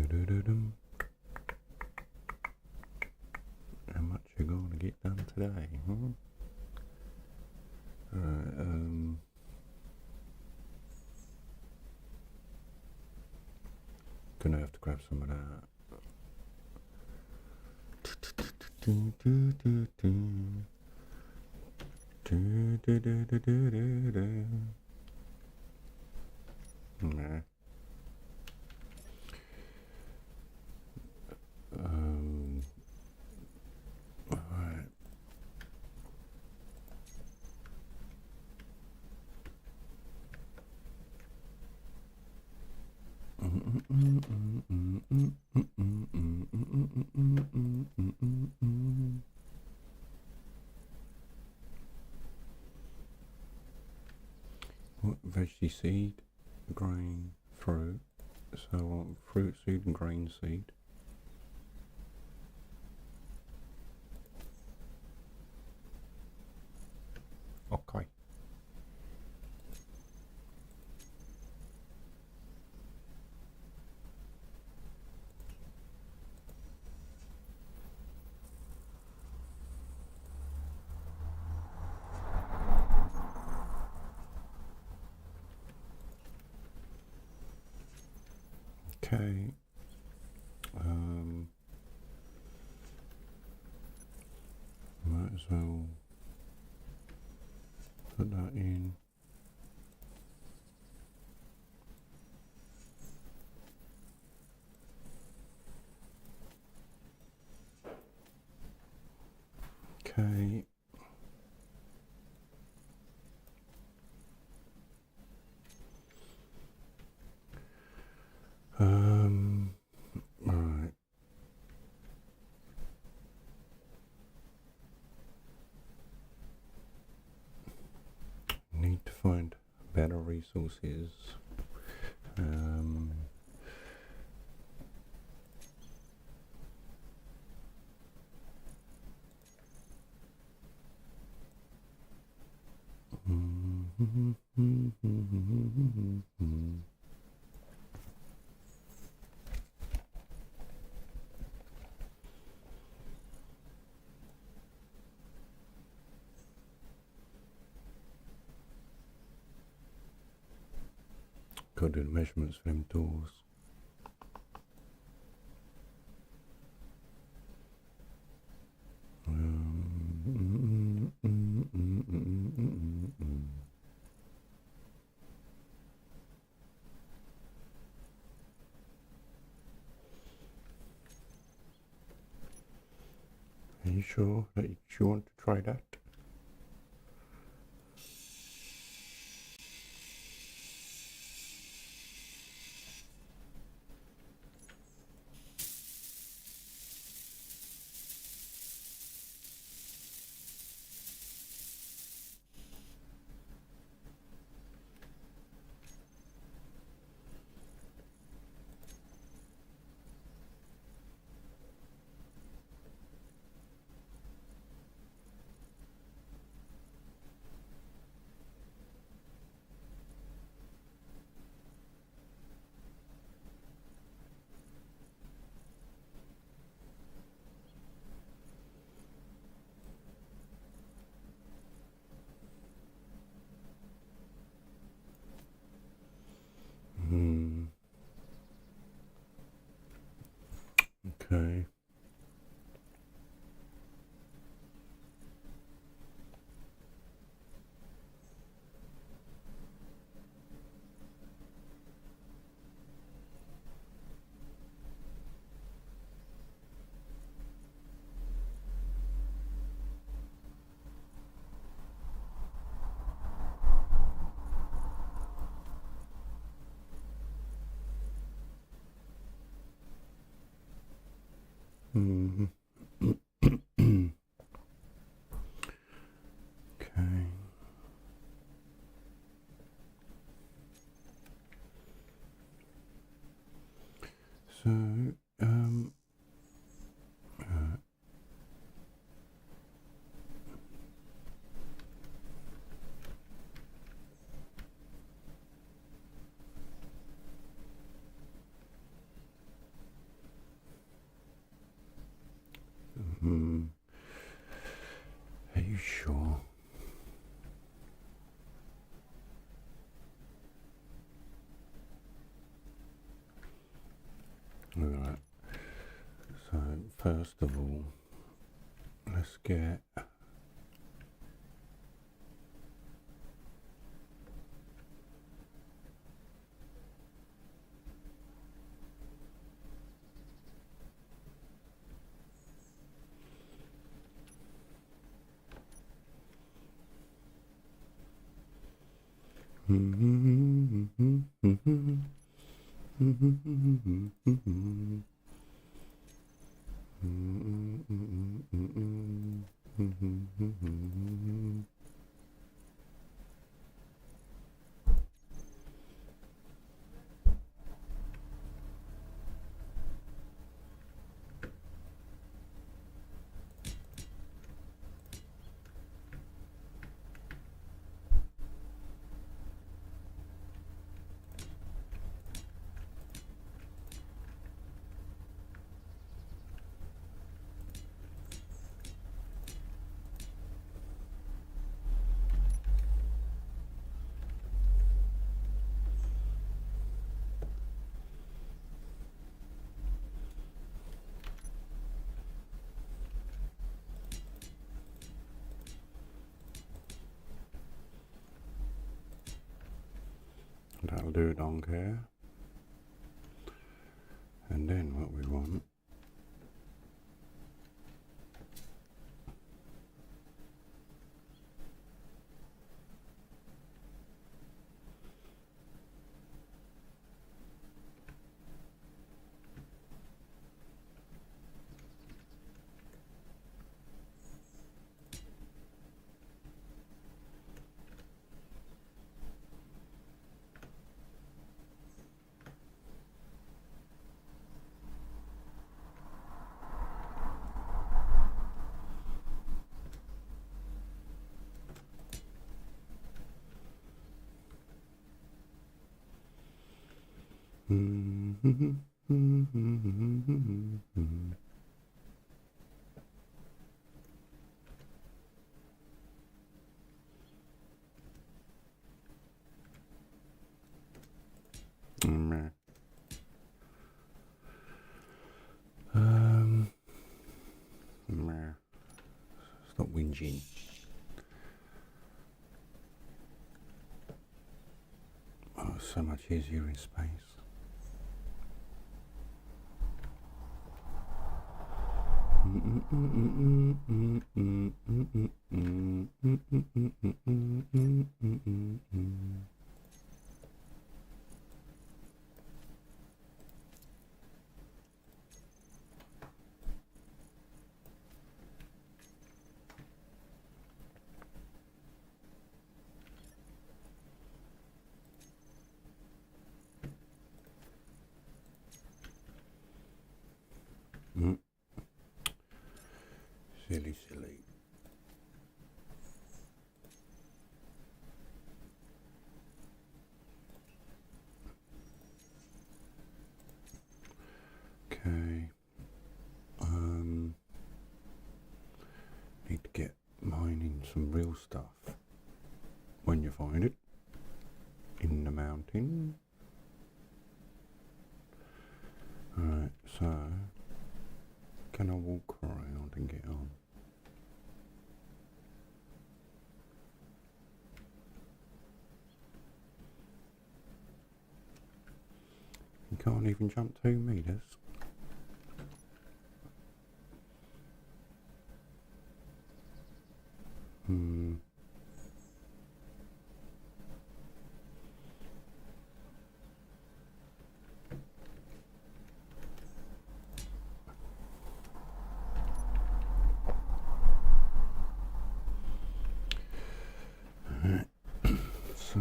Do-do-do-dum. How much you gonna get done today? Alright, gonna have to grab some of that. Nah. Alright. What veggie seed, grain, fruit. So I want fruit seed and grain seed. Okay. Okay. Might as well put that in. Okay. Right. Need to find better resources. Got to do the measurements for them doors. Are you sure that you want to try that? Okay. Okay. So, first of all, let's get that'll do it on care. And then what we want stop whinging. Oh, it's so much easier in space. Silly, silly. Okay. Need to get mining some real stuff. When you find it in the mountain. Alright, so can I walk around and get on? You can't even jump 2 meters. So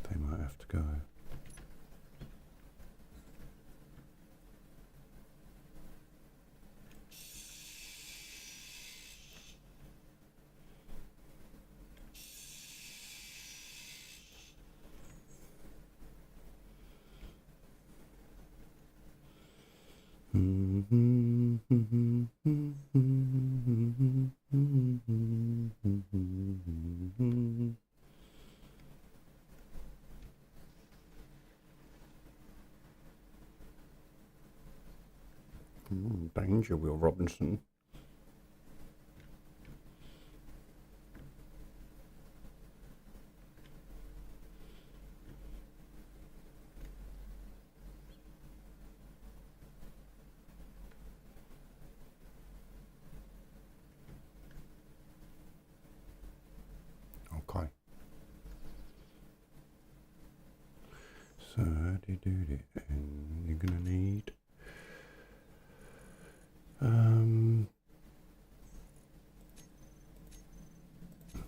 they might have to go. Treasure Will Robinson. Okay. So how do you do it? And you're gonna need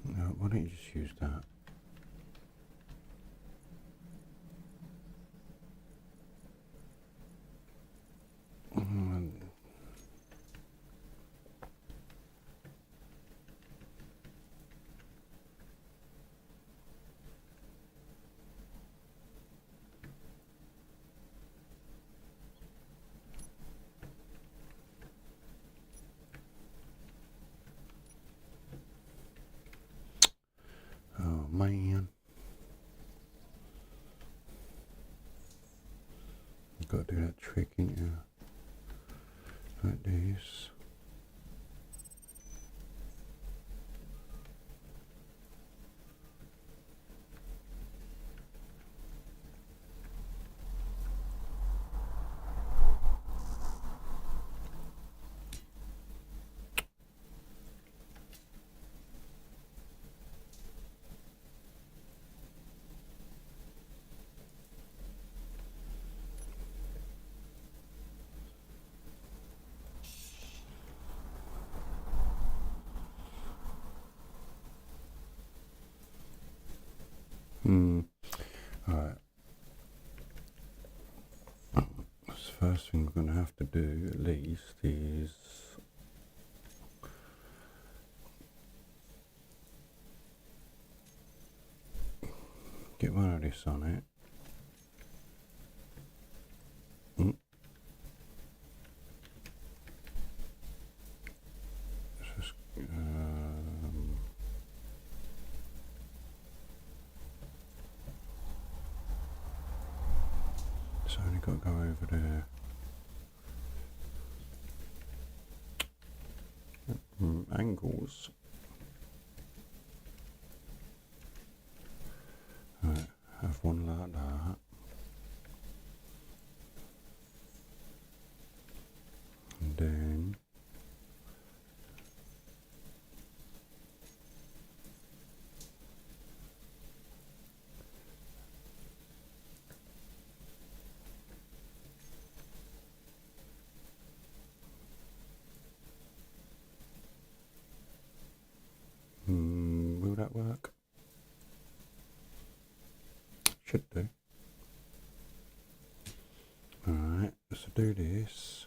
no, why don't you just use that? Oh man. You've got to do that trick, ain't you? Like this. Alright. The first thing we're going to have to do, at least, is get one of this on it. Just, it's only got to go over there. Angles. Right, have one like that. And then will that work? Should do. Alright, so do this.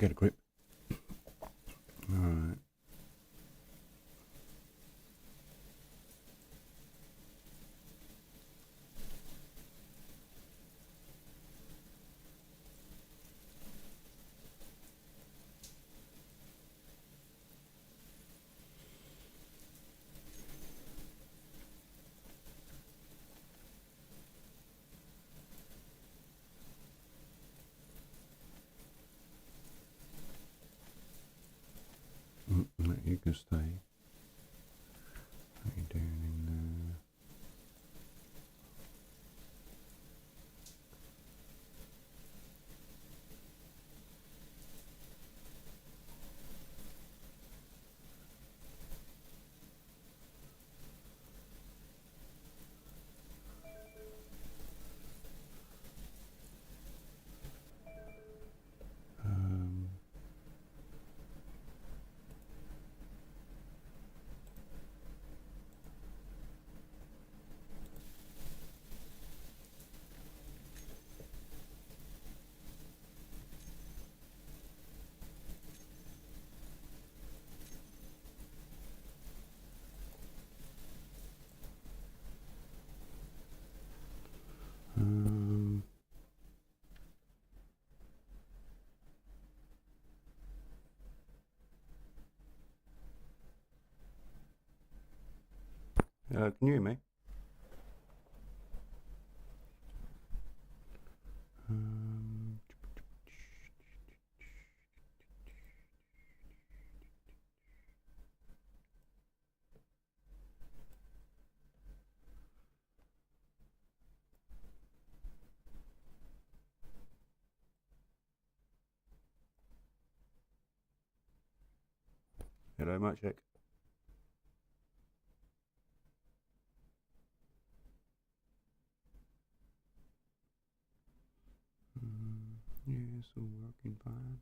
Get a grip. Alright. You can stay. What are you doing in there? Can you hear me? Hello, mic check. Yeah, it's all working fine.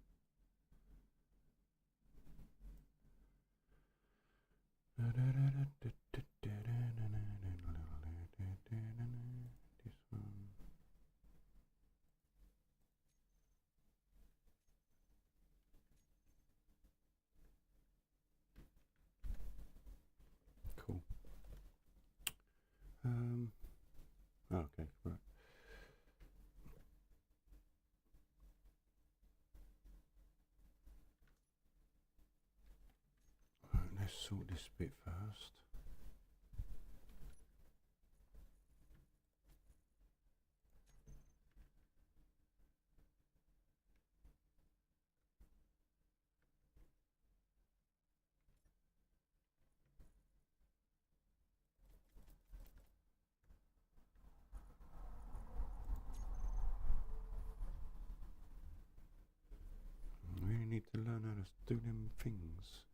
This one. Cool. Okay, right. Right, let's sort this bit first. We really need to learn how to do them things.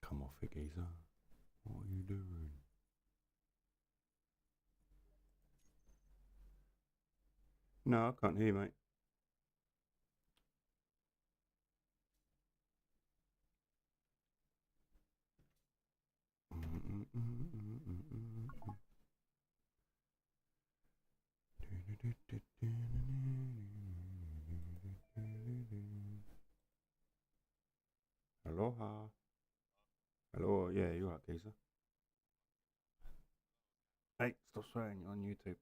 Come off it, geezer. What are you doing? No, I can't hear you, mate. Aloha. Hello, yeah, you're right, geezer. Hey, stop swearing, you're on YouTube.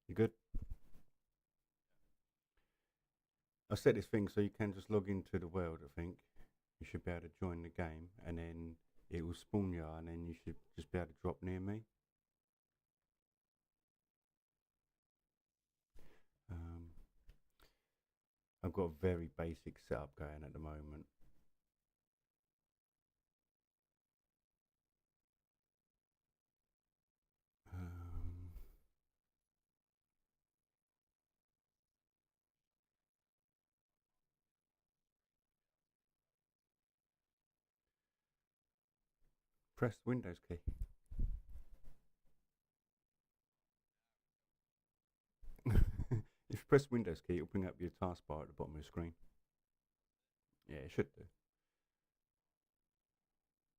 You good? I set this thing so you can just log into the world, I think. You should be able to join the game, and then it will spawn you, and then you should just be able to drop near me. I've got a very basic setup going at the moment. Press the Windows key. Just press Windows key, it'll bring up your taskbar at the bottom of the screen. Yeah, it should do.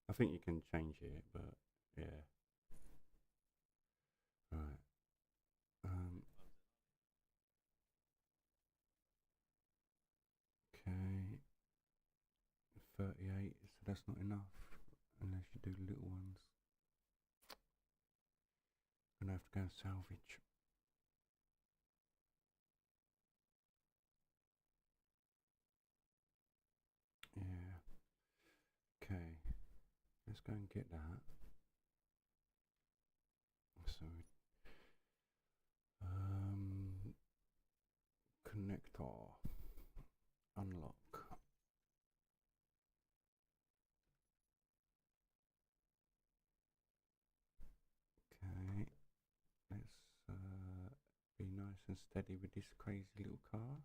I think you can change it, but yeah. Right. Okay. 38, so that's not enough. Unless you do little ones. Gonna have to go and salvage. Yeah. Okay. Let's go and get that. So, connector. Unlock. Okay. Let's be nice and steady with this crazy little car.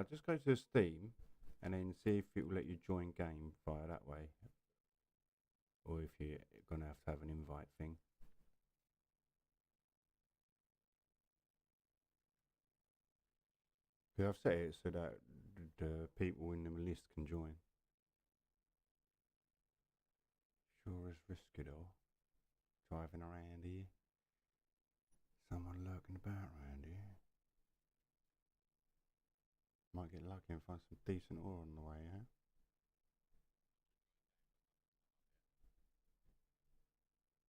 Just go to Steam and then see if it will let you join game via that way, or if you're gonna have an invite thing. Because I've set it so that the people in the list can join. Sure is risky though. Driving around here. Someone lurking about around here. Might get lucky and find some decent ore on the way, huh?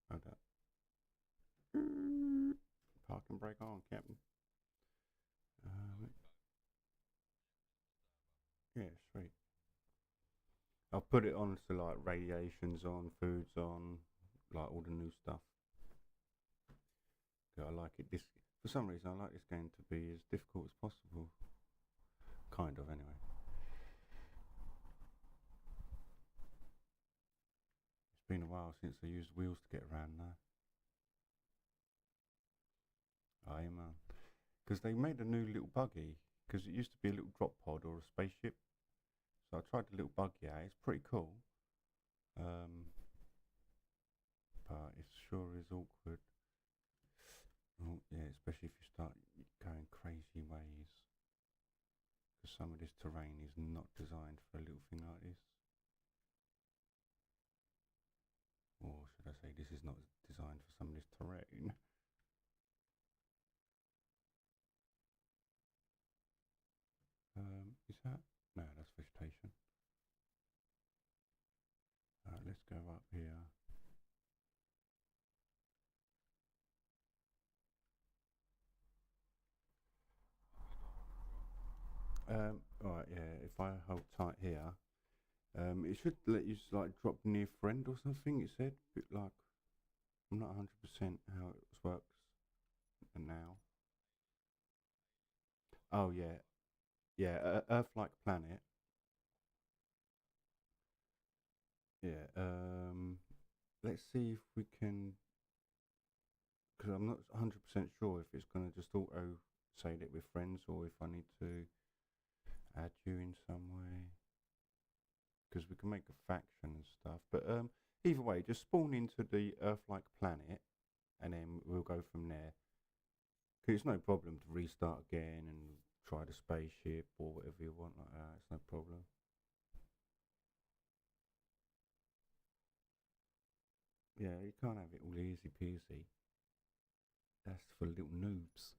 Hold up. Park and brake on, Captain. Yeah, sweet. I'll put it on so like radiations on, foods on, like all the new stuff. I like it. This for some reason I like this game to be as difficult as possible. Kind of, anyway. It's been a while since I used wheels to get around now. I am, because they made a new little buggy. Because it used to be a little drop pod or a spaceship. So I tried the little buggy out. It's pretty cool. But it sure is awkward. Oh, yeah, especially if you start going crazy ways. Because some of this terrain is not designed for a little thing like this. Or should I say, this is not designed for some of this terrain. Is that? No, that's vegetation. Let's go up here. Alright, yeah, if I hold tight here, it should let you like drop near friend or something, it said. Bit like, I'm not 100% how it works now. Oh, yeah, yeah, Earth-like planet. Yeah, let's see if we can, because I'm not 100% sure if it's going to just auto say that we're friends or if I need to add you in some way. Because we can make a faction and stuff. But either way, just spawn into the Earth-like planet and then we'll go from there. Because it's no problem to restart again and try the spaceship or whatever you want like that. It's no problem. Yeah, you can't have it all easy peasy. That's for little noobs.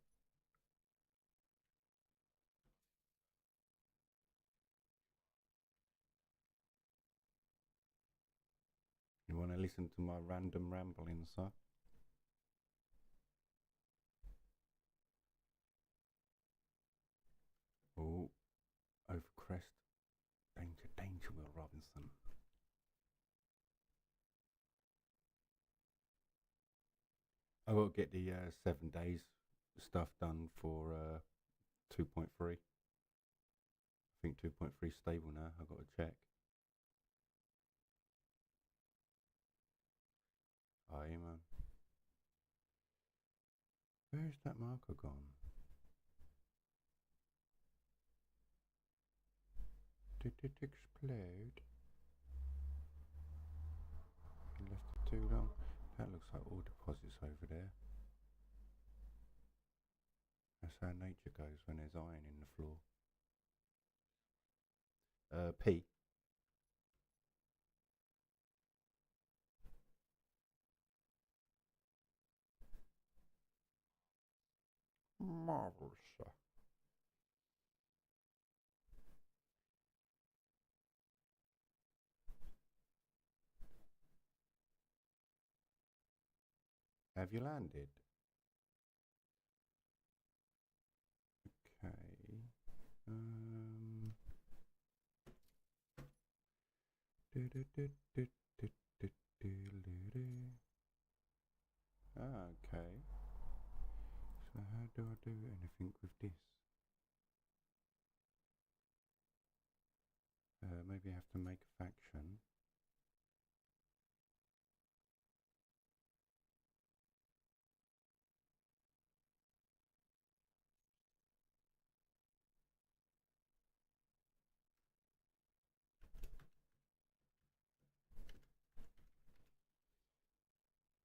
You want to listen to my random ramblings, huh? Oh, over crest. Danger, danger, Will Robinson. I will get the 7 days stuff done for 2.3. I think 2.3 is stable now. I've got to check. I am. Where's that marker gone? Did it explode? too long. That looks like all deposits over there. That's how nature goes when there's iron in the floor. P. Marvelous. Have you landed? Okay. Do, do, do, do, do, do, do, do. Ah, okay. So how do I do anything with this? Maybe I have to make a faction.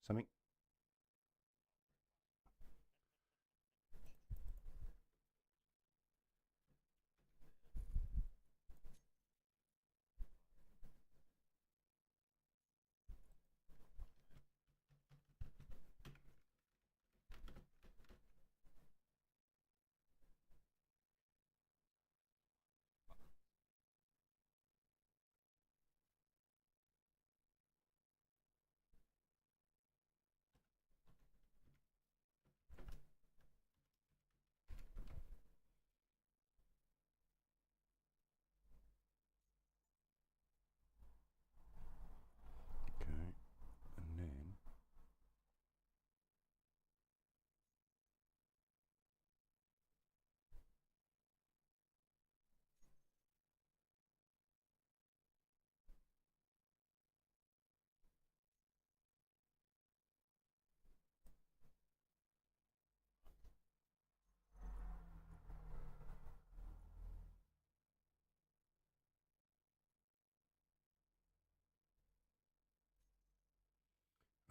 Something. Okay. And then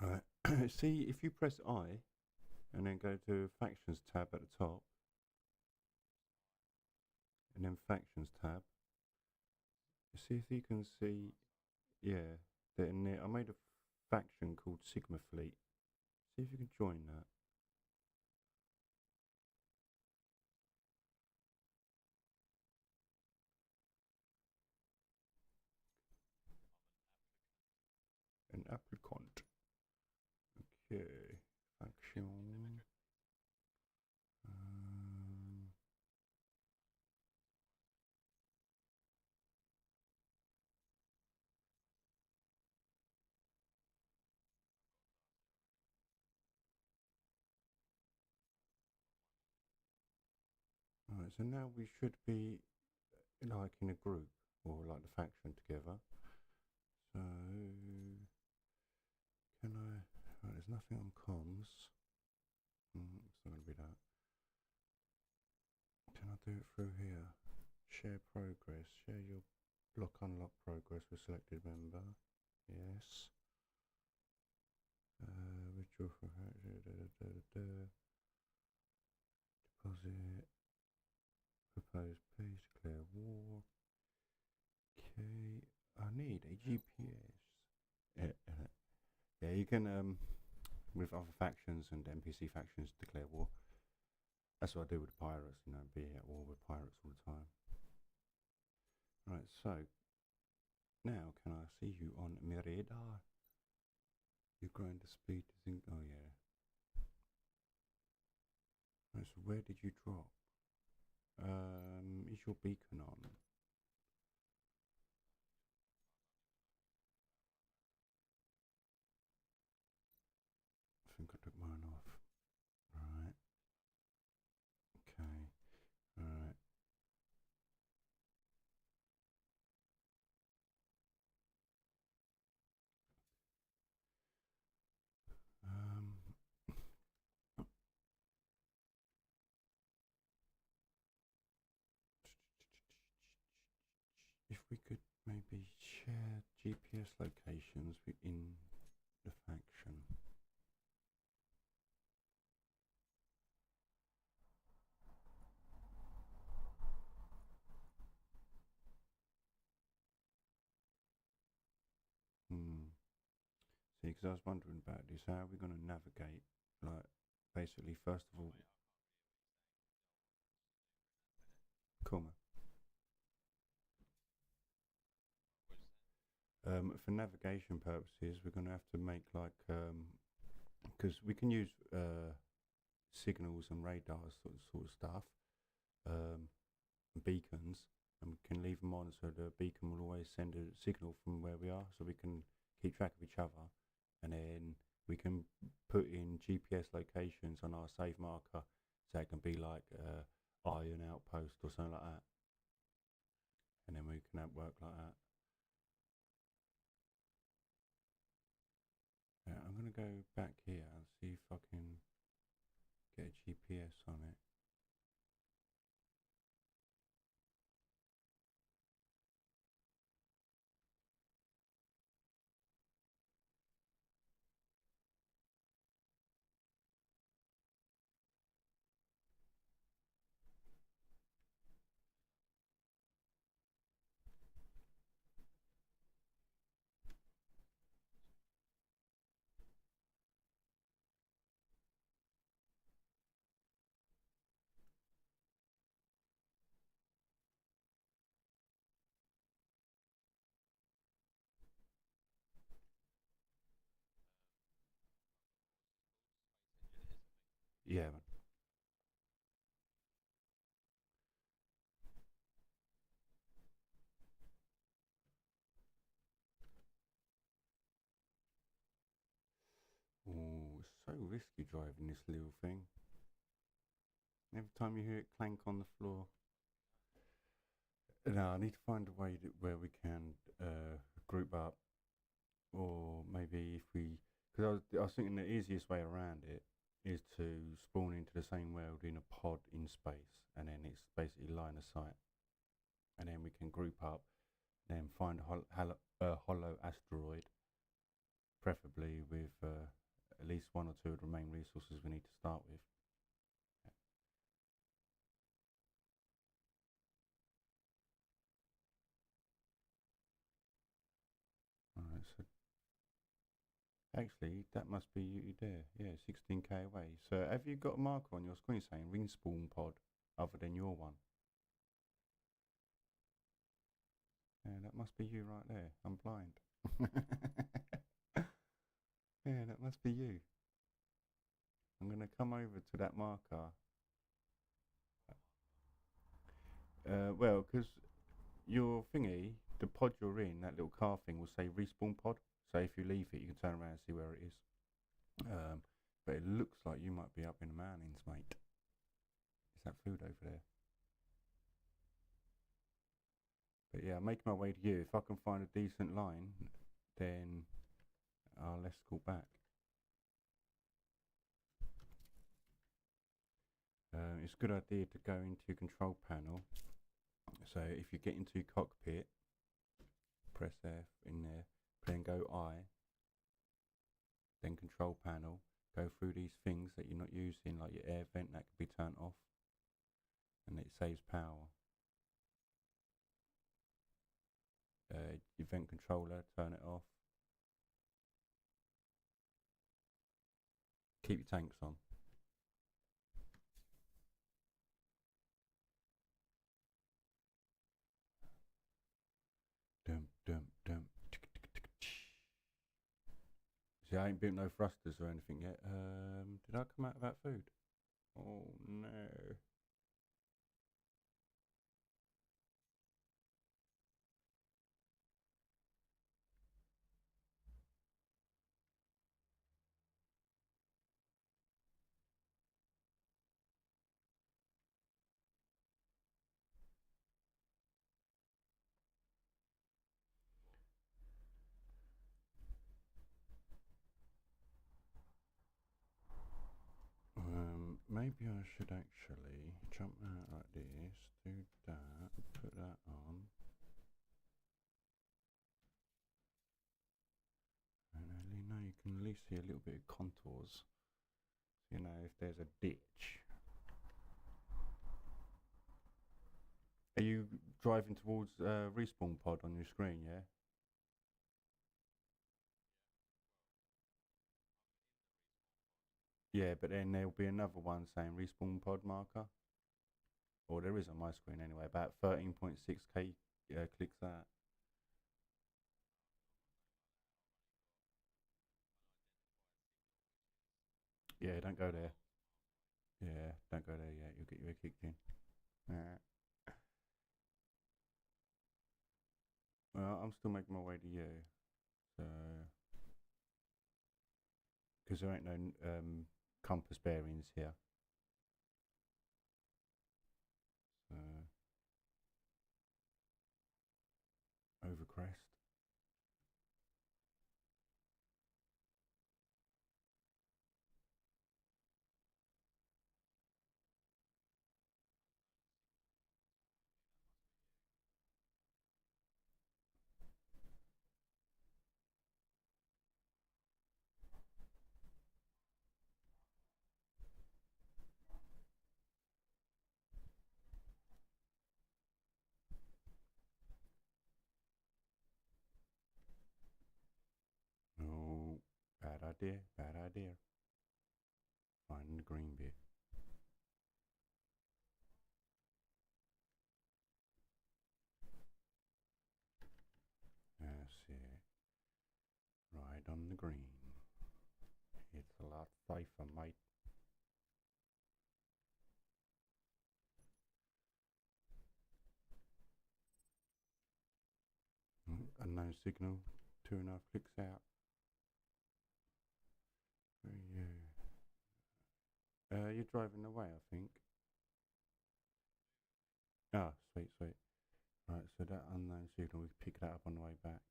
right. See, if you press I and then go to Factions tab at the top, and then Factions tab, see if you can see, yeah, that in there. I made a faction called Sigma Fleet. See if you can join that. An applicant. Okay, faction. Alright, so now we should be like in a group or like the faction together. So can I? Right, there's nothing on comms. It's not going to be that. Can I do it through here? Share progress. Share your block unlock progress with selected member. Yes. Withdraw from deposit. Propose peace. Declare war. Okay. I need a GPS. Yeah, you can with other factions and NPC factions declare war. That's what I do with pirates, you know, be at war with pirates all the time. Right, so now can I see you on my radar? Your grinder speed is in. Oh yeah. Right, so where did you drop? Is your beacon on? I think I took mine off. Right. Okay. Alright. If we could maybe share GPS locations in the See, because I was wondering about this. How are we going to navigate? Like, basically, first of all, cool, man. For navigation purposes, we're going to have to make like, because we can use signals and radars sort of stuff, um, and beacons, and we can leave them on so the beacon will always send a signal from where we are, so we can keep track of each other, and then we can put in GPS locations on our save marker, so it can be like iron outpost or something like that, and then we can have work like that. Yeah, I'm gonna go back here and see if I can get a GPS on it. Yeah, man. Oh, it's so risky driving this little thing. Every time you hear it clank on the floor. No, I need to find a way where we can group up, or maybe if we, because I was thinking the easiest way around it is to spawn into the same world in a pod in space, and then it's basically line of sight, and then we can group up, then find a hollow asteroid, preferably with at least one or two of the main resources we need to start with. Alright, so actually that must be you there. Yeah, 16k away. So have you got a marker on your screen saying respawn pod other than your one? Yeah, that must be you right there. I'm blind. Yeah, that must be you. I'm gonna come over to that marker. Well, because your thingy, the pod you're in, that little car thing will say respawn pod. So if you leave it, you can turn around and see where it is. Um, but it looks like you might be up in the mountains, mate. Is that food over there? But yeah, I'm making my way to you. If I can find a decent line, then I'll escort back. It's a good idea to go into your control panel. So if you get into cockpit, press F in there, then go I, then control panel, go through these things that you're not using, like your air vent that could be turned off, and it saves power. Your vent controller, turn it off. Keep your tanks on. Dum dum dum. See, I ain't built no thrusters or anything yet. Did I come out of that food? Oh no. Maybe I should actually jump out like this, do that, put that on, and now you can at least see a little bit of contours. You know, if there's a ditch. Are you driving towards respawn pod on your screen? Yeah. Yeah, but then there'll be another one saying respawn pod marker. Or there is on my screen anyway. About 13.6k clicks that. Yeah, don't go there. Yeah, don't go there yet. You'll get your head kicked in. Yeah. Well, I'm still making my way to you. So, because there ain't no compass bearings here. So, over crest. No, bad idea, bad idea. Find the green bit. That's it. Right on the green. It's a lot safer, mate. Unknown signal. 2.5 clicks out. Where are you? You're driving away, I think. Ah, sweet, sweet. Right, so that unknown signal, we pick that up on the way back.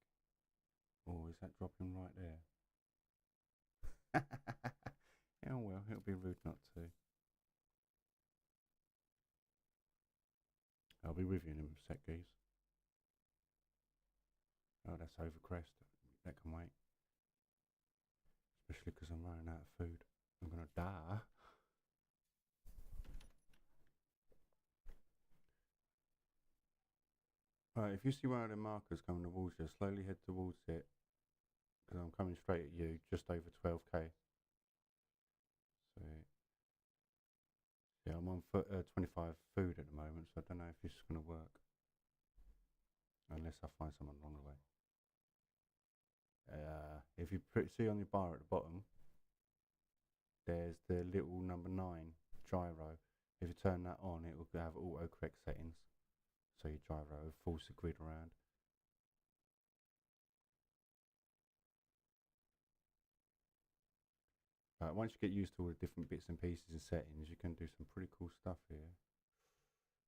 Oh, is that dropping right there? Oh well, it'll be rude not to. I'll be with you in a sec, geez. Oh, that's over crest. That can wait. Especially because I'm running out of food. I'm gonna die. Right, if you see one of the markers coming towards you, slowly head towards it. Because I'm coming straight at you, just over 12k. So, yeah, I'm on 25 food at the moment, so I don't know if this is going to work. Unless I find someone along the way. If you see on your bar at the bottom, there's the little number 9 gyro. If you turn that on, it will have autocorrect settings. So your gyro falls the grid around. Once you get used to all the different bits and pieces and settings, you can do some pretty cool stuff here.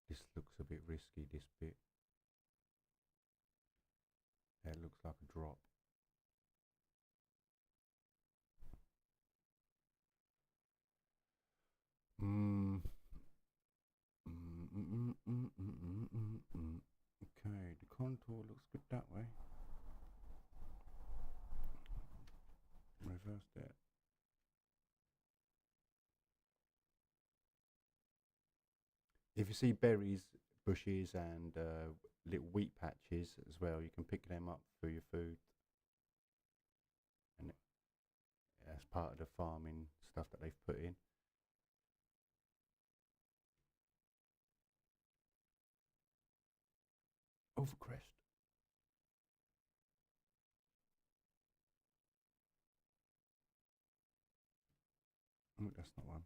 This looks a bit risky, this bit. It looks like a drop. Okay, the contour looks good that way. Reverse that. If you see berries, bushes, and little wheat patches as well, you can pick them up for your food. And that's part of the farming stuff that they've put in. Overcrest. Oh, that's not one.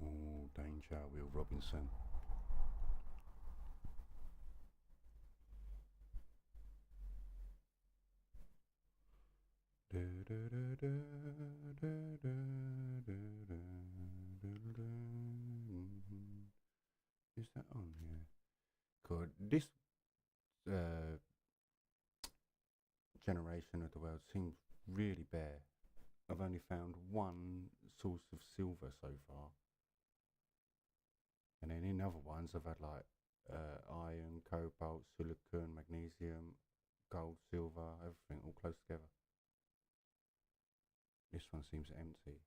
Oh, danger, Will Robinson. Is that on? Yeah. Good. This generation of the world seems really bare. I've only found one source of silver so far. And then in other ones, I've had like iron, cobalt, silicon, magnesium, gold, silver, everything all close together. This one seems empty.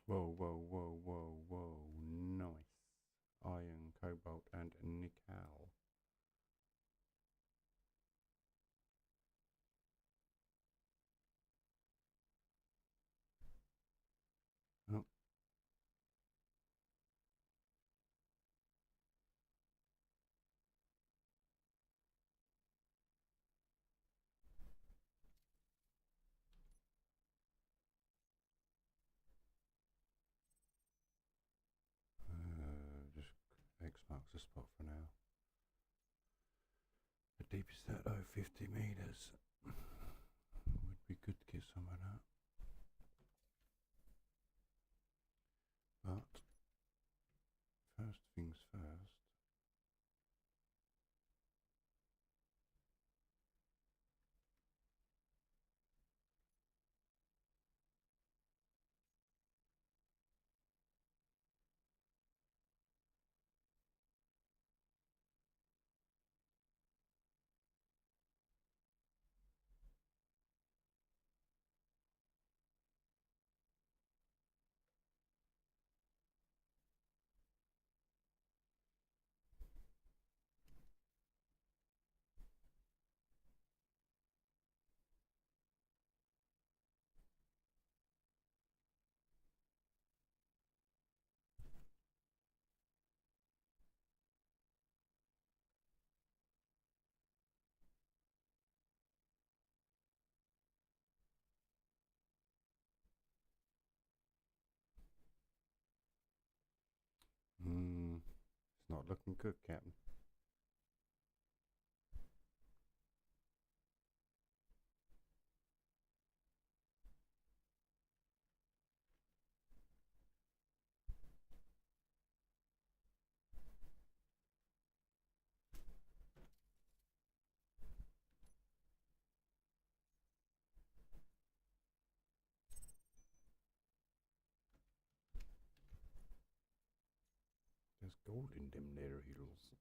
Whoa, whoa, whoa, whoa, whoa. Nice. Iron, cobalt, and nickel. Oh. Just X marks the spot for now. The deepest that though, 50 meters. Would be good to get some of that. But first things first. It's not looking good, Captain. There's gold in them there hills.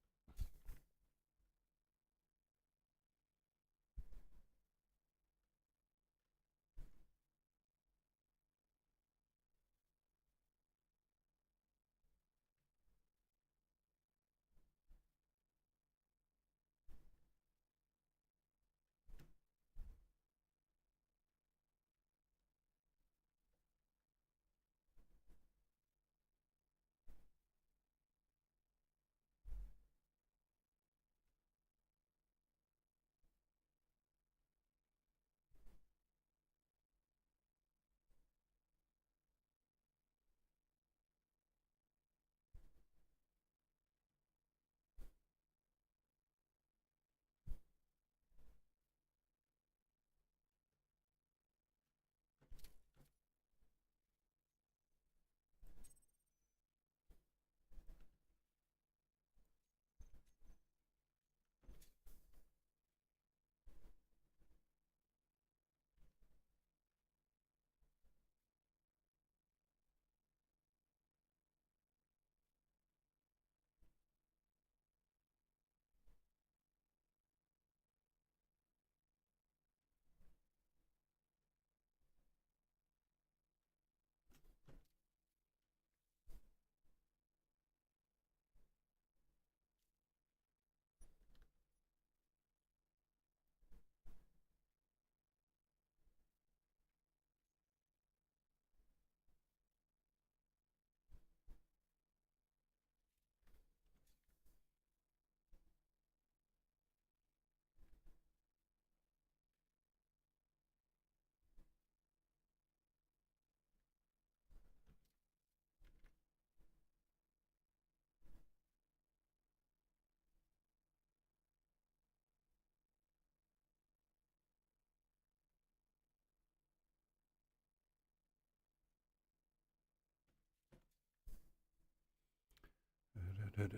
Is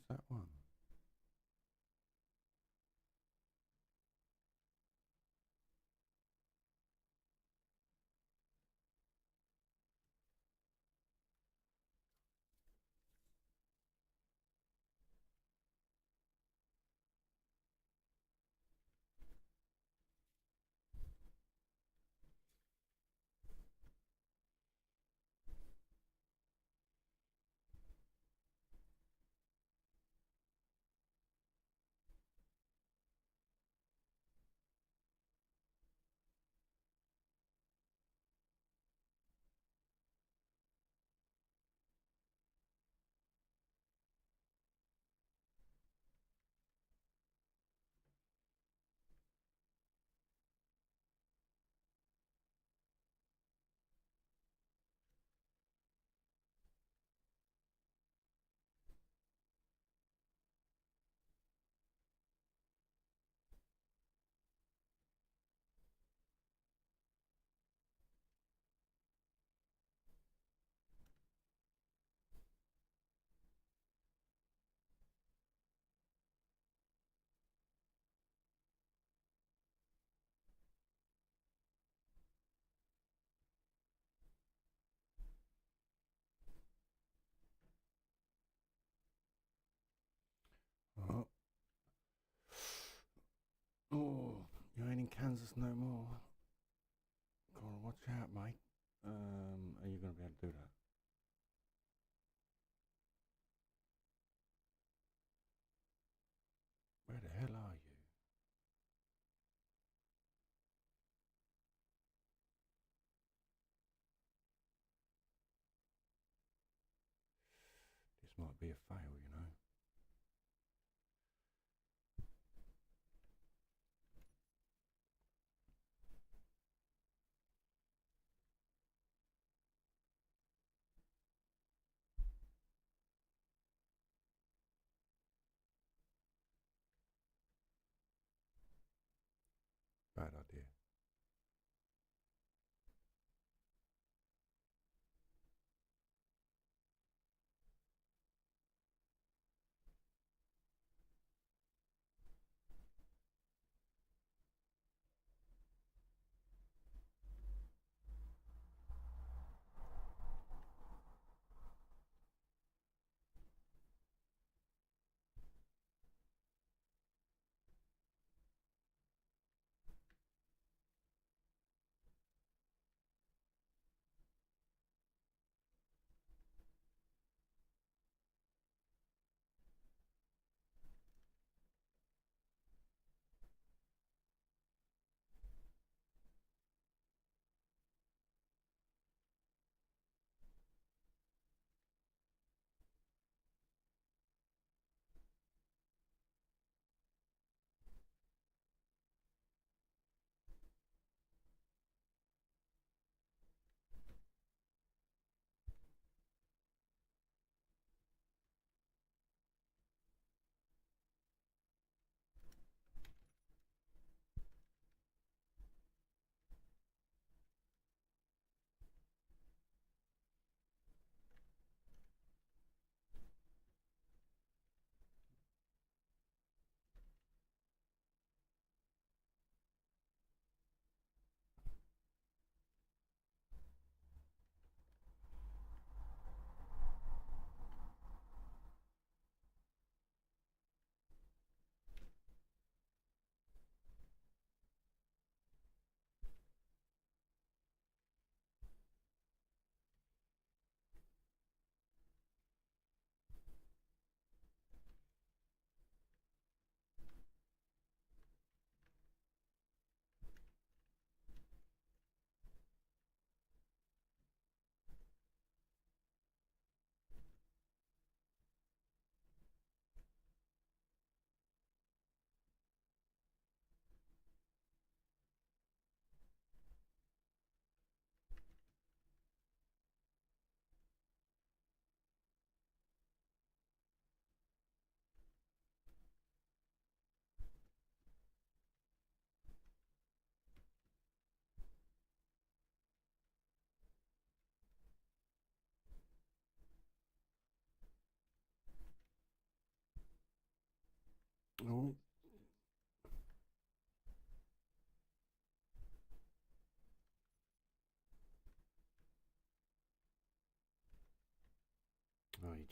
that one? Oh, oh, you ain't in Kansas no more. Go on, watch out, mate. Are you going to be able to do that? Where the hell are you? This might be a fail, you know. Bad idea.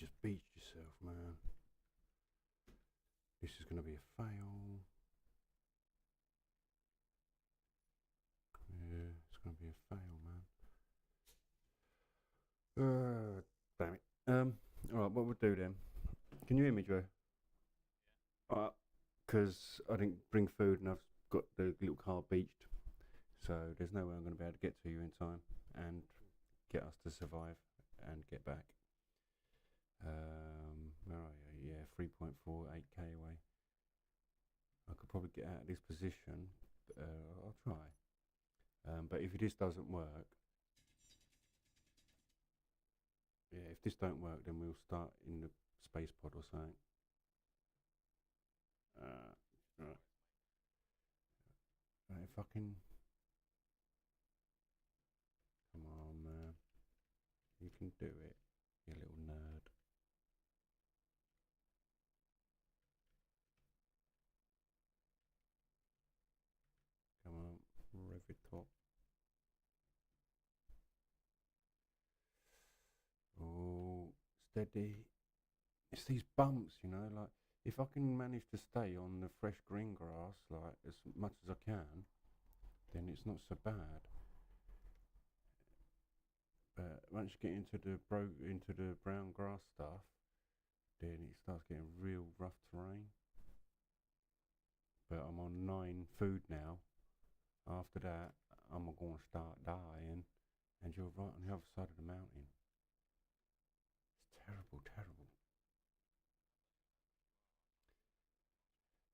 just beached yourself, man. This is going to be a fail. Yeah, it's going to be a fail, man. Damn it. Alright, what we'll do then. Can you hear me, Joe? Because I didn't bring food and I've got the little car beached. So there's no way I'm going to be able to get to you in time and get us to survive and get back. Where are you? Yeah, 3.48k away. I could probably get out of this position. I'll try. But if this doesn't work, yeah, if this don't work, then we'll start in the space pod or something. Right. Right, fucking. Come on, man. You can do it, you little nerd. Come on, rev it up. Oh, steady. It's these bumps, you know, like if I can manage to stay on the fresh green grass like as much as I can, then it's not so bad. But once you get into the brown grass stuff, then it starts getting real rough terrain. But I'm on 9 food now. After that, I'm going to start dying, and you're right on the other side of the mountain. It's terrible, terrible.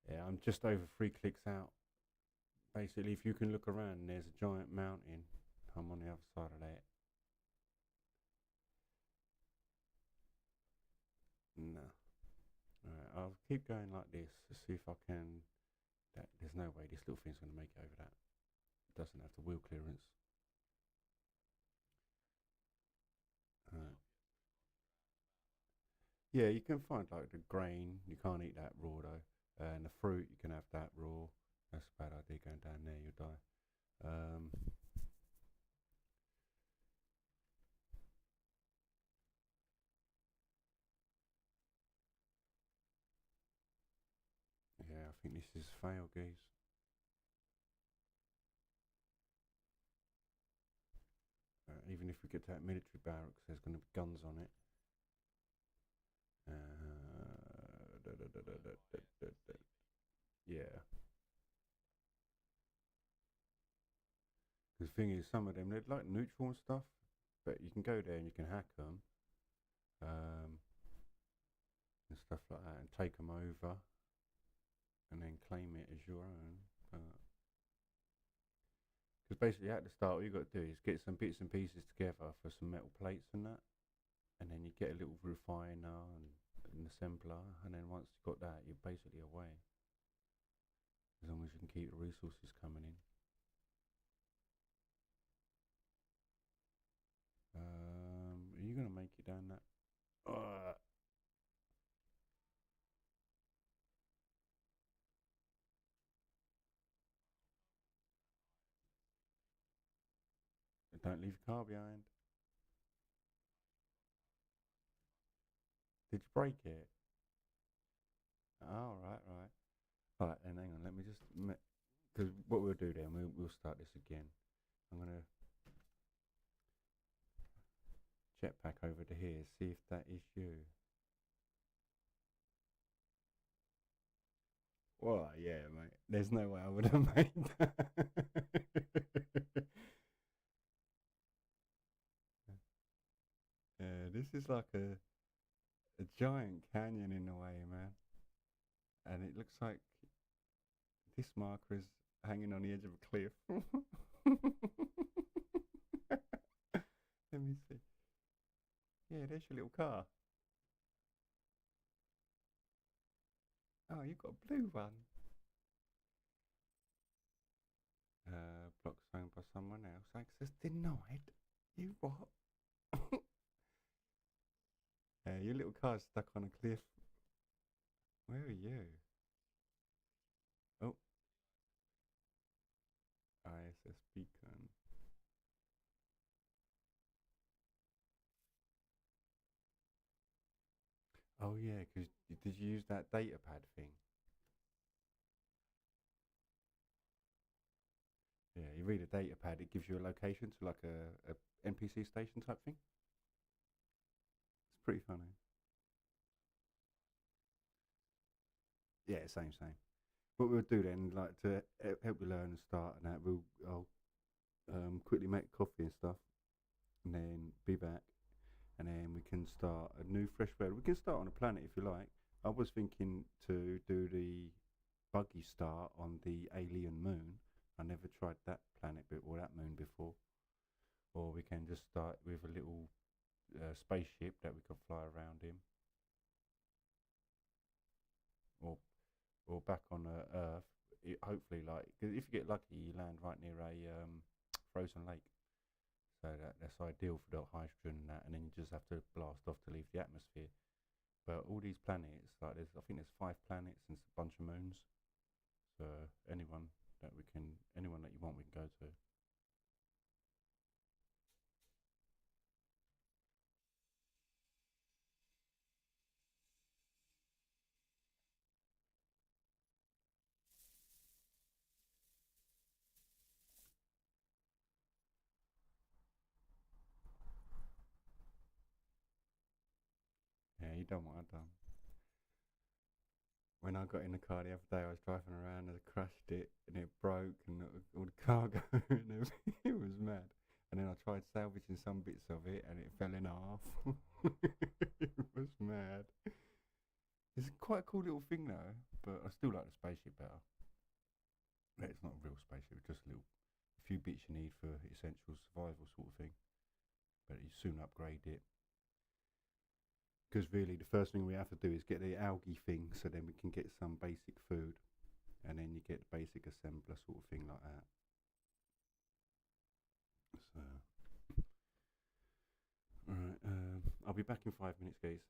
Yeah, I'm just over 3 clicks out. Basically, if you can look around, there's a giant mountain. I'm on the other side of that. No. Alright, I'll keep going like this to see if I can. There's no way this little thing's going to make it over that. It doesn't have the wheel clearance. Yeah, you can find like the grain. You can't eat that raw though. And the fruit, you can have that raw. That's a bad idea going down there. You'll die. Um, yeah, I think this is fail, geese. Even if we get to that military barracks, there's going to be guns on it. Yeah. The thing is, some of them, they're like neutral and stuff, but you can go there and you can hack them and stuff like that and take them over and then claim it as your own. Because basically at the start, all you got to do is get some bits and pieces together for some metal plates and that, and then you get a little refiner and an assembler, and then once you've got that, you're basically away. As long as you can keep the resources coming in. Are you gonna make it down that? Don't leave your car behind. Did you break it? Oh, right, right. All right, then hang on. Let me just because what we'll do then, we'll start this again. I'm gonna jetpack over to here, see if that is you. Well, yeah, mate. There's no way I would have made that. Yeah, this is like a giant canyon in a way, man. And it looks like this marker is hanging on the edge of a cliff. Let me see. Yeah, there's your little car. Oh, you got a blue one. Blocks owned by someone else. Access denied. You what? Your little car's stuck on a cliff. Where are you? Oh, ISS beacon. Oh yeah, because did you use that data pad thing? Yeah, you read a data pad, it gives you a location to like a NPC station type thing. It's pretty funny. Yeah, same. What we'll do then, like to help you learn and start and that, I'll quickly make coffee and stuff, and then be back, and then we can start a new fresh world. We can start on a planet if you like. I was thinking to do the buggy start on the alien moon. I never tried that planet or that moon before. Or we can just start with a little spaceship that we can fly around in, or back on Earth. Hopefully, like 'cause if you get lucky, you land right near a frozen lake. So that's ideal for the hydrogen and that, and then you just have to blast off to leave the atmosphere. But all these planets, like I think there's 5 planets and a bunch of moons. So anyone that you want, we can go to. Yeah, you done what I've done. When I got in the car the other day, I was driving around and I crashed it and it broke and all the cargo and everything. It was mad. And then I tried salvaging some bits of it and it fell in half. It was mad. It's quite a cool little thing though, but I still like the spaceship better. It's not a real spaceship, it's just a few bits you need for essential survival sort of thing. But you soon upgrade it. Because really, the first thing we have to do is get the algae thing so then we can get some basic food. And then you get the basic assembler sort of thing like that. So, alright, I'll be back in 5 minutes, guys.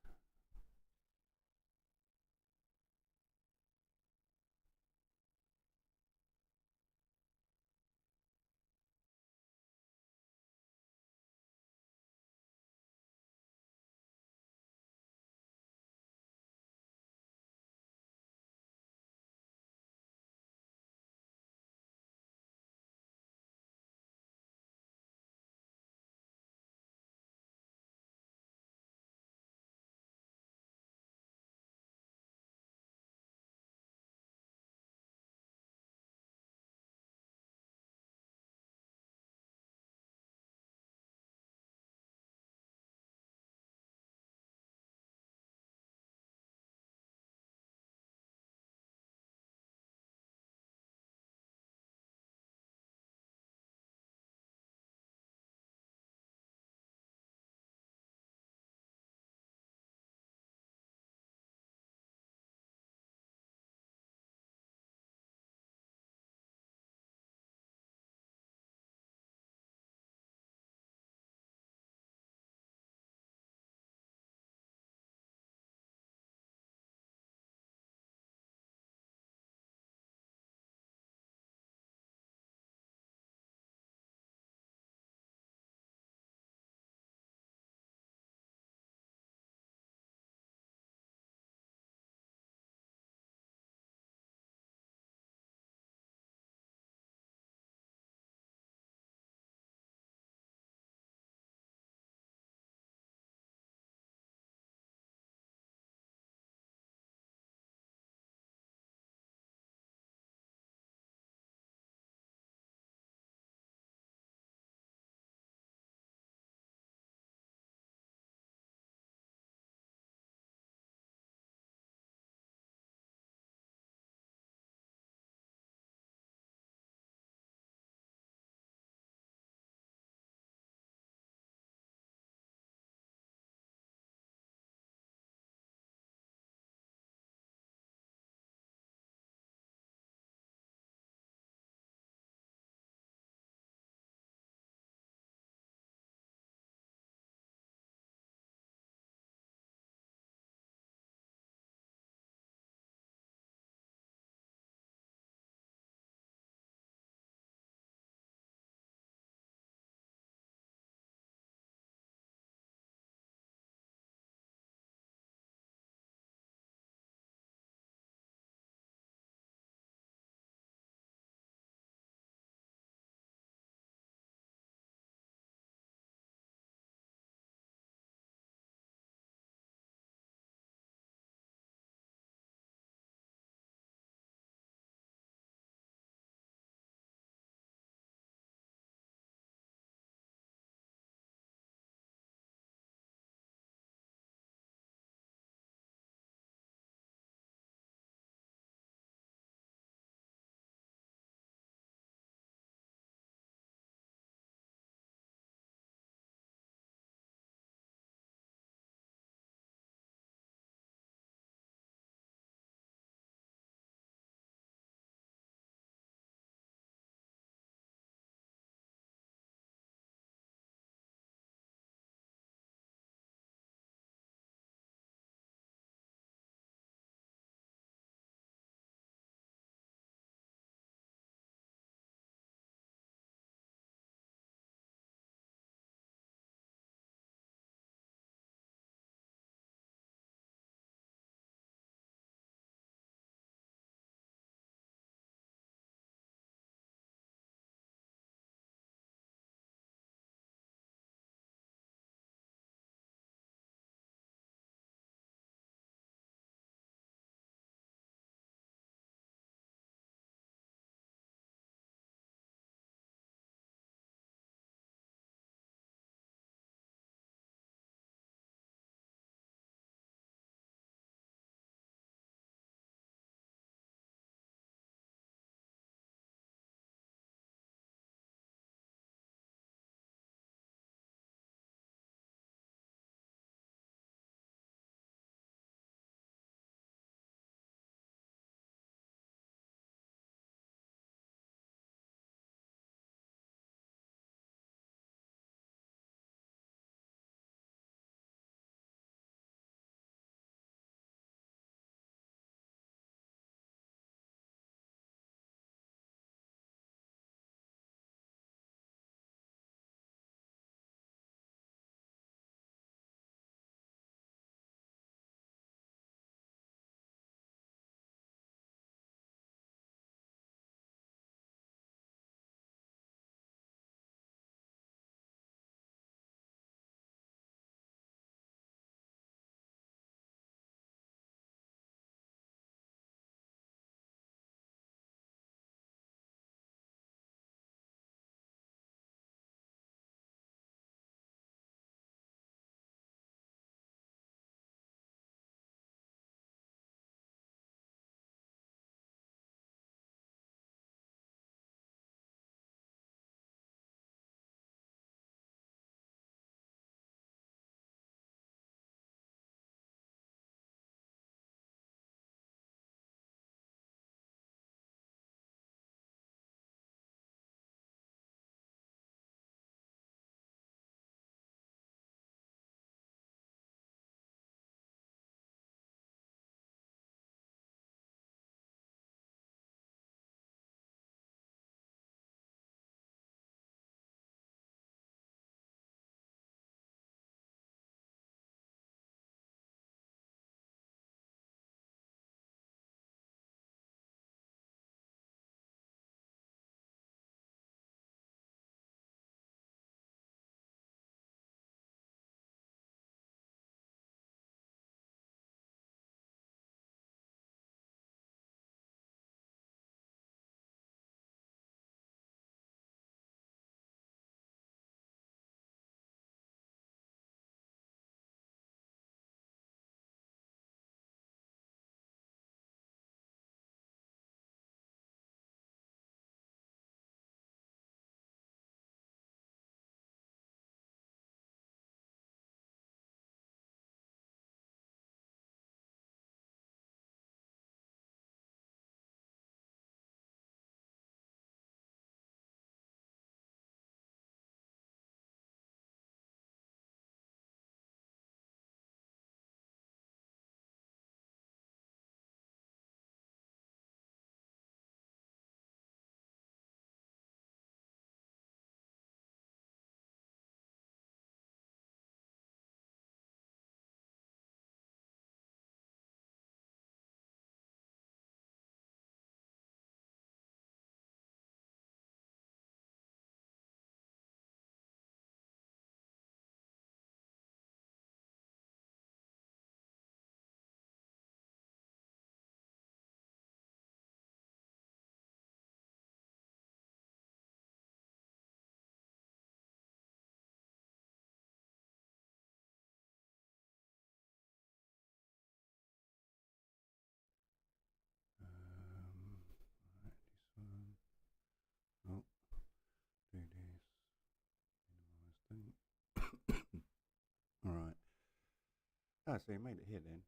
Ah, so you made it here then.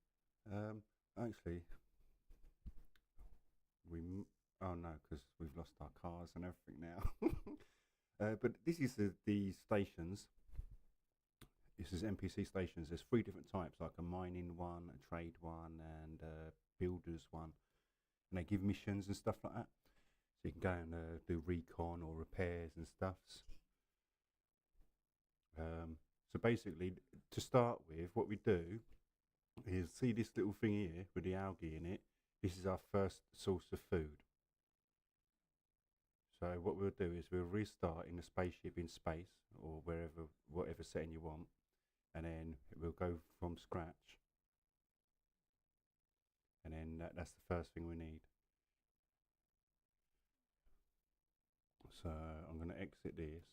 Actually, oh no, because we've lost our cars and everything now. But this is the stations. This is NPC stations. There's three different types, like a mining one, a trade one, and a builders one. And they give missions and stuff like that. So you can go and do recon or repairs and stuffs. So basically, to start with, what we do is see this little thing here with the algae in it. This is our first source of food. So what we'll do is we'll restart in the spaceship in space or wherever, whatever setting you want, and then we'll go from scratch. And then that's the first thing we need. So I'm going to exit this.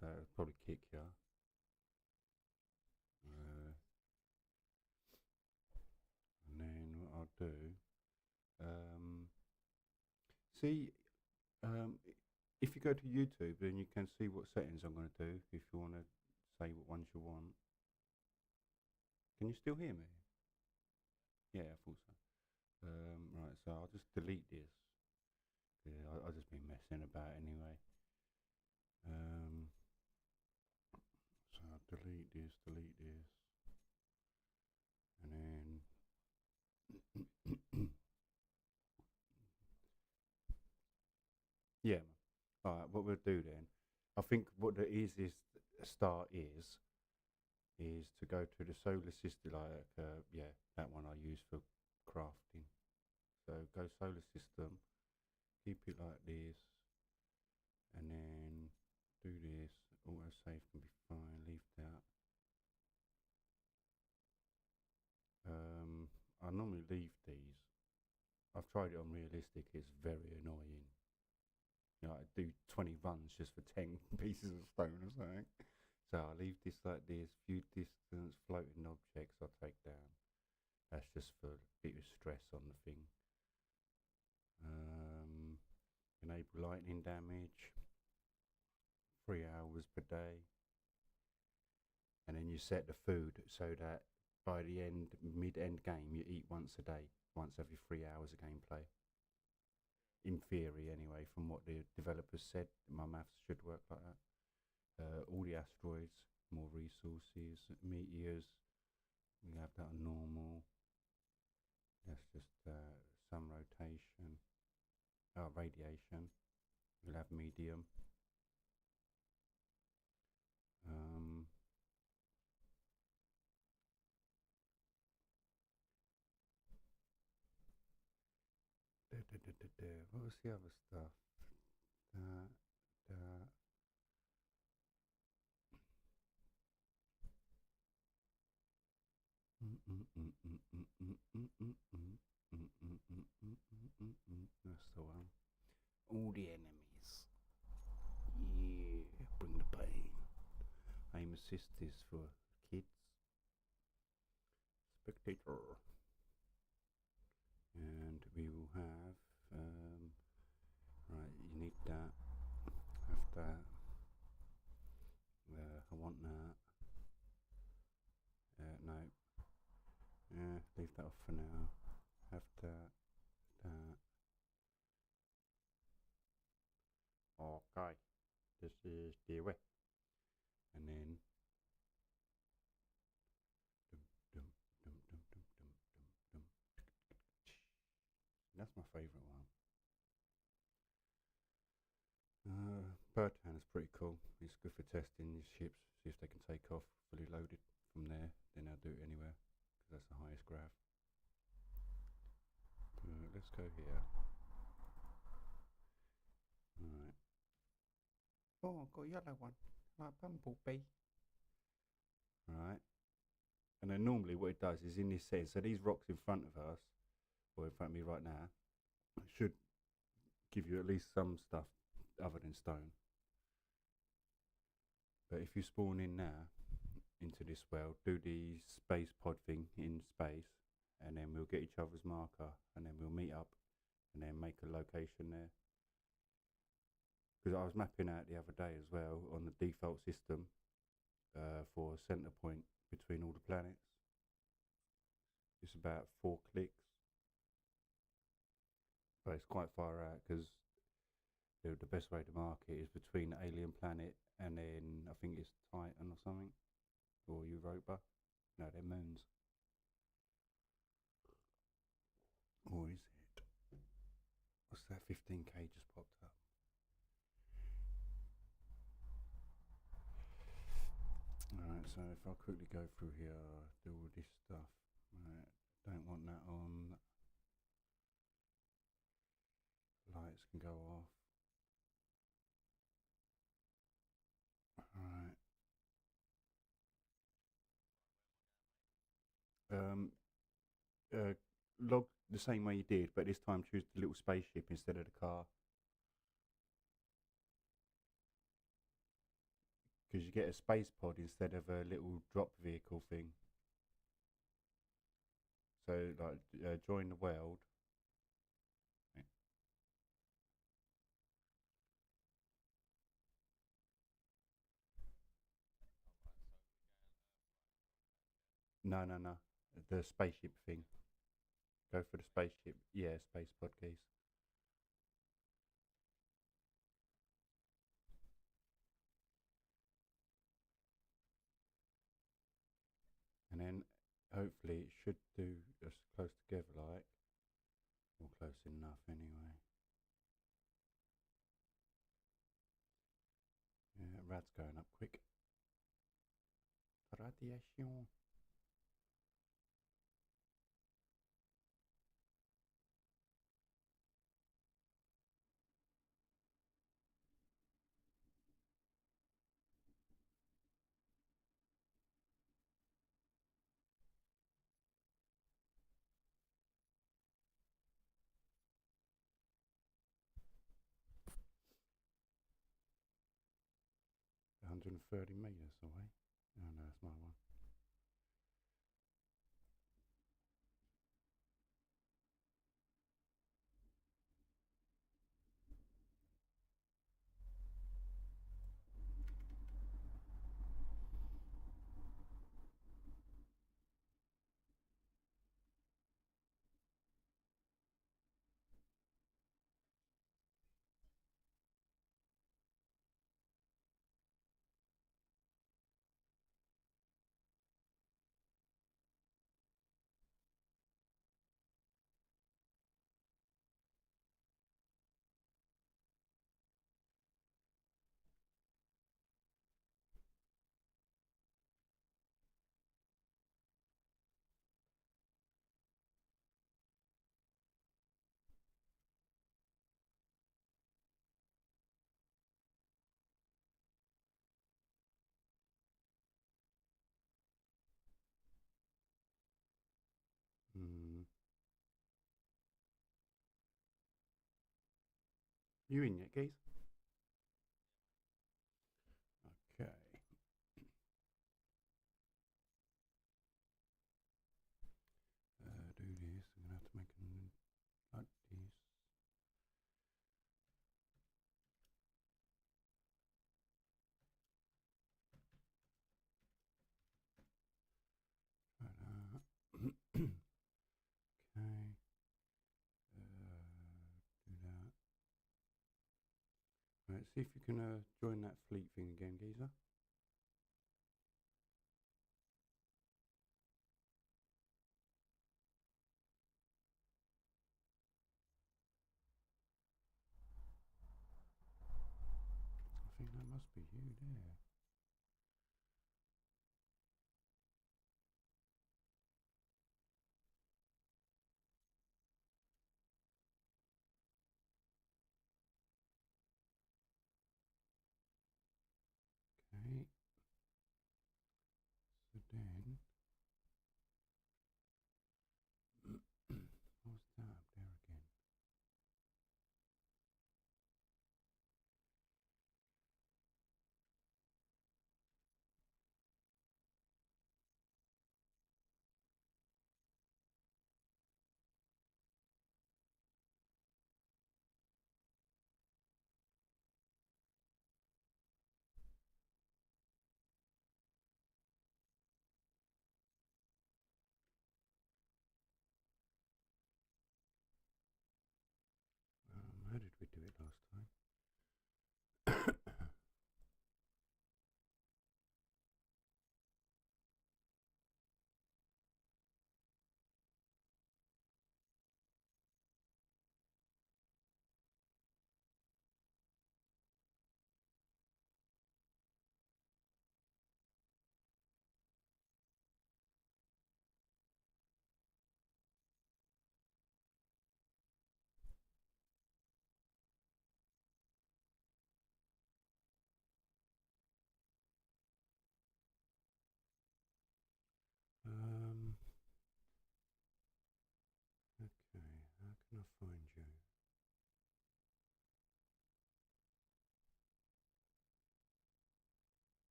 So it'll probably kick you. And then what I'll do, see, if you go to YouTube, then you can see what settings I'm going to do if you want to say what ones you want. Can you still hear me? Yeah, I thought so. Right, so I'll just delete this. Yeah, I'll just be messing about anyway. So I'll delete this, and then yeah. All right, what we'll do then, I think what the easiest start is to go to the solar system, like yeah, that one I use for crafting. So go solar system, keep it like this, and then do this. Autosave can be fine. Leave that. I normally leave these. I've tried it on realistic. It's very annoying. You know, I do 20 runs just for 10 pieces of stone or something. So I'll leave this like this. View distance, floating objects I'll take down. That's just for a bit of stress on the thing. Enable lightning damage. 3 hours per day. And then you set the food so that by the mid-end game, you eat once a day, once every 3 hours of gameplay. In theory, anyway, from what the developers said, my maths should work like that. All the asteroids, more resources, meteors, we have that on normal. That's just some rotation. Radiation, we'll have medium. What was the other stuff? That's the one. All the enemies. Yeah, bring the pain. Aim assist is for kids. Spectator. And we will have, right, you need that, have that, I want that, no, yeah, leave that off for now, have that, okay, this is the way, and then, that's my favourite one. Birdhound is pretty cool. It's good for testing your ships, see if they can take off fully loaded from there. Then I'll do it anywhere because that's the highest graph. Let's go here. Right. Oh, I've got a yellow one, like Bumblebee. Right. And then normally what it does is in this setting, so these rocks in front of us, or in front of me right now, should give you at least some stuff other than stone. But if you spawn in now into this world, do the space pod thing in space, and then we'll get each other's marker, and then we'll meet up, and then make a location there. Because I was mapping out the other day as well on the default system for a centre point between all the planets. It's about 4 clicks, but it's quite far out because the best way to mark it is between the alien planet and then I think it's Titan or something, or Europa. No, they're moons. Or is it? What's that? 15k just popped up. Alright, so if I quickly go through here, do all this stuff. Right, don't want that on. Lights can go off. Alright. Uh, log the same way you did, but this time choose the little spaceship instead of the car. Because you get a space pod instead of a little drop vehicle thing. So, like, join the world. No, no, no. The spaceship thing. Go for the spaceship. Yeah, space pod keys. And then hopefully it should do us close together like. Or close enough anyway. Yeah, rad's going up quick. Radiation. Hundred and 30 meters away. Oh no, that's my one. Mm. You in yet, geese? Okay. Do this. I'm gonna have to make a like this. Try that. Okay. Do that. Right. See if you can join that fleet thing again, geezer. I think that must be you there. Okay. So then, what's that up there again?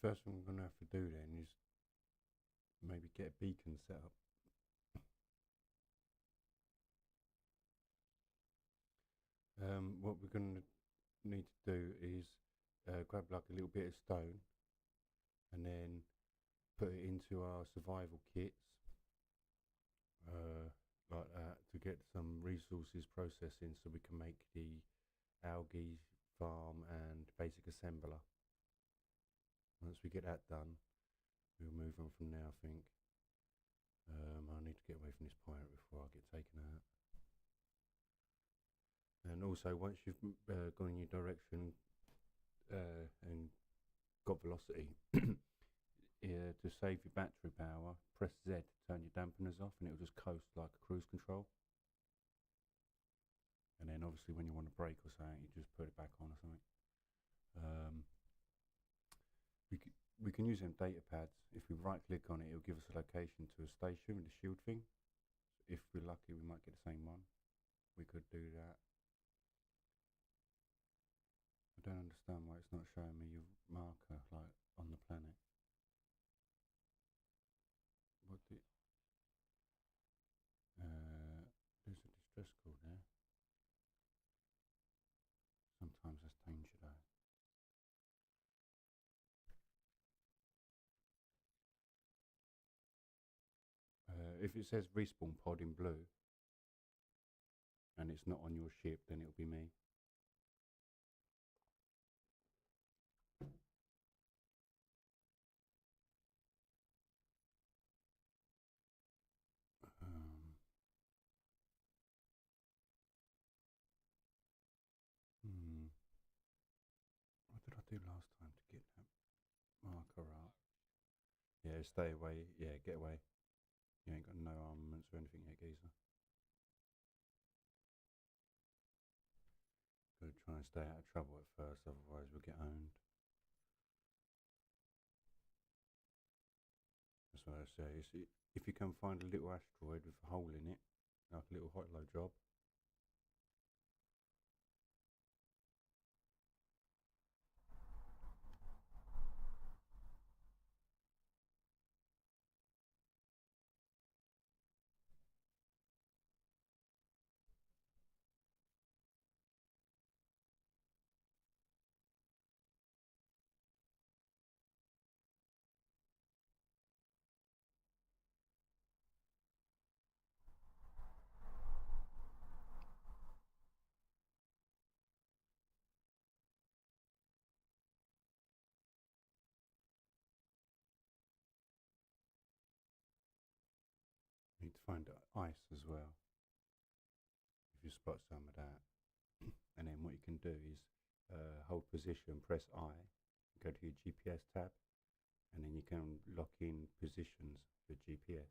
first thing we're going to have to do then is maybe get a beacon set up. What we're going to need to do is grab like a little bit of stone and then put it into our survival kits like that to get some resources processing so we can make the algae farm and basic assembler. Once we get that done, we'll move on from there, I think. I need to get away from this pirate before I get taken out. And also, once you've gone in your direction and got velocity, to save your battery power, press Z to turn your dampeners off, and it'll just coast like a cruise control. And then, obviously, when you want to brake or something, you just put it back on or something. We can use them data pads. If we right click on it, it'll give us a location to a station with the shield thing. If we're lucky, we might get the same one. We could do that. I don't understand why it's not showing me your marker like on the planet. What the? There's a distress call there. Sometimes that's danger though. If it says respawn pod in blue and it's not on your ship, then it'll be me. What did I do last time to get that marker up? Yeah, stay away. Yeah, get away. You ain't got no armaments or anything yet, geezer. Gotta try and stay out of trouble at first, otherwise we'll get owned. That's what I say. If you can find a little asteroid with a hole in it, like a little hotload job, you need to find ice as well. If you spot some of that, and then what you can do is hold position, press I, go to your GPS tab, and then you can lock in positions for GPS.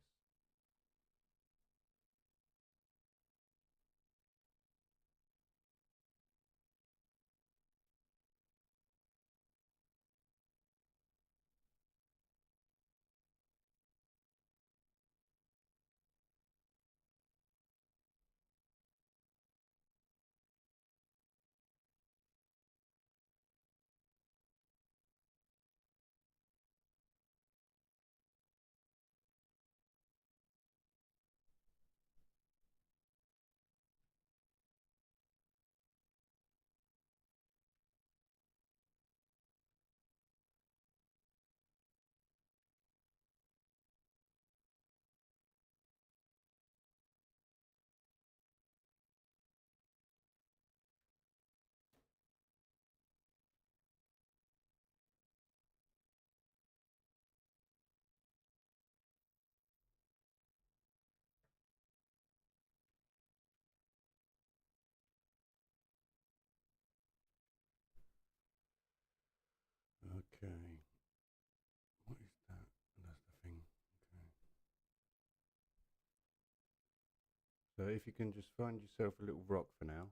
Okay. What is that? That's the thing. Okay. So if you can just find yourself a little rock for now,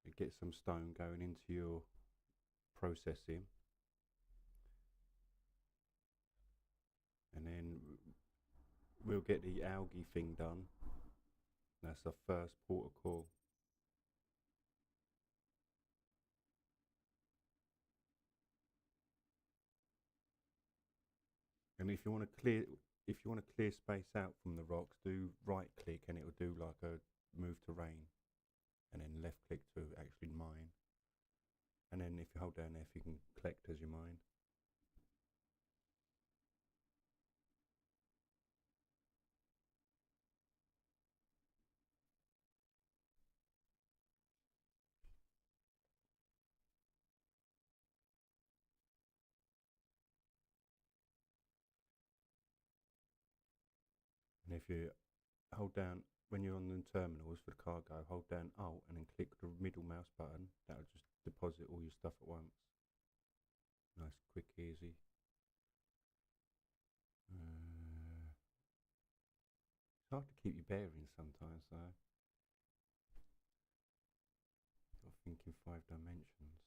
and get some stone going into your processing, and then we'll get the algae thing done. That's the first port of call. And if you want to clear space out from the rocks, do right click and it will do like a move terrain, and then left click to actually mine. And then if you hold down F, you can collect as you mine. And if you hold down, when you're on the terminals for the cargo, hold down Alt and then click the middle mouse button. That'll just deposit all your stuff at once. Nice, quick, easy. It's hard to keep your bearings sometimes, though. Got to think in 5 dimensions.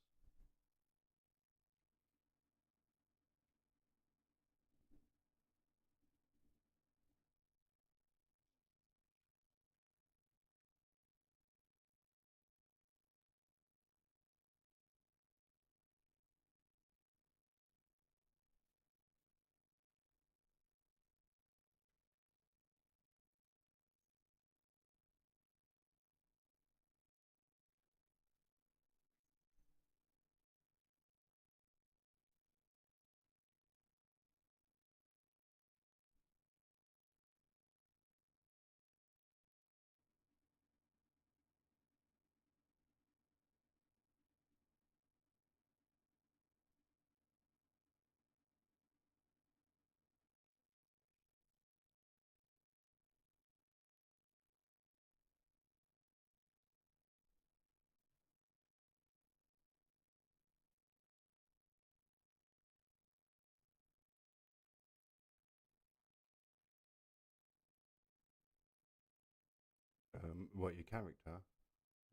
What, your character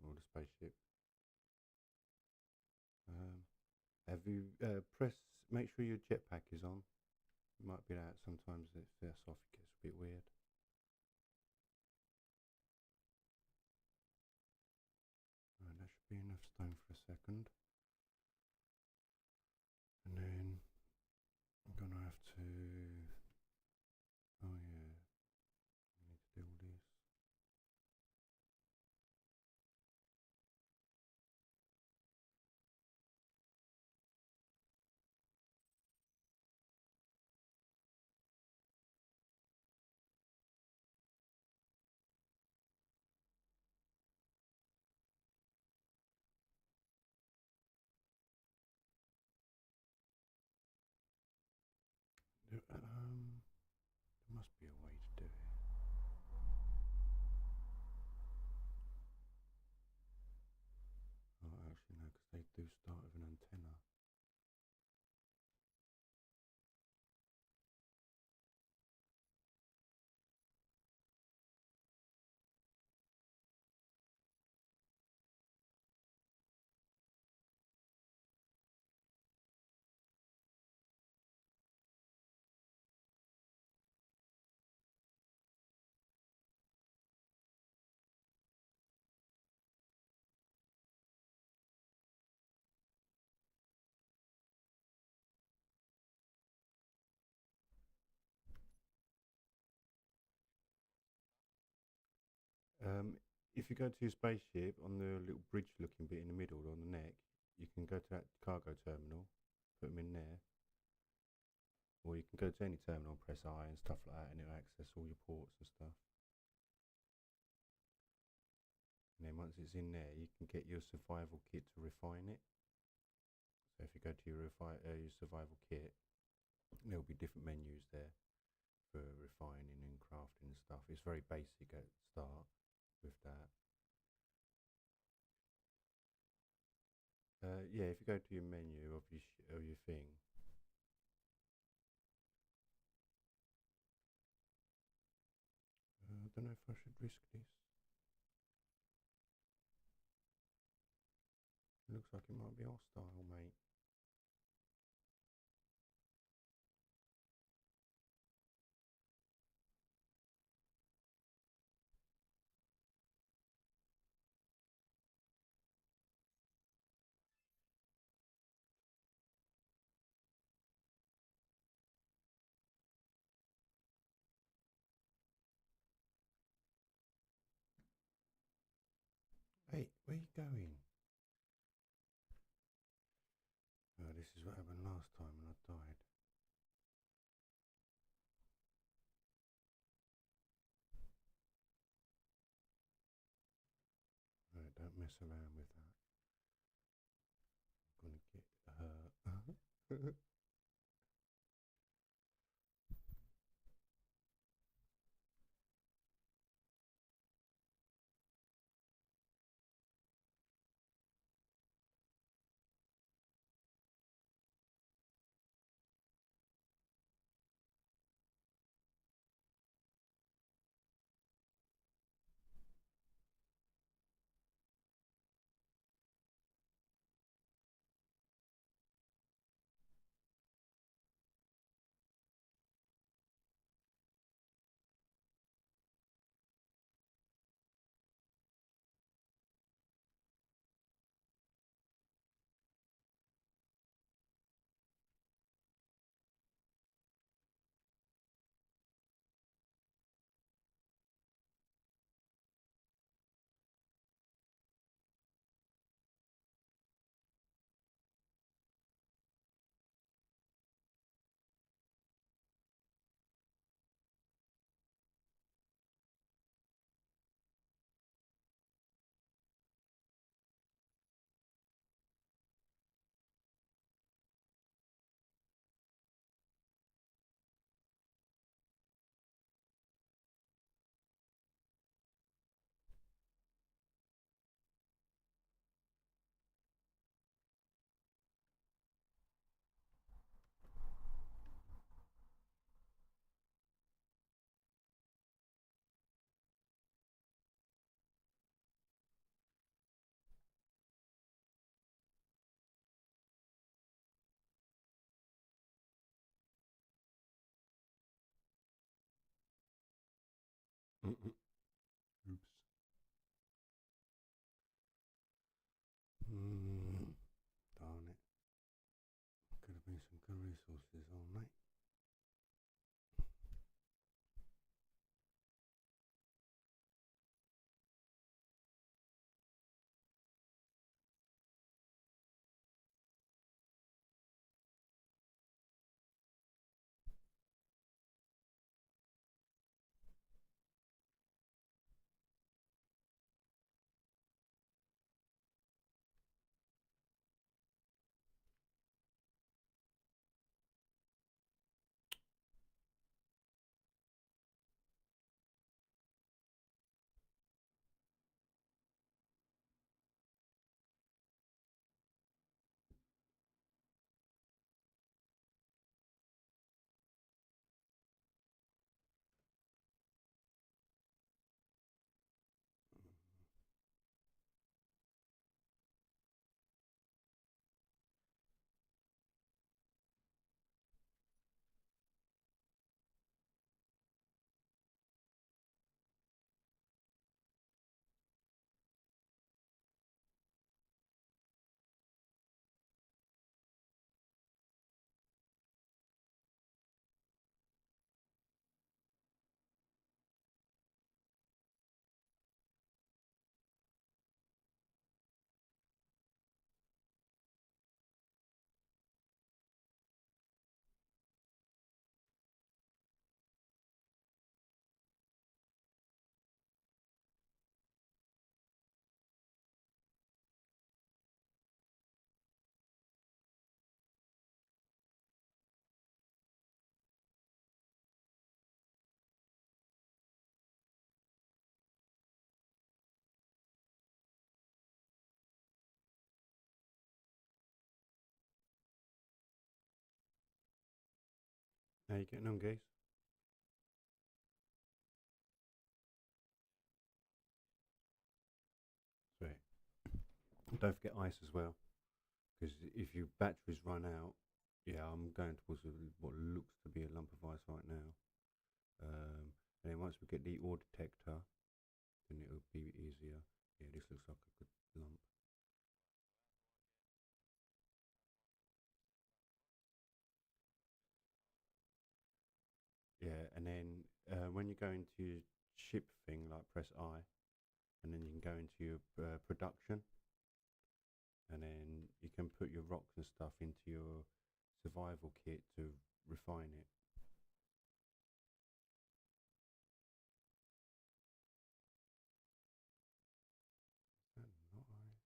or the spaceship? Um, have you make sure your jetpack is on. It might be that sometimes if that's off, it gets a bit weird. Right, that should be enough stone for a second. And then I'm gonna have to. Oh yeah, I need to do all this. There must be a way to do it. Oh, actually no, because they do start with an antenna. Um, if you go to your spaceship on the little bridge-looking bit in the middle on the neck, you can go to that cargo terminal, put them in there, or you can go to any terminal, press I and stuff like that, and it'll access all your ports and stuff. And then once it's in there, you can get your survival kit to refine it. So if you go to your survival kit, there'll be different menus there for refining and crafting and stuff. It's very basic at the start with that. Yeah, if you go to your menu of your thing, I don't know if I should risk this. It looks like it might be hostile, mate. Hey, where you going? Oh, this is what happened last time when I died. Right, don't mess around with that. I'm gonna get hurt. Oops. Darn it. Could have been some good resources on, mate. How you getting on, guys? Sweet. Don't forget ice as well, because if your batteries run out, yeah, I'm going towards what looks to be a lump of ice right now. And then once we get the ore detector, then it'll be easier. Yeah, this looks like a good lump. Yeah, and then when you go into your ship thing, like press I, and then you can go into your production, and then you can put your rocks and stuff into your survival kit to refine it. Is that not ice?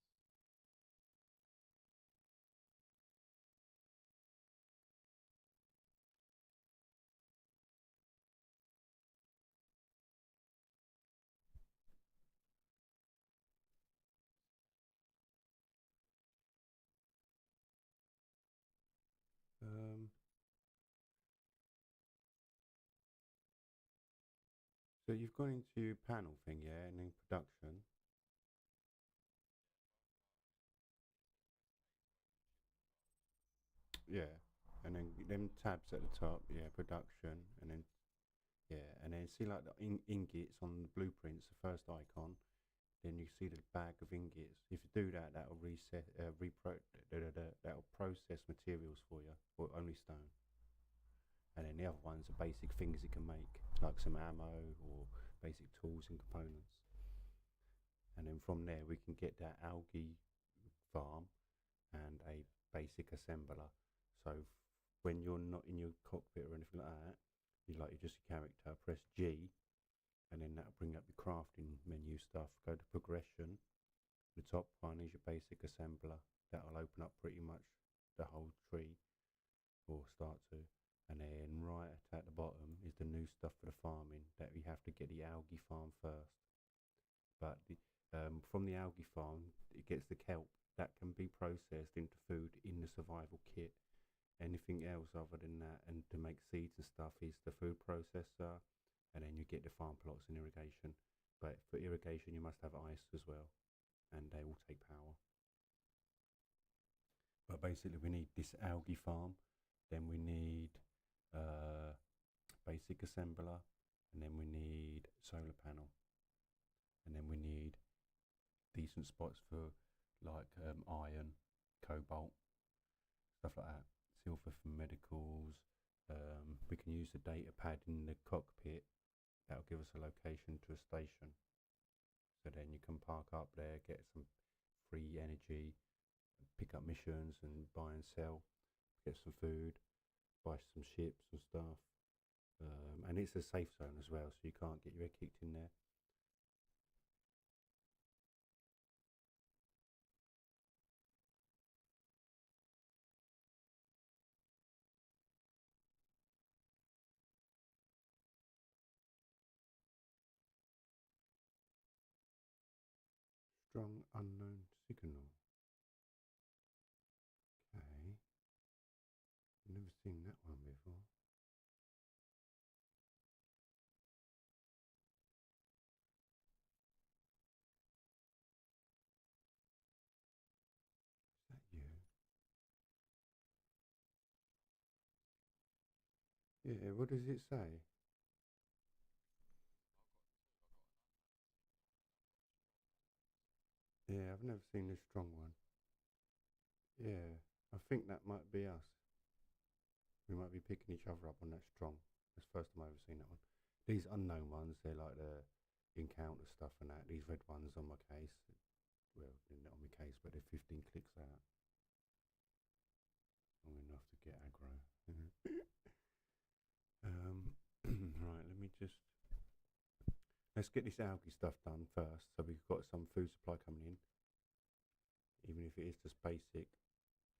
Um, so you've gone into your panel thing, yeah, and then production. Yeah, and then them tabs at the top, yeah, production, and then yeah, and then see like the ingots on the blueprints, the first icon. Then you see the bag of ingots. If you do that, that'll reset, that'll process materials for you, or only stone. And then the other ones are basic things you can make, like some ammo or basic tools and components. And then from there, we can get that algae farm and a basic assembler. So when you're not in your cockpit or anything like that, you like you just your character, press G, and then that'll bring up your crafting menu stuff. Go to progression. The top one is your basic assembler. That'll open up pretty much the whole tree, or start to. And then right at the bottom is the new stuff for the farming, that we have to get the algae farm first. But from the algae farm, it gets the kelp that can be processed into food in the survival kit. Anything else other than that, and to make seeds and stuff, is the food processor, and then you get the farm plots and irrigation. But for irrigation, you must have ice as well, and they all take power. But basically, we need this algae farm, then we need uh, basic assembler, and then we need solar panel, and then we need decent spots for like iron, cobalt, stuff like that. Silver for medicals. We can use the data pad in the cockpit. That'll give us a location to a station. So then you can park up there, get some free energy, pick up missions and buy and sell, get some food, buy some ships and stuff. And it's a safe zone as well, so you can't get your head kicked in there. Strong unknown signal. Okay. Never seen that one before. Is that you? Yeah, what does it say? Yeah, I've never seen this strong one. Yeah, I think that might be us. We might be picking each other up on that strong. That's the first time I've ever seen that one. These unknown ones, they're like the encounter stuff and that. These red ones on my case, well, they're not on my case, but they're 15 clicks out. Long enough to get aggro. Right, let me just. Let's get this algae stuff done first, so we've got some food supply coming in, even if it is just basic,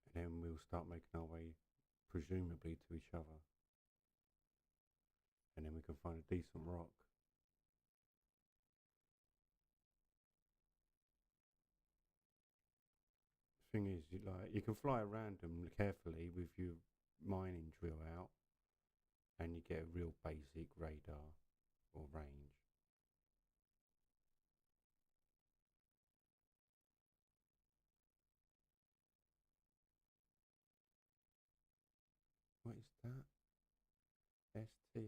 and then we'll start making our way, presumably, to each other, and then we can find a decent rock. Thing is, you can fly around them carefully with your mining drill out, and you get a real basic radar or range. What is that? STSRDR3.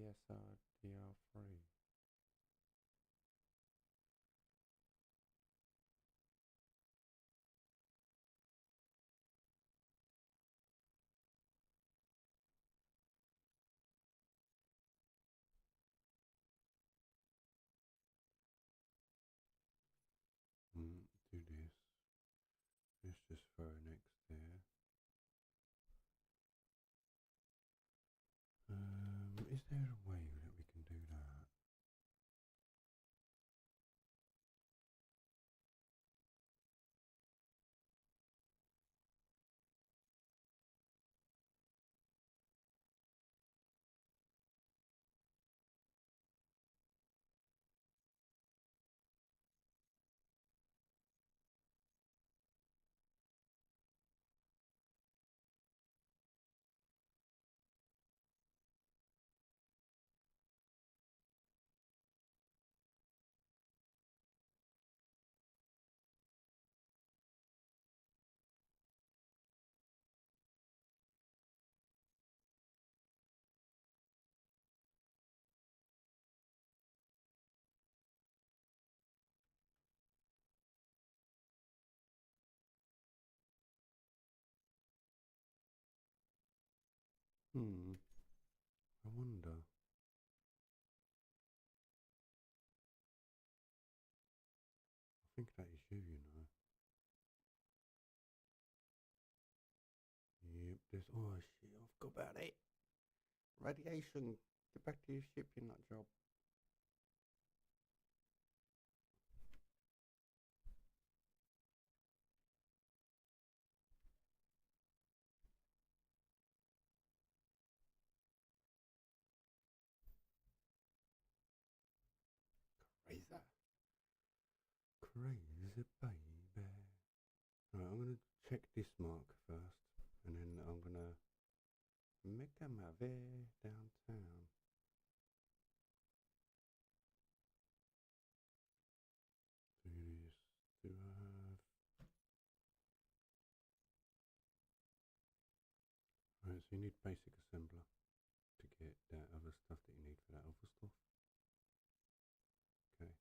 just throw an X there. Is there a way that we can do that? I wonder. I think that is you, you know. Yep, there's. Oh shit, I forgot about it. Radiation. Get back to your ship, you nut job. Crazy. Crazy baby. Right, I'm gonna check this mark first, and then I'm gonna make my way downtown. Do this. Do I have? Right, so you need basic assembler to get that other stuff that you need for that other stuff. Okay.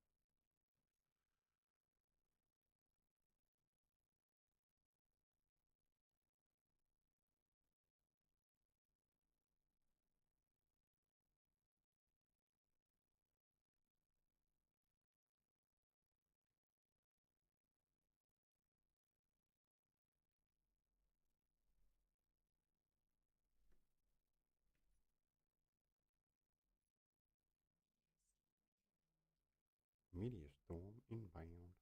Meteor storm inbound.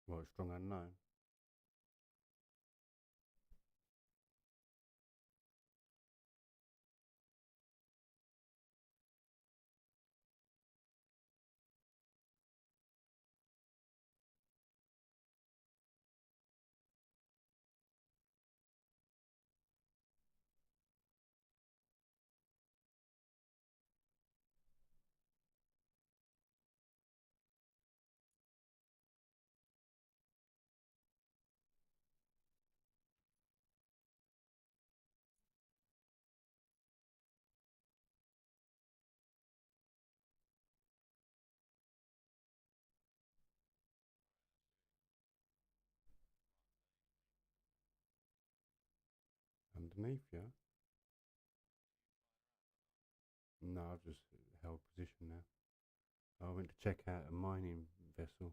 Well, strong unknown. underneath you. No, I've just held position now. I went to check out a mining vessel.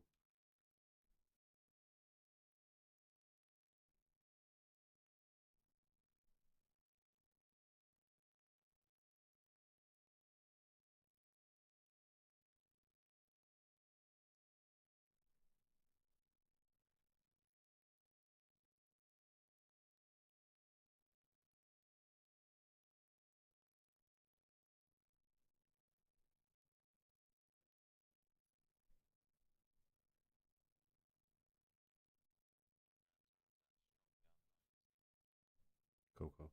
Cool, cool.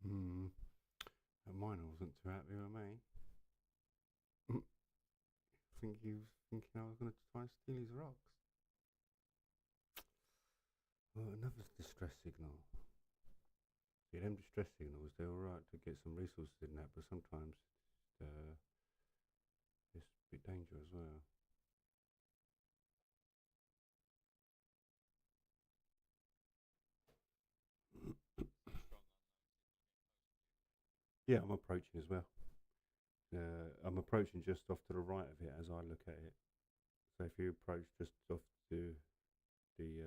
Hmm. That miner wasn't too happy with me. I think he was thinking I was going to try and steal his rocks. Well, another distress signal. See, them distress signals, they're alright to get some resources in that, but sometimes uh, it's a bit dangerous as well. Yeah, I'm approaching as well. I'm approaching just off to the right of it as I look at it. So if you approach just off to the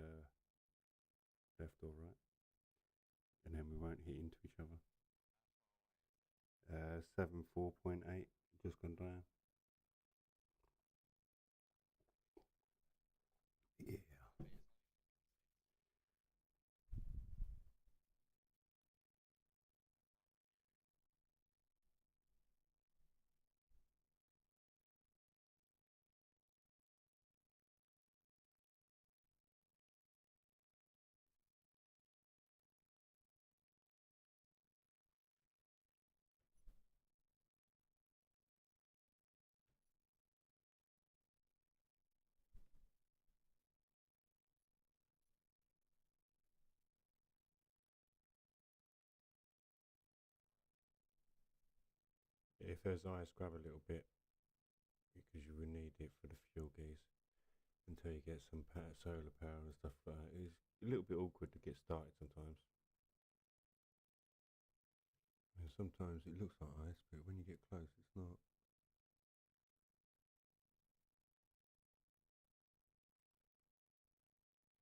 left or right, and then we won't hit into each other. 74.8, just gone down. Yeah. If there's ice, grab a little bit because you will need it for the fuel gears until you get some solar power and stuff like that. It's a little bit awkward to get started sometimes. And sometimes it looks like ice, but when you get close, it's not.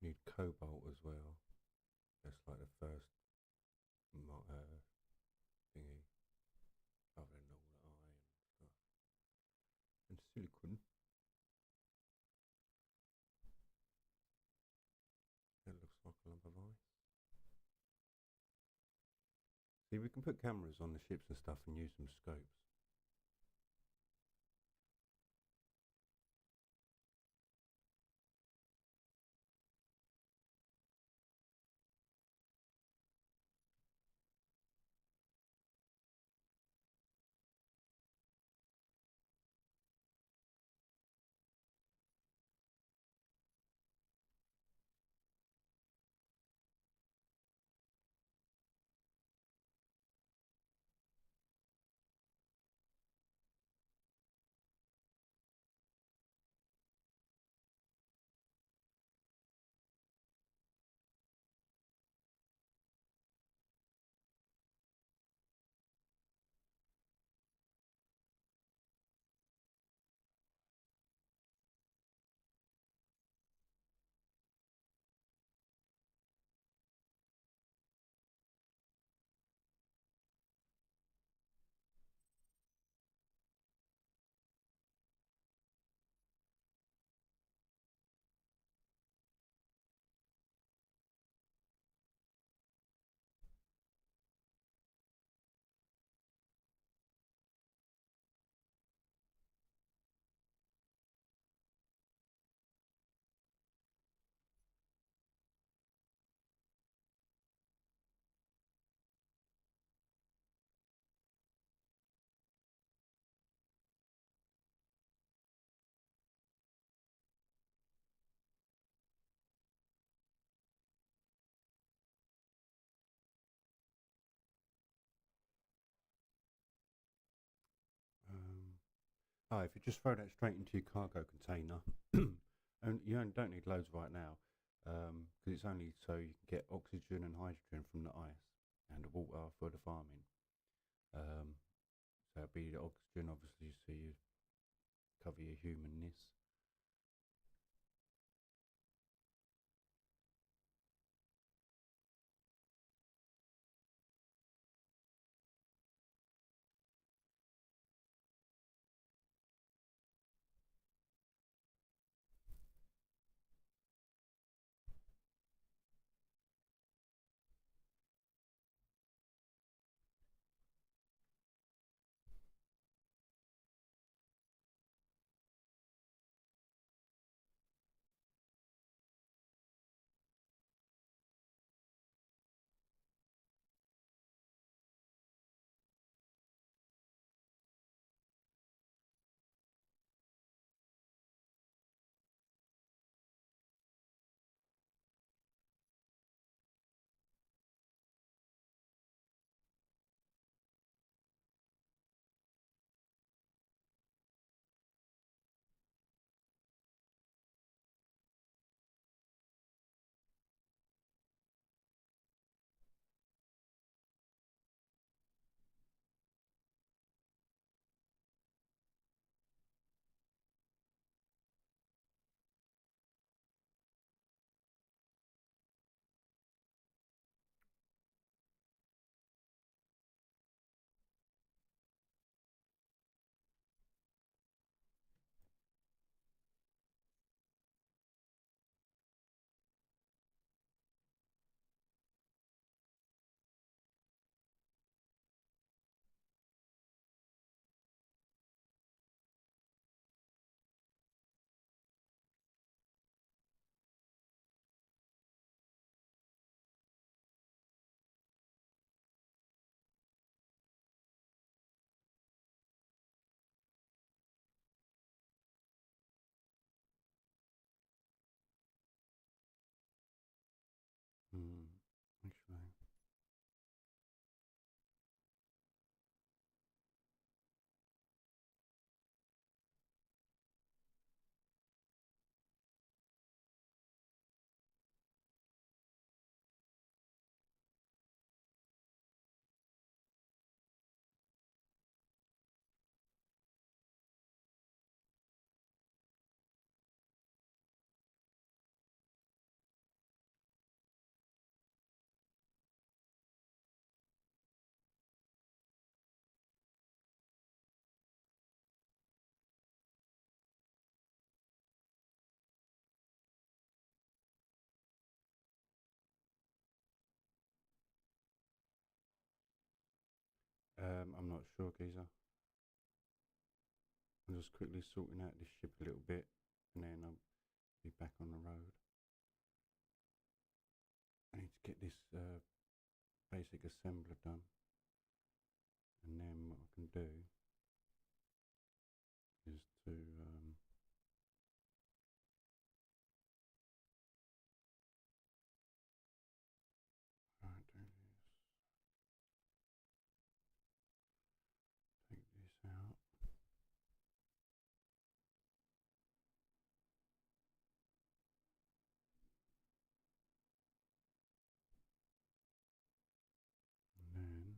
You need cobalt as well. That's like the first thingy, other than all the iron and stuff. And silicon, that looks like a lump of ice. See, we can put cameras on the ships and stuff and use some scopes. Oh, if you just throw that straight into your cargo container, and don't need loads right now, because it's only so you can get oxygen and hydrogen from the ice and the water for the farming. Um, so it'd be the oxygen, obviously, so you cover your humanness. Mm, actually, I'm not sure, geezer. I'm just quickly sorting out this ship a little bit, and then I'll be back on the road. I need to get this basic assembler done, and then what I can do is to right, do this, take this out, and then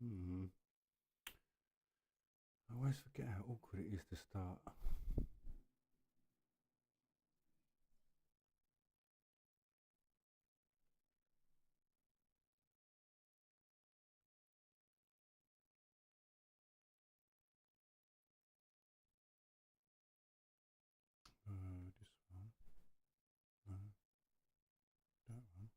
Hmm. I always forget how awkward it is to start. This one. No, that one.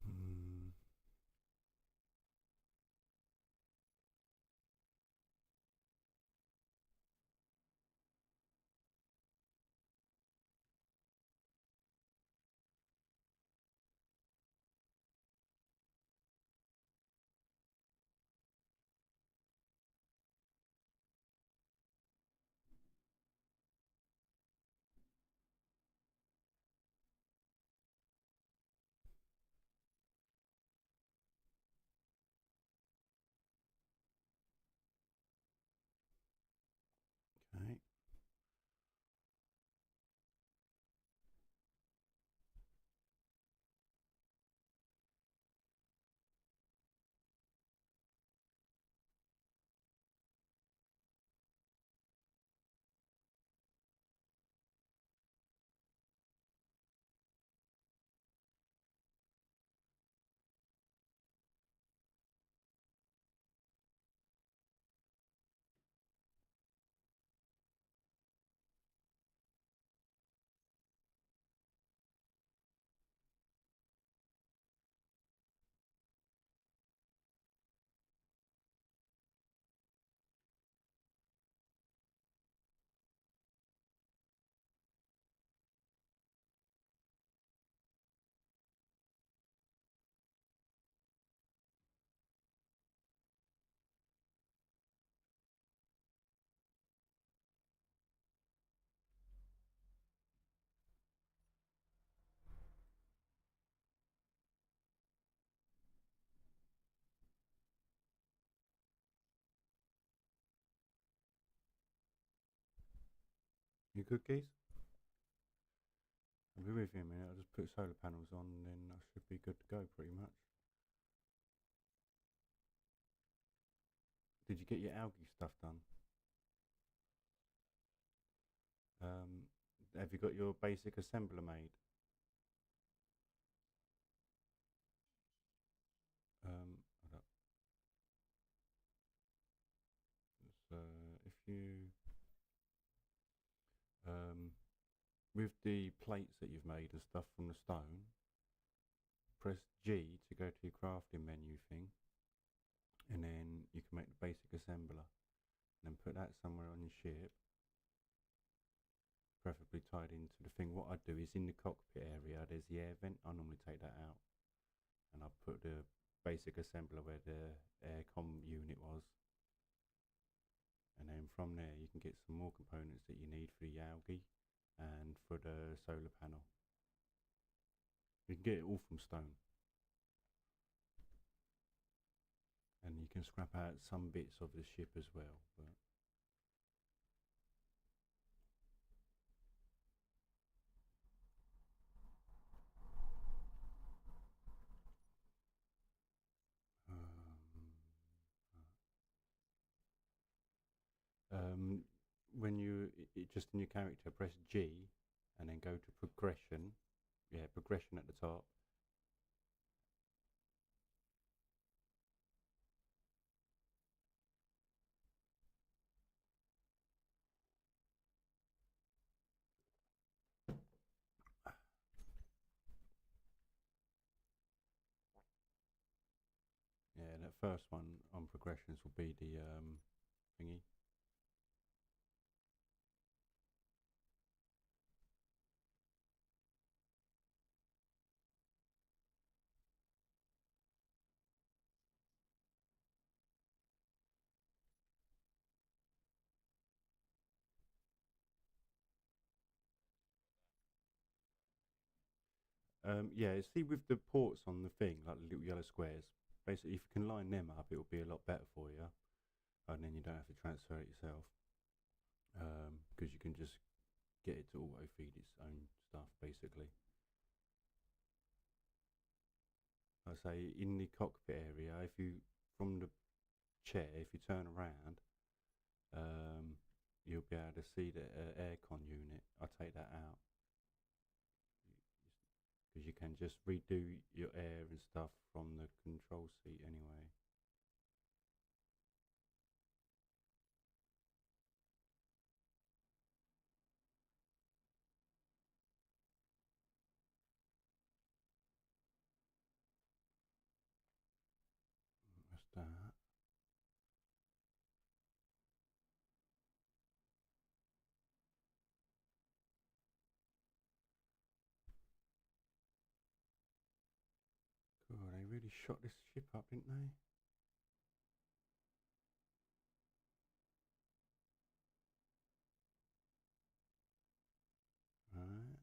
Mm. Okay. You good, Keith? I'll be with you in a minute. I'll just put solar panels on and then I should be good to go pretty much. Did you get your algae stuff done? Um, have you got your basic assembler made? Hold up. So if you with the plates that you've made and stuff from the stone, press G to go to your crafting menu thing, and then you can make the basic assembler, and then put that somewhere on your ship, preferably tied into the thing. What I do is in the cockpit area, there's the air vent. I normally take that out, and I put the basic assembler where the aircom unit was, and then from there you can get some more components that you need for the algae and for the solar panel. You can get it all from stone, and you can scrap out some bits of the ship as well, but um, when you just in your character, press G and then go to progression. Yeah, progression at the top. Yeah, that first one on progressions will be the thingy. Yeah, see with the ports on the thing, like the little yellow squares, basically if you can line them up, it will be a lot better for you, and then you don't have to transfer it yourself, because you can just get it to auto feed its own stuff, basically. I say in the cockpit area, if you from the chair, if you turn around, you'll be able to see the aircon unit. I take that out because you can just redo your air and stuff from the control seat anyway. That's that. Cool, they really shot this ship up, didn't they? Right.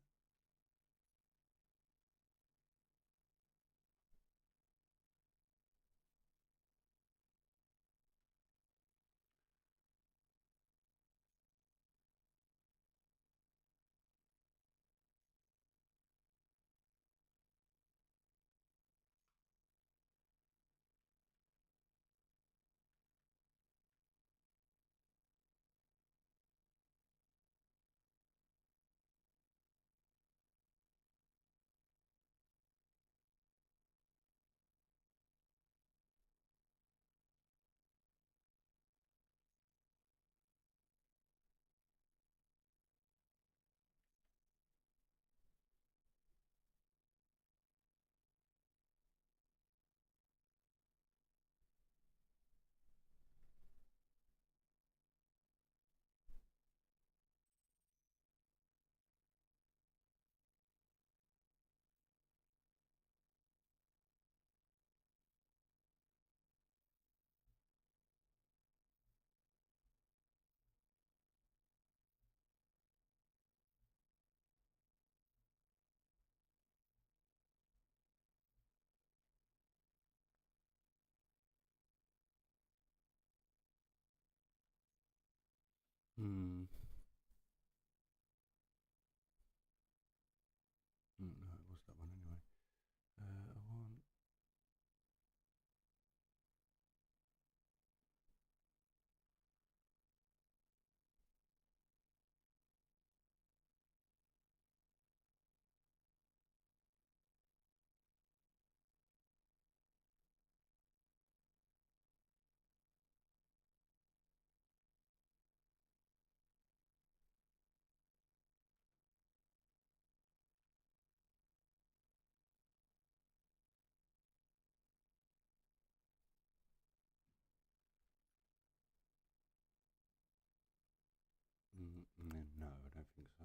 think so.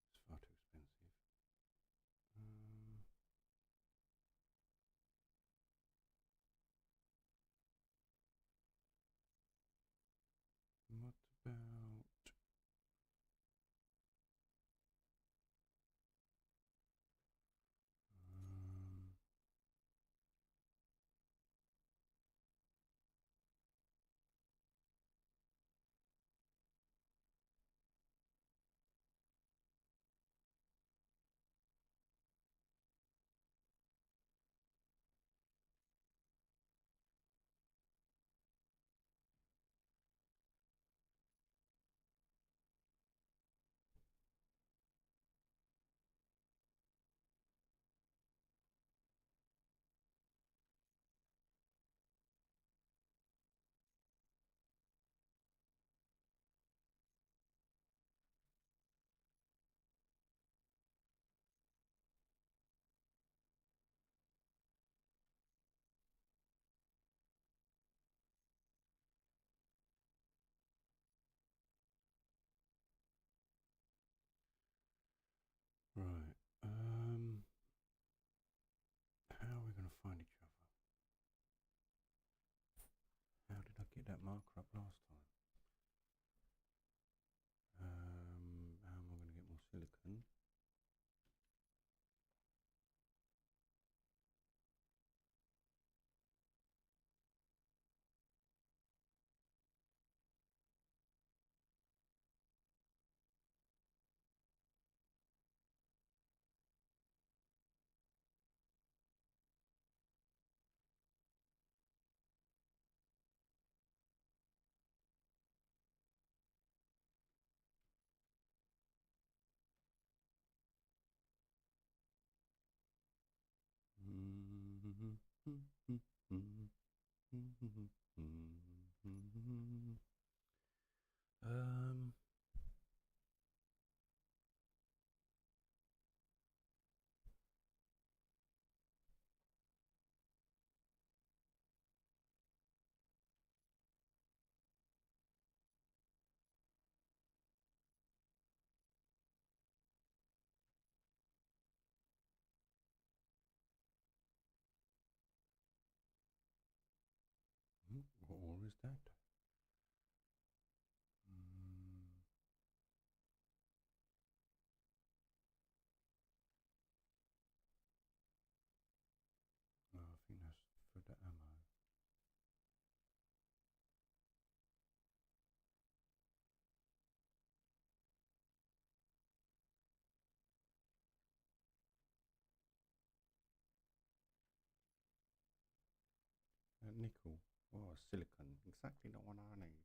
It's far too expensive. Um, what about? Um, right. How are we going to find each other? How did I get that marker up last time? How am I going to get more silicon? Um, what ore is that? Mm, no, I think that's for the ammo. Nickel. Oh, silicon. Exactly the one I need.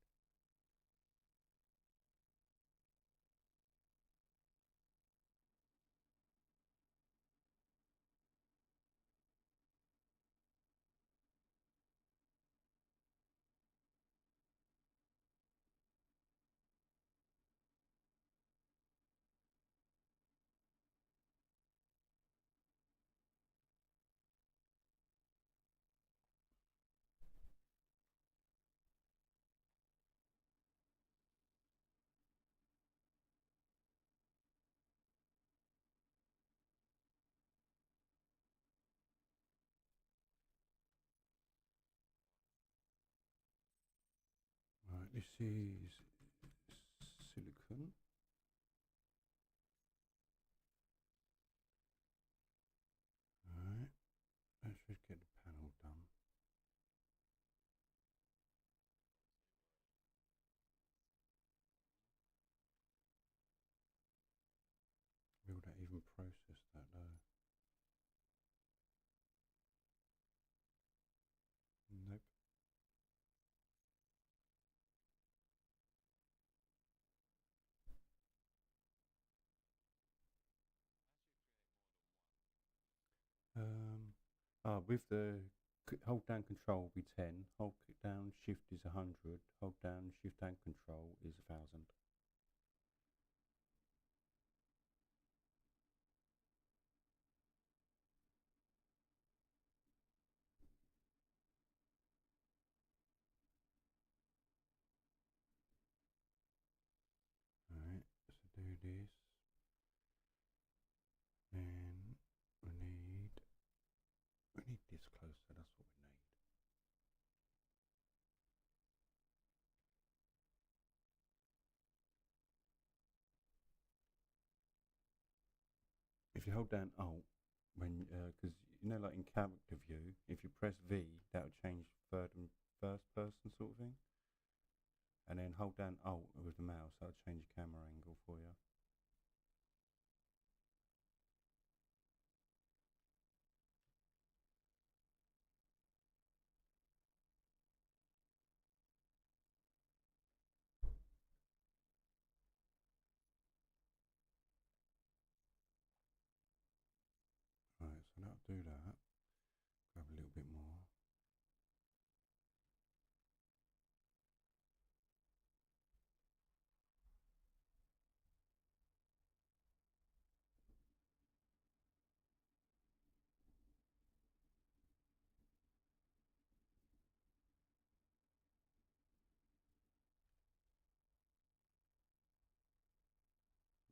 Right, this is silicon. Right, that should get the panel done. Will that even process that though? Nope. With the hold down control will be 10, hold down shift is 100, hold down shift and control is 1000. Alright, you hold down Alt when, because you know, like in character view, if you press V, that'll change third and first person sort of thing. And then hold down Alt with the mouse, that'll change your camera angle for you. Right, so that'll do that. Grab a little bit more.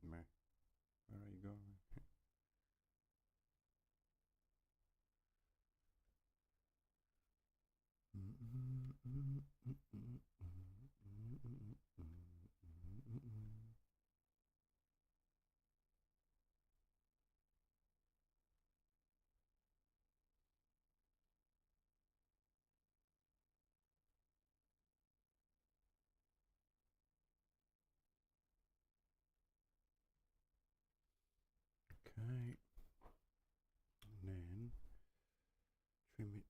Meh. Where are you going? Okay, and then trim it.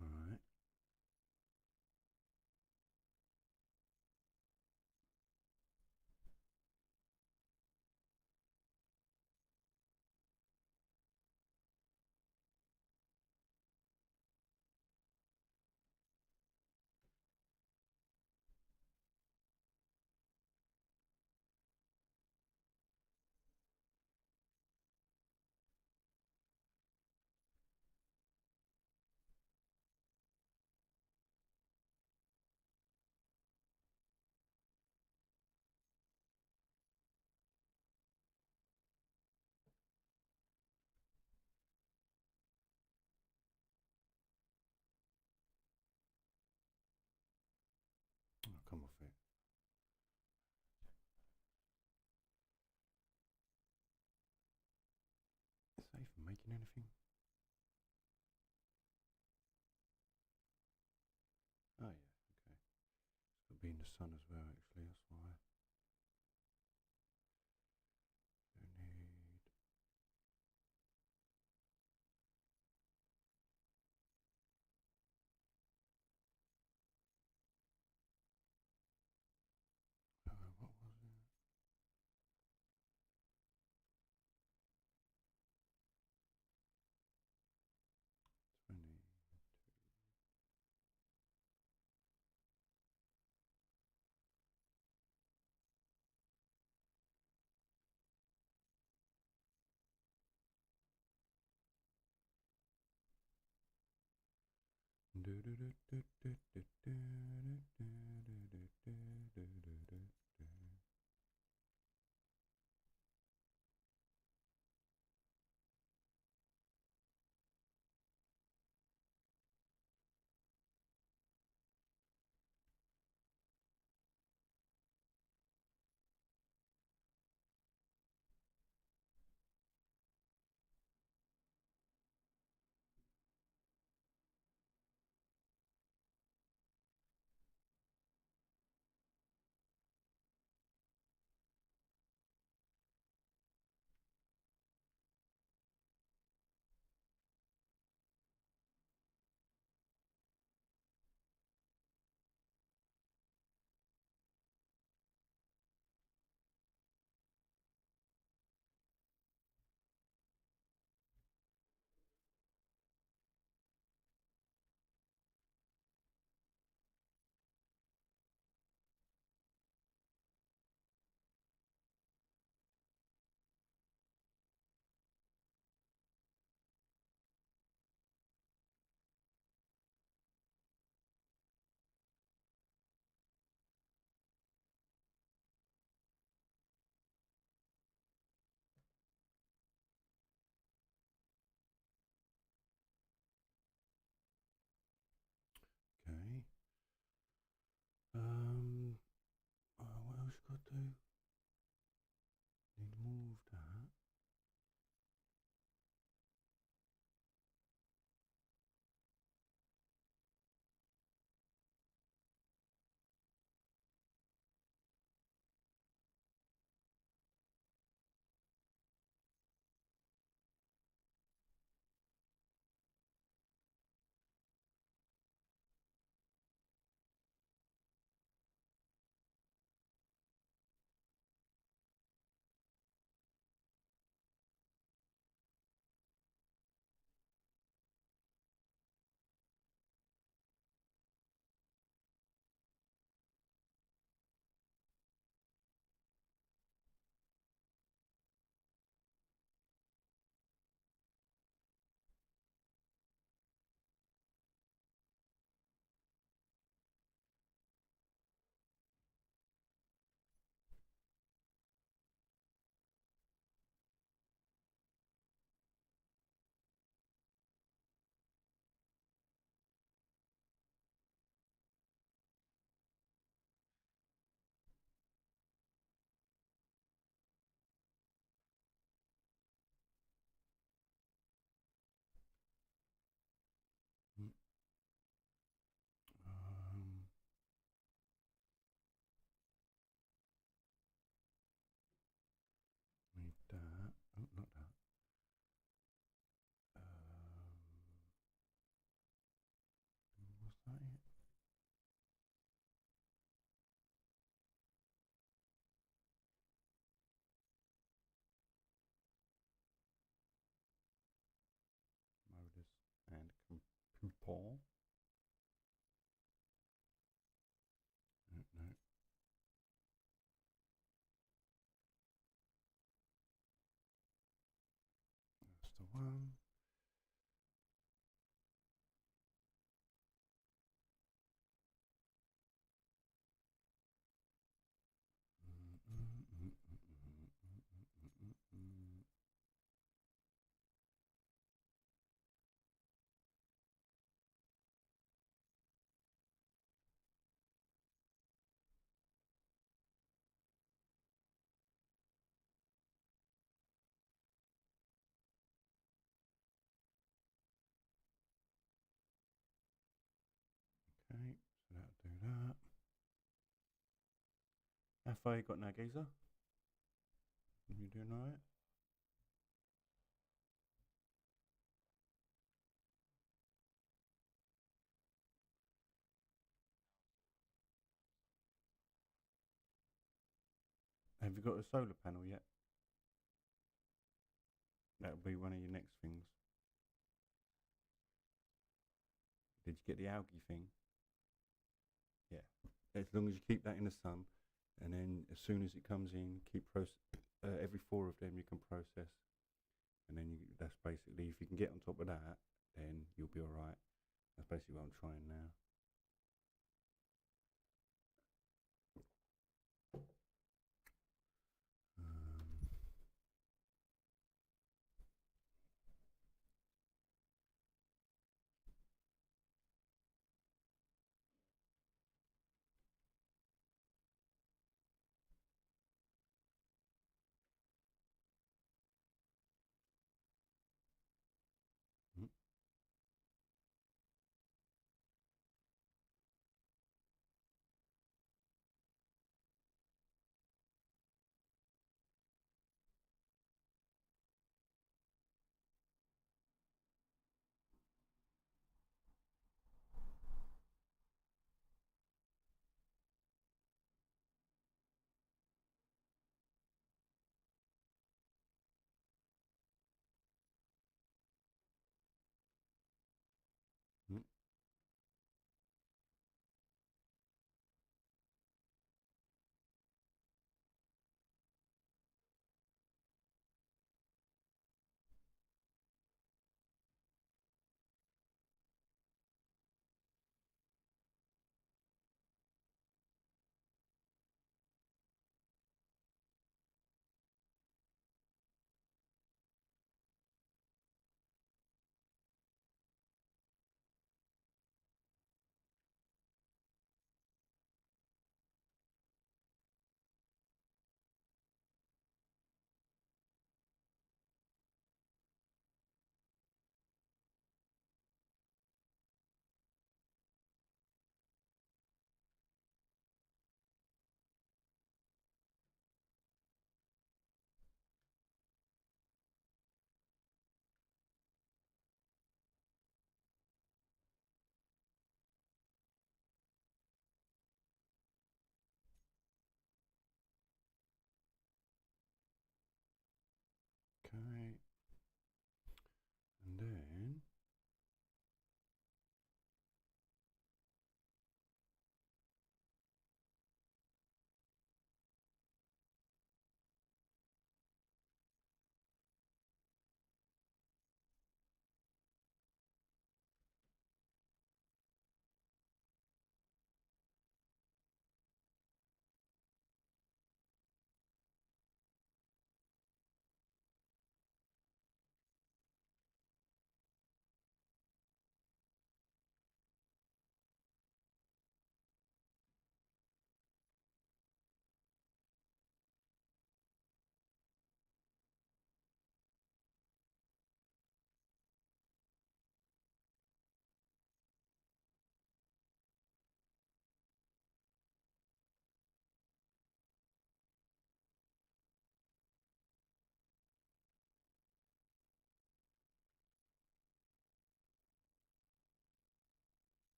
All right. I'll come off it. Is that even making anything? Oh yeah, okay. It's got to be in the sun as well, actually. That's why. Don't need. What was it? 20. Okay, so that'll do that. How far you got now, geezer? You doing alright? Have you got a solar panel yet? That'll be one of your next things. Did you get the algae thing? Yeah. As long as you keep that in the sun, and then as soon as it comes in, keep every four of them you can process, and then that's basically, if you can get on top of that, then you'll be all right. That's basically what I'm trying now. Um, mm,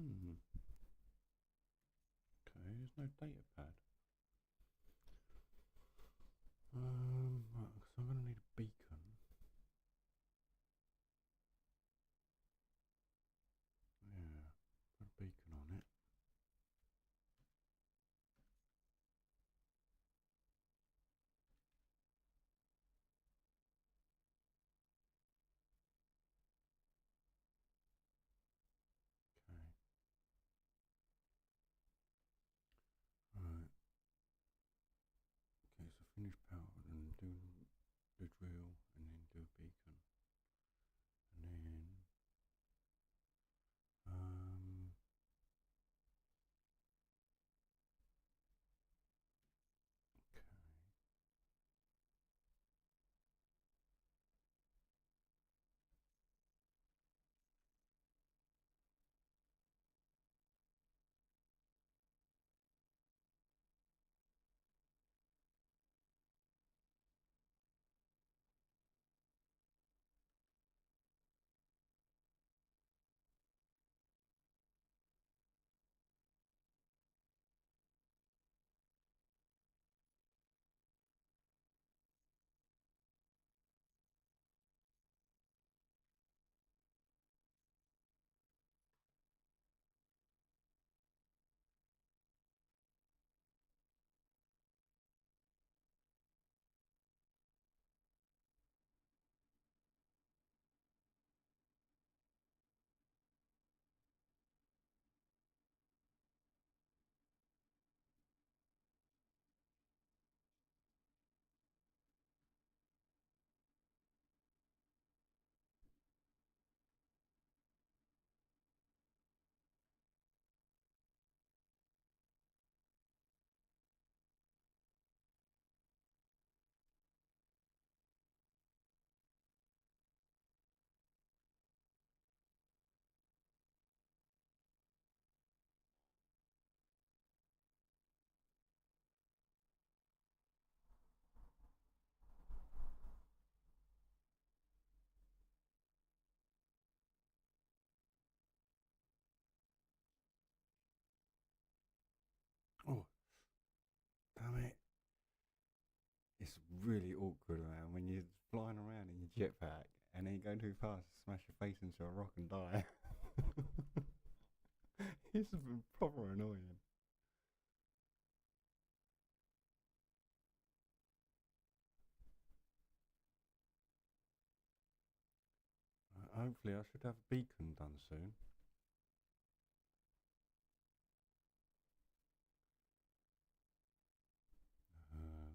Hmm. Okay, there's no data pad. Right, so I'm gonna need a beacon. Yeah, put a beacon on it. Okay. Right. Okay, so finish power and do the drill and then do a beacon. And then okay. Oh, damn it. It's really awkward, man, when you're flying around in your jetpack and then you go too fast, smash your face into a rock and die. It's proper annoying. Hopefully, I should have a beacon done soon. Um,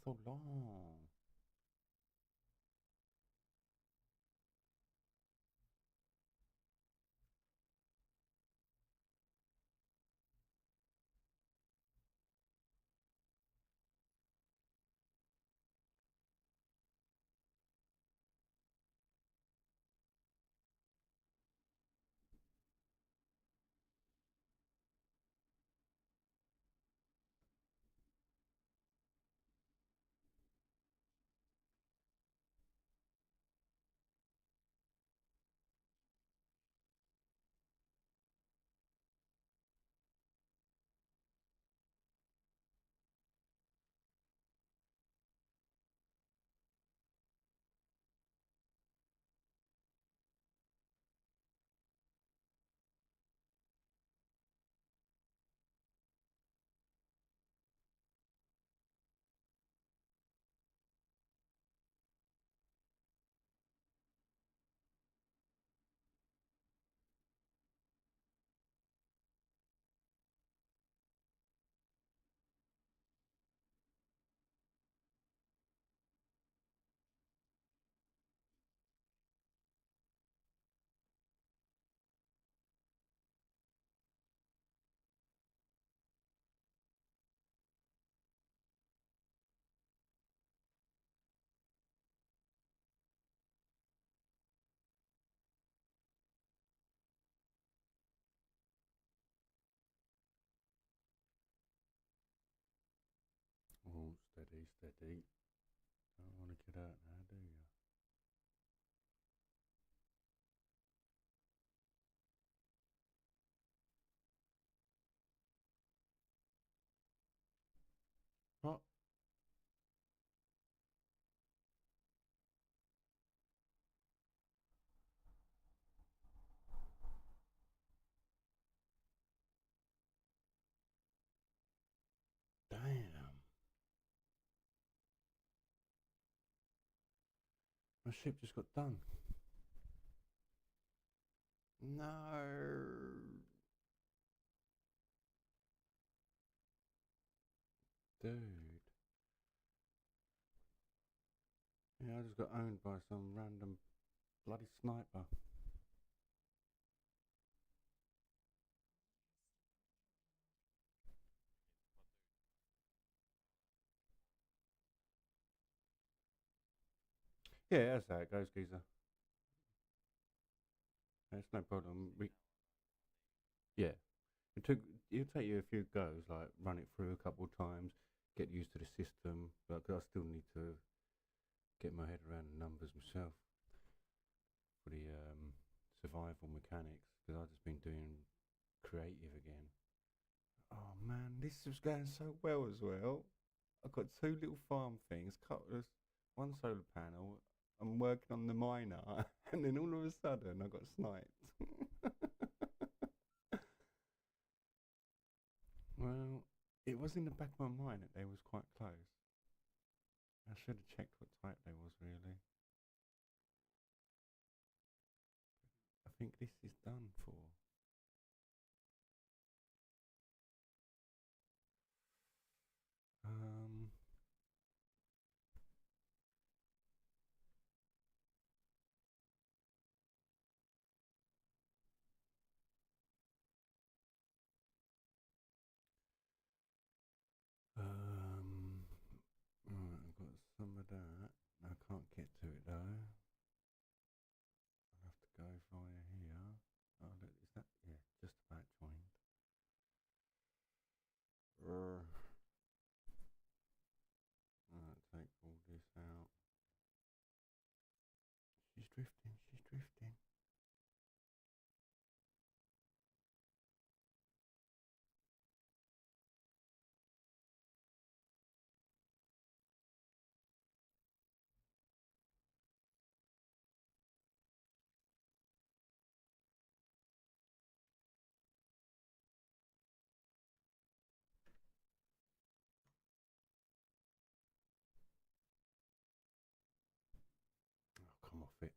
so long. Oh, steady, steady. Don't want to get out now, do you? What? Damn. My ship just got done. No. Dude. Yeah, I just got owned by some random bloody sniper. Yeah, that's how it goes, geezer. It's no problem. Yeah, it took. It'll take you a few goes, like run it through a couple of times, get used to the system. But 'cause I still need to get my head around the numbers myself for the survival mechanics. Because I've just been doing creative again. Oh man, this was going so well as well. I've got two little farm things, one solar panel. I'm working on the miner, and then all of a sudden I got sniped. Well, it was in the back of my mind that they was quite close. I should have checked what type they was really. I think this is done for. Um, um, right, I've got some of that. I can't get to it though. I'll have to go via here. Oh, look, is that? Yeah, just about joined. Right, take all this out. She's drifting, she's drifting. Oh, come off it.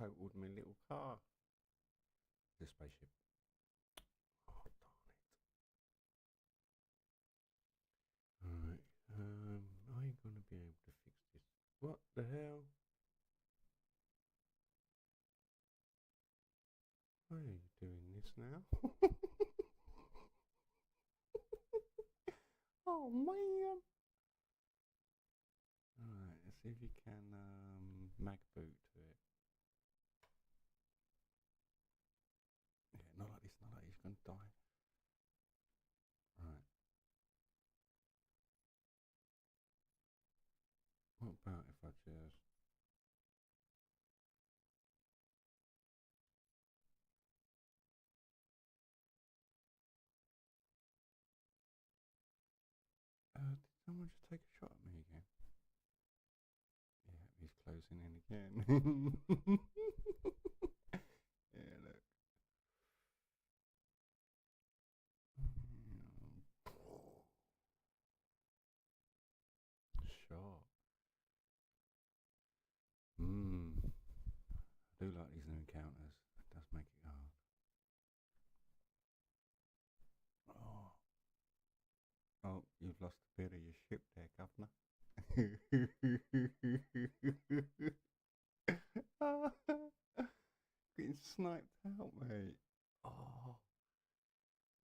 totaled my little car. The spaceship. Oh, darn it. Alright, are you gonna be able to fix this? What the hell? Why are you doing this now? Oh man! Alright, let's see if you can mag boot to it. Yeah, not like this, not like this, you're gonna die. Right. What about if I just did someone just take a shot at me again? Yeah, he's closing in again. Yeah, look. Shot. I do like these new encounters. It does make it hard. Oh. Oh, you've lost a bit of your ship there, governor. Getting sniped out, mate. Oh.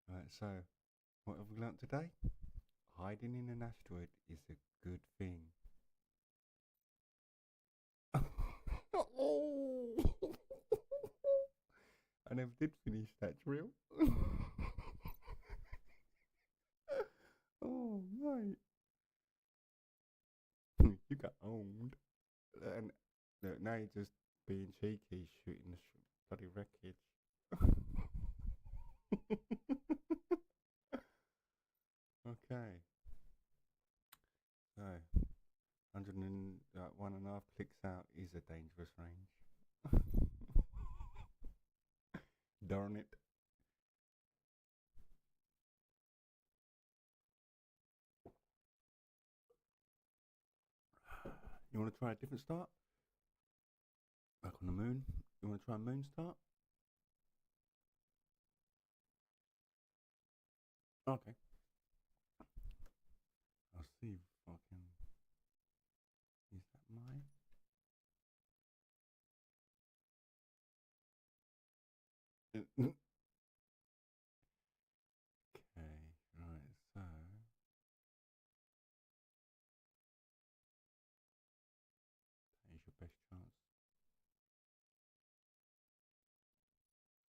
Right, so what have we learnt today? Hiding in an asteroid is a good thing. Oh! I never did finish that drill. Oh, mate. You got owned. And look, now you're just being cheeky, shooting the bloody wreckage. Okay. So, 1.5 clicks out is a dangerous range. Darn it. You want to try a different start? Back on the moon? You want to try a moon start? Okay. I'll see if I can. Is that mine? Okay, right, so. That is your best chance.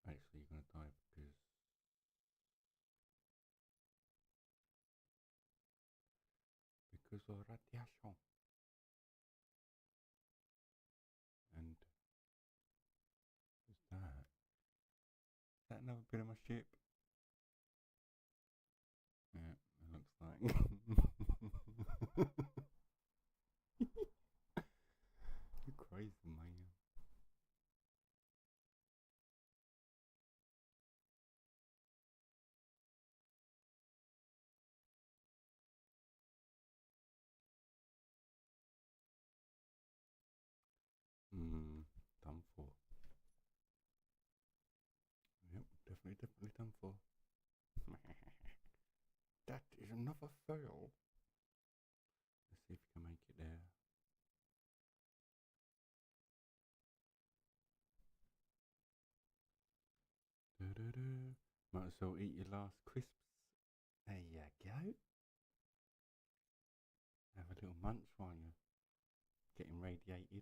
Actually, you're going to die because of radiation. And what's that? Is that another bit of my ship? Yeah, it looks like. You're crazy, man. Done for. Yep, definitely done for. That is another fail. Let's see if you can make it there. Might as well eat your last crisps. There you go. Have a little munch while you're getting radiated.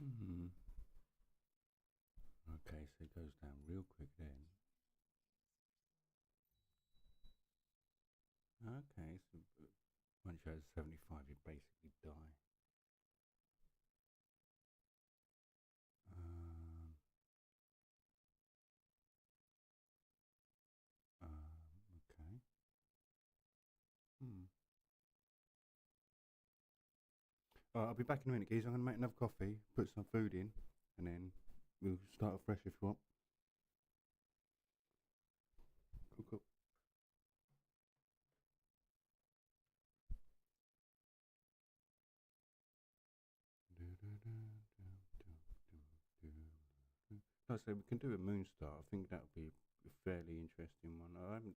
Hmm. Okay, so it goes down real quick then. Okay, so once you're at 75, you basically die. Um, okay. Hmm. I'll be back in a minute, guys. I'm going to make another coffee, put some food in, and then we'll start afresh if you want. Cool, cool. Like I say, we can do a moon star. I think that would be a fairly interesting one. I haven't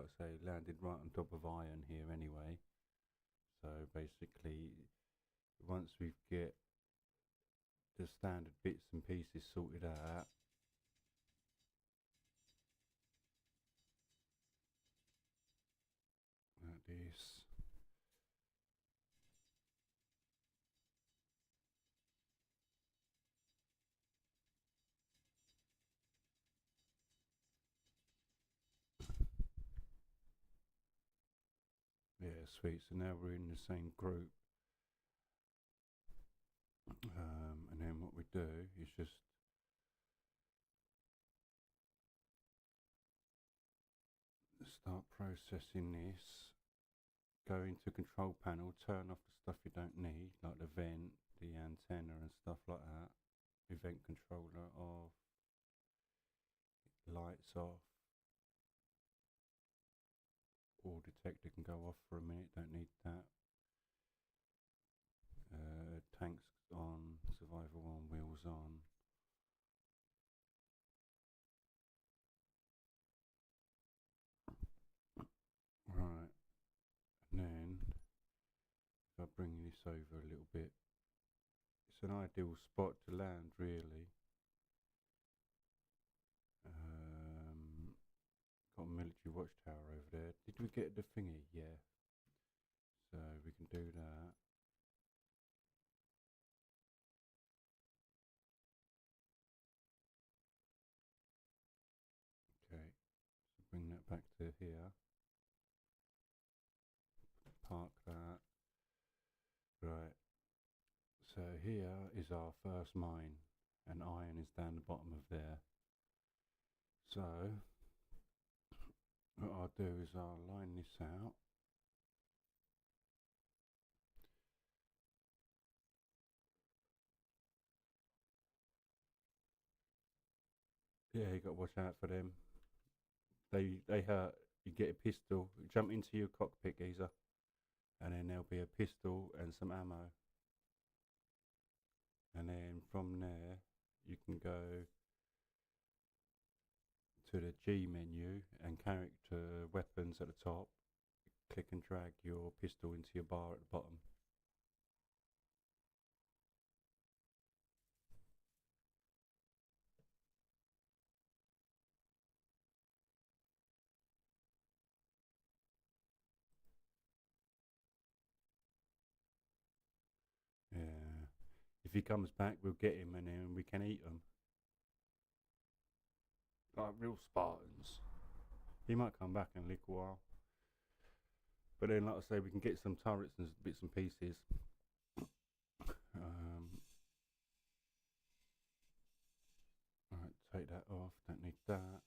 like I say, landed right on top of iron here anyway. So basically, once we get the standard bits and pieces sorted out, like this. Yeah, sweet. So now we're in the same group. And then what we do is just start processing this. Go into control panel, turn off the stuff you don't need, like the vent, the antenna and stuff like that. Event controller off, lights off. All detector can go off for a minute, don't need that. Tanks on, survival on, wheels on. Right, and then if I bring this over a little bit, it's an ideal spot to land really. Got a military watchtower over there. Did we get the thingy? Yeah. So we can do that. Okay, so bring that back to here. Park that. Right. So here is our first mine, and iron is down the bottom of there. So what I'll do is I'll line this out. Yeah, you got to watch out for them. They hurt. You get a pistol. Jump into your cockpit, geezer, and then there'll be a pistol and some ammo. And then from there, you can go to the G menu and character weapons at the top. Click and drag your pistol into your bar at the bottom. Yeah. If he comes back, we'll get him and then we can eat him. Like real Spartans. He might come back in a little while. But then, like I say, we can get some turrets and bits and pieces. Alright, take that off. Don't need that.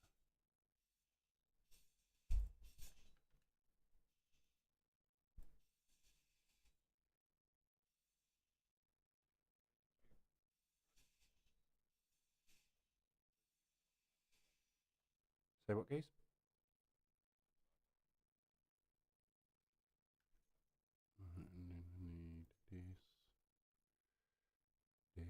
Say what, geese? Right, and then we need this.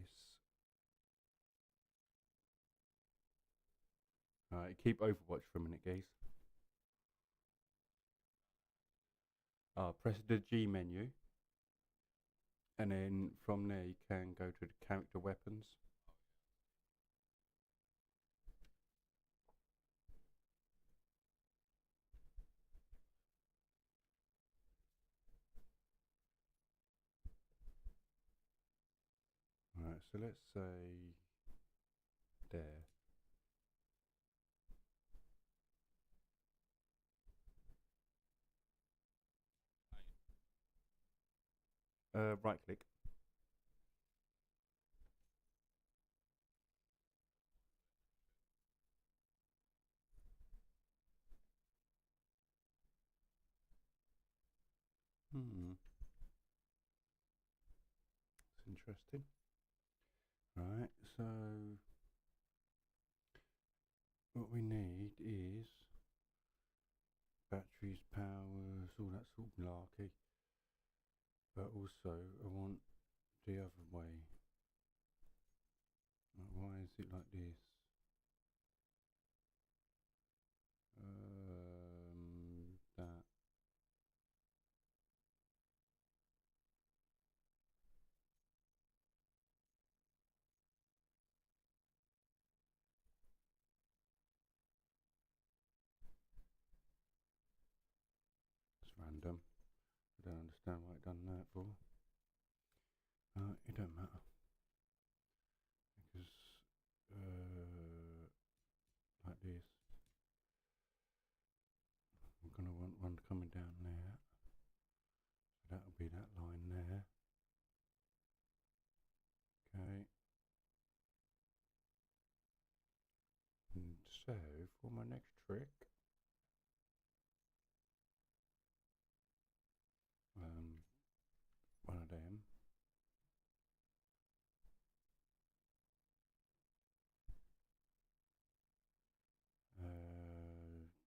Alright, keep Overwatch for a minute, geese. Press the G menu. And then from there you can go to the character weapons. Right, so let's say there. Right click. It's interesting. Right, so what we need is batteries, powers, all that sort of malarkey. But also I want the other way. Why is it like this? random. I don't understand why it done that for. It don't matter. Because, like this. I'm going to want one coming down there. So that'll be that line there. Okay. And so, for my next trick, one of them.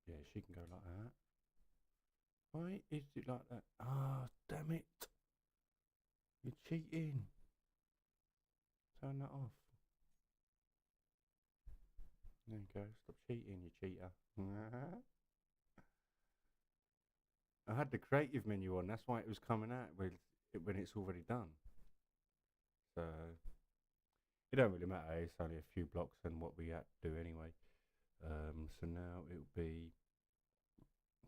Yeah, she can go like that. Why is it like that? Ah, damn it! You're cheating. Turn that off. There you go. Stop cheating, you cheater. I had the creative menu on. That's why it was coming out with it when it's already done. So it don't really matter. It's only a few blocks and what we had to do anyway. So now it'll be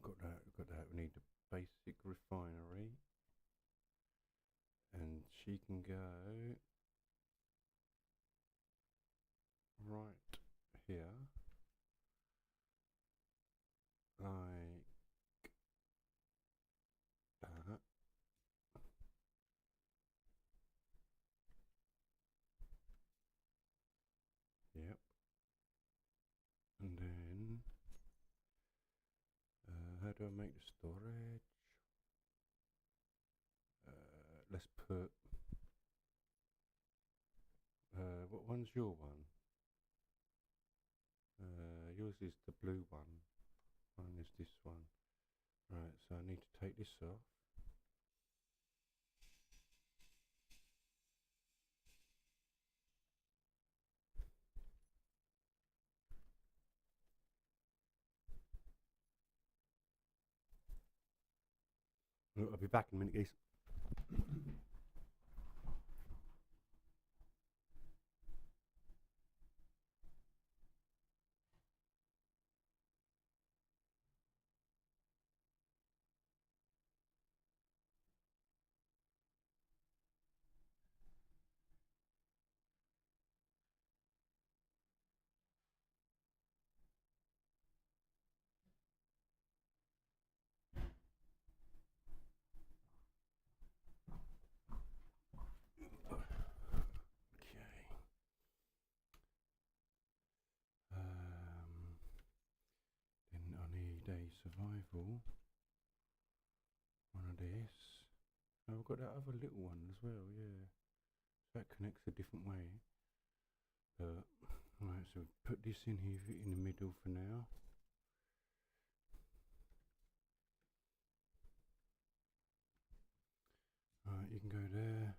got that. We need the basic refinery, and she can go right here, like that. Yep. And then how do I make the storage? Let's put what one's your one? Yours is the blue one. Mine is this one. Right, so I need to take this off. Look, I'll be back in a minute, guys. Okay. Then I need a survival. One of this. Oh, I've got that other little one as well, yeah. That connects a different way. Right, so put this in here in the middle for now. Right, you can go there.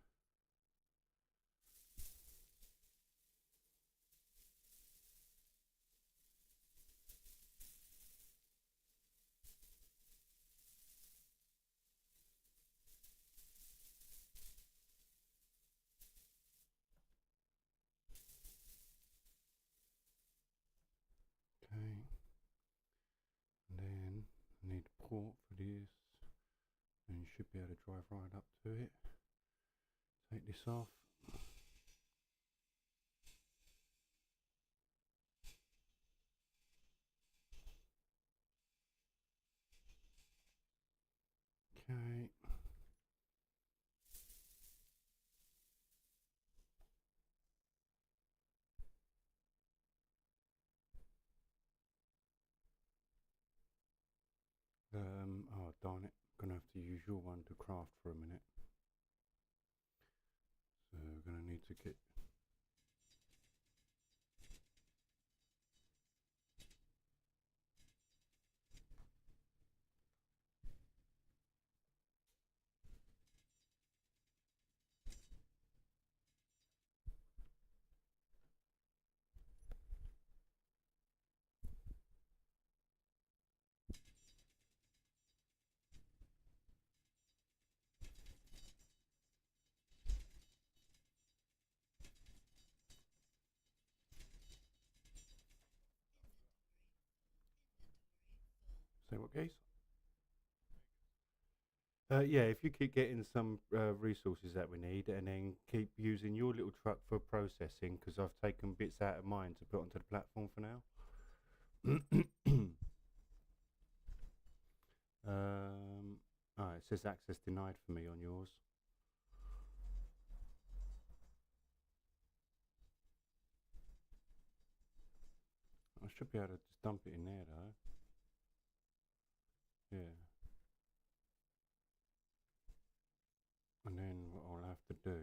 Okay. And then I need a port for this. And you should be able to drive right up to it. Take this off. Okay. Oh darn it. Gonna have to use your one to craft for a minute. So we're gonna need to get say what, guys? Yeah, if you keep getting some resources that we need, and then keep using your little truck for processing, because I've taken bits out of mine to put onto the platform for now. It says access denied for me on yours. I should be able to just dump it in there though. Yeah. And then what I'll have to do.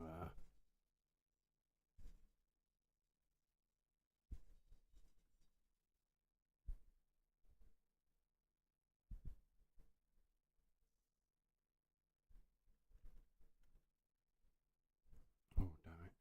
Uh, oh, damn it.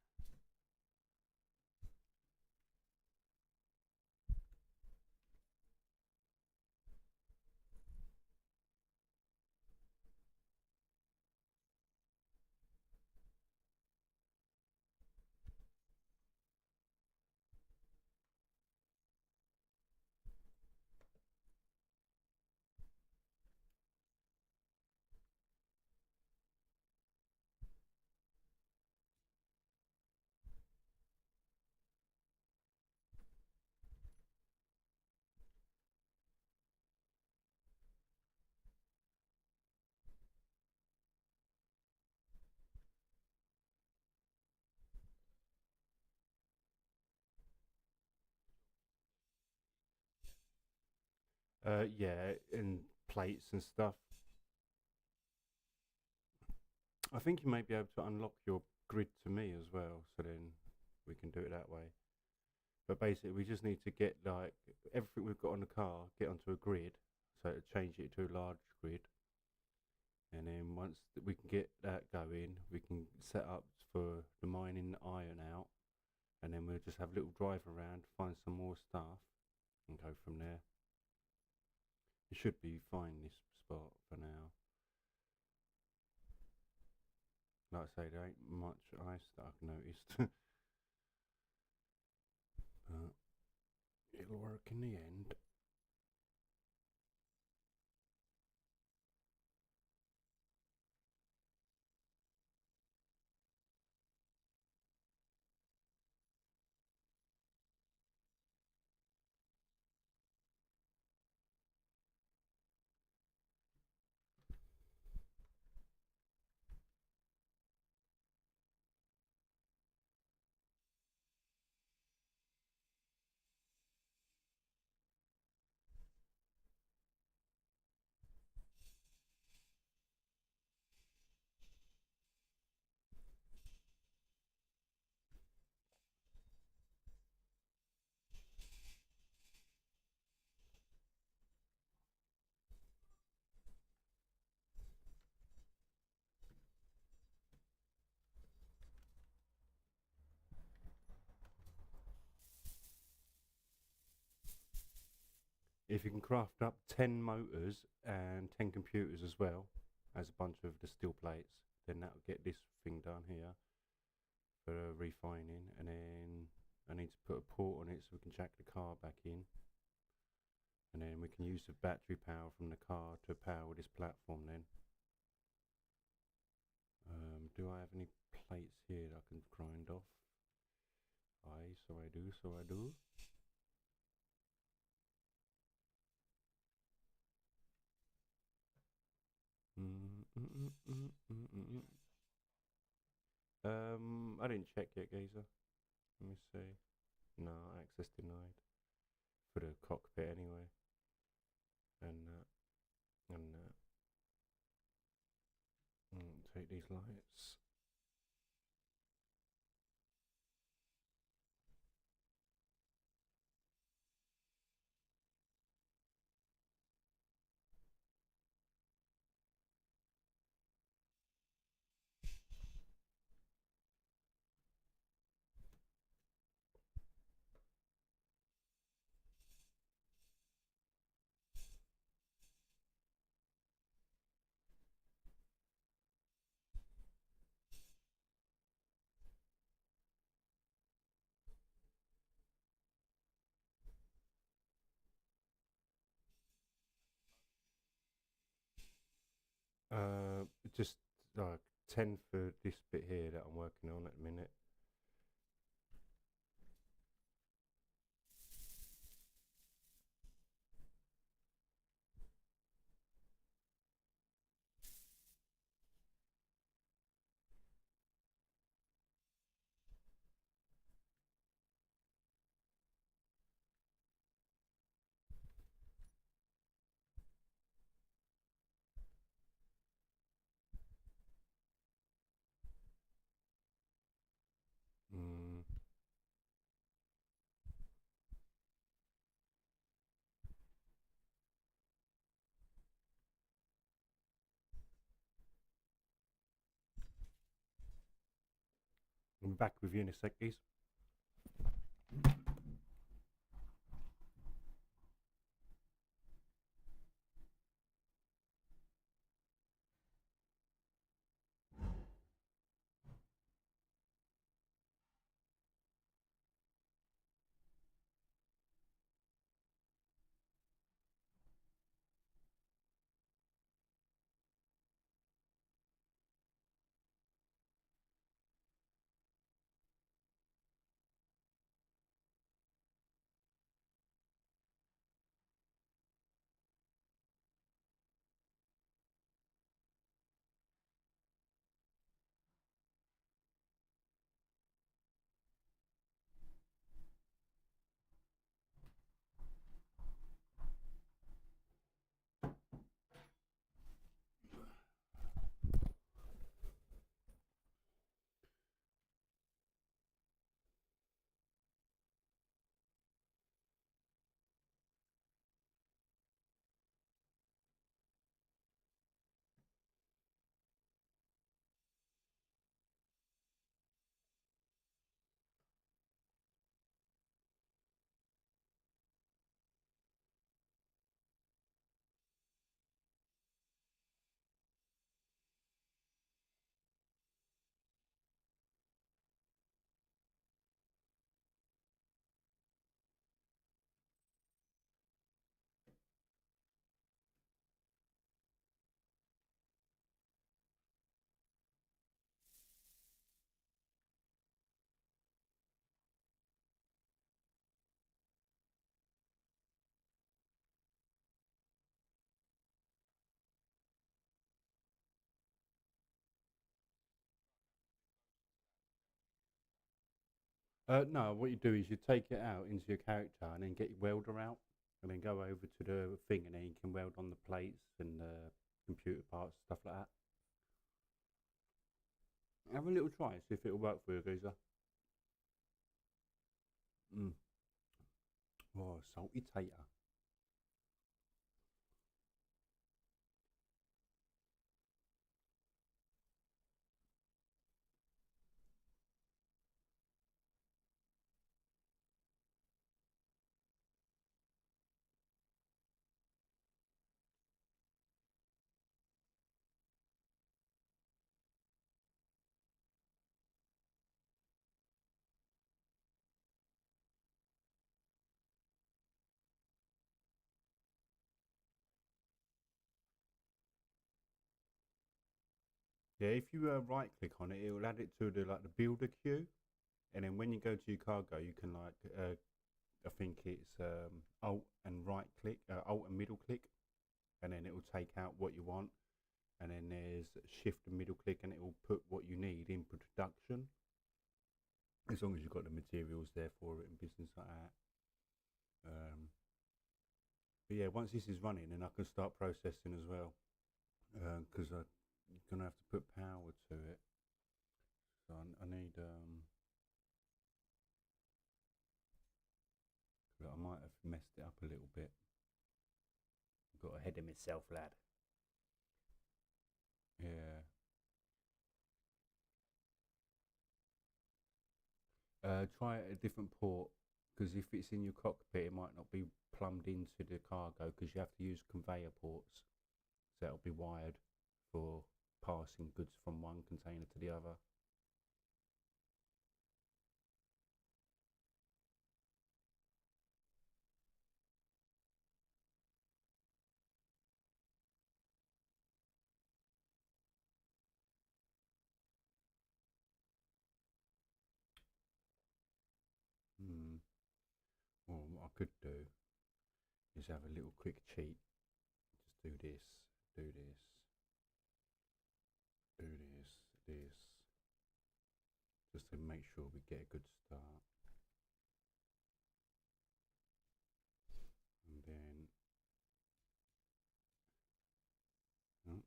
Yeah, and plates and stuff. I think you may be able to unlock your grid to me as well, so then we can do it that way. But basically, we just need to get like everything we've got on the car, get onto a grid, so to change it to a large grid. And then once we can get that going, we can set up for the mining iron out, and then we'll just have a little drive around, find some more stuff, and go from there. It should be fine this spot for now. Like I say, there ain't much ice that I've noticed, but it'll work in the end. If you can craft up 10 motors and 10 computers as well as a bunch of the steel plates, then that'll get this thing done here for refining. And then I need to put a port on it so we can jack the car back in. And then we can use the battery power from the car to power this platform then. Do I have any plates here that I can grind off? Aye, so I do, so I do. I didn't check yet, Gazer. Let me see. No, access denied. For the cockpit anyway. And that. And that. Take these lights. just like 10 for this bit here that I'm working on at the minute. Mm. I'm back with you in a sec, please. No, what you do is you take it out into your character and then get your welder out and then go over to the thing and then you can weld on the plates and computer parts, stuff like that. Have a little try, see if it'll work for you, geezer. Mm. Oh, salty tater. Yeah, if you right click on it, it will add it to the like the builder queue, and then when you go to your cargo, you can like I think it's alt and right click, alt and middle click, and then it will take out what you want, and then there's shift and middle click, and it will put what you need in production, as long as you've got the materials there for it and business like that. But yeah, once this is running, then I can start processing as well, because I'm gonna have to put power to it. So I need I might have messed it up a little bit. Got ahead of myself, lad. Yeah. Try it at a different port because if it's in your cockpit, it might not be plumbed into the cargo because you have to use conveyor ports. So that'll be wired for passing goods from one container to the other. Just have a little quick cheat. Just do this, do this, do this, just to make sure we get a good start. And then, oh,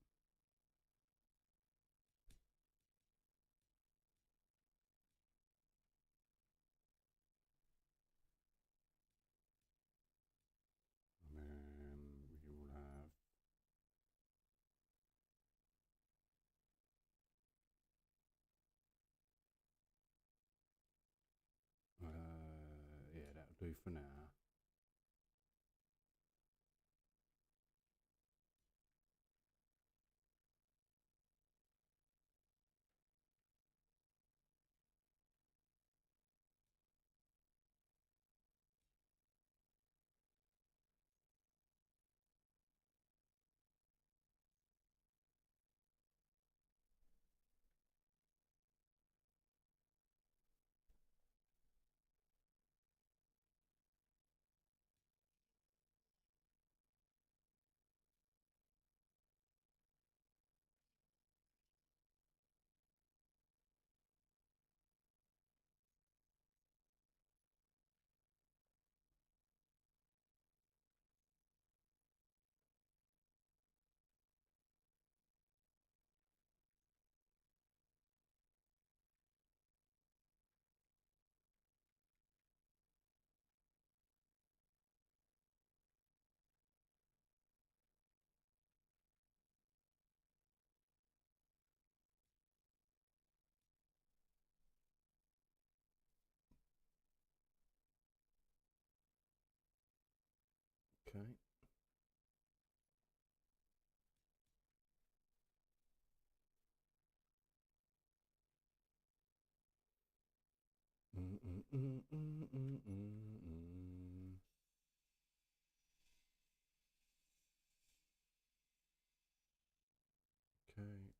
and then we will have yeah, that'll do for now. Okay. Mm, mm, mm, mm, mm, mm, mm. Okay.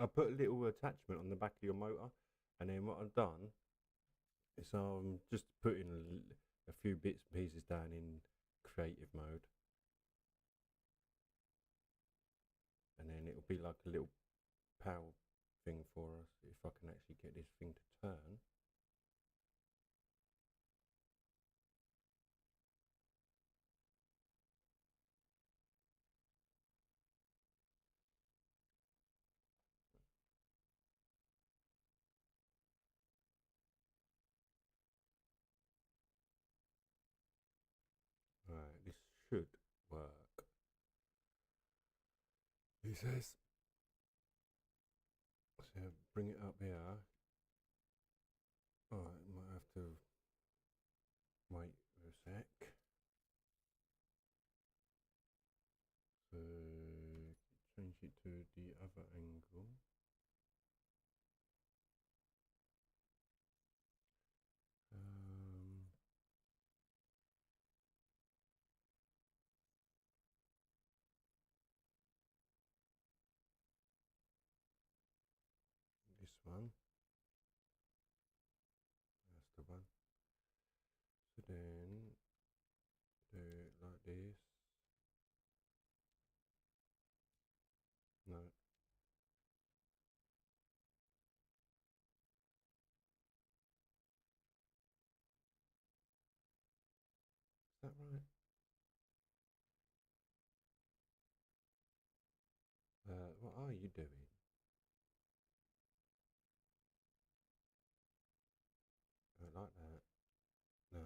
I put a little attachment on the back of your motor, and then what I've done is just putting a few bits and pieces down in creative mode, and then it'll be like a little power thing for us if I can actually get this thing to turn. Right, this should work. He says, so bring it up here. Alright, might have to wait for a sec. it to the other angle. This one. That's the one. So then do it like this. No. Is that right? What are you doing? Like that. No.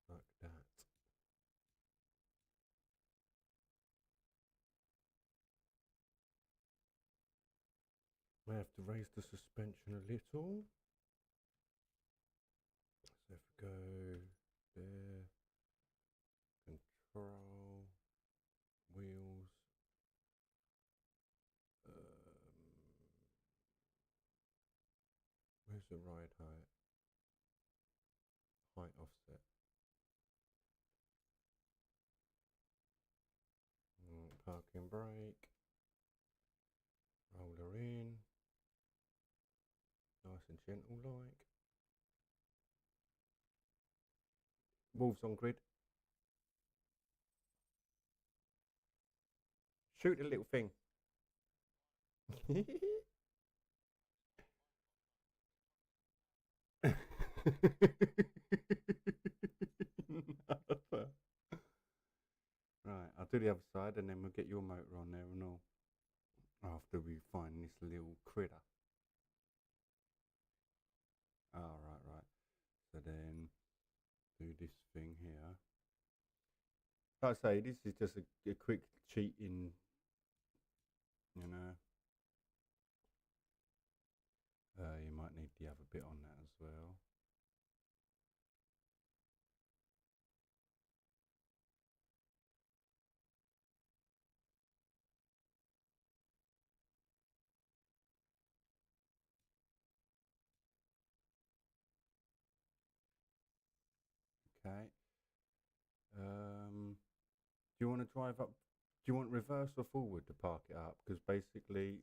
Like that. I have to raise the suspension a little. So if we go there, control, wheels, where's the ride height? Height offset. Parking brake. Roller in. Nice and gentle like. Wolves on grid. Shoot the little thing. Right, I'll do the other side and then we'll get your motor on there and all. After we find this little critter. Oh, right. So then do this thing here. Like I say, this is just a quick cheating, you know. You might need the other bit on that as well. Okay. Do you want to drive up? Do you want reverse or forward to park it up? Because basically,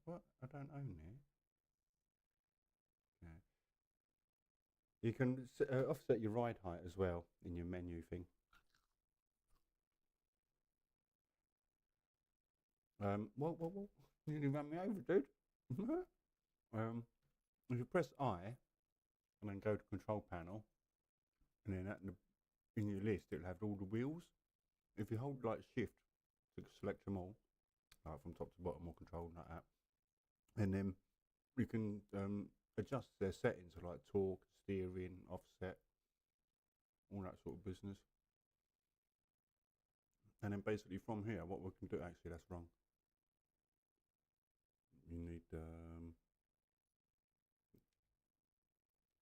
what? I don't own it. Okay. You can offset your ride height as well in your menu thing. What? You nearly ran me over, dude. If you press I and then go to control panel, and then in your list it'll have all the wheels. If you hold like shift to select them all, like from top to bottom or control like that, and then you can adjust their settings like torque, steering, offset, all that sort of business. And then basically from here, what we can do, actually that's wrong. You need,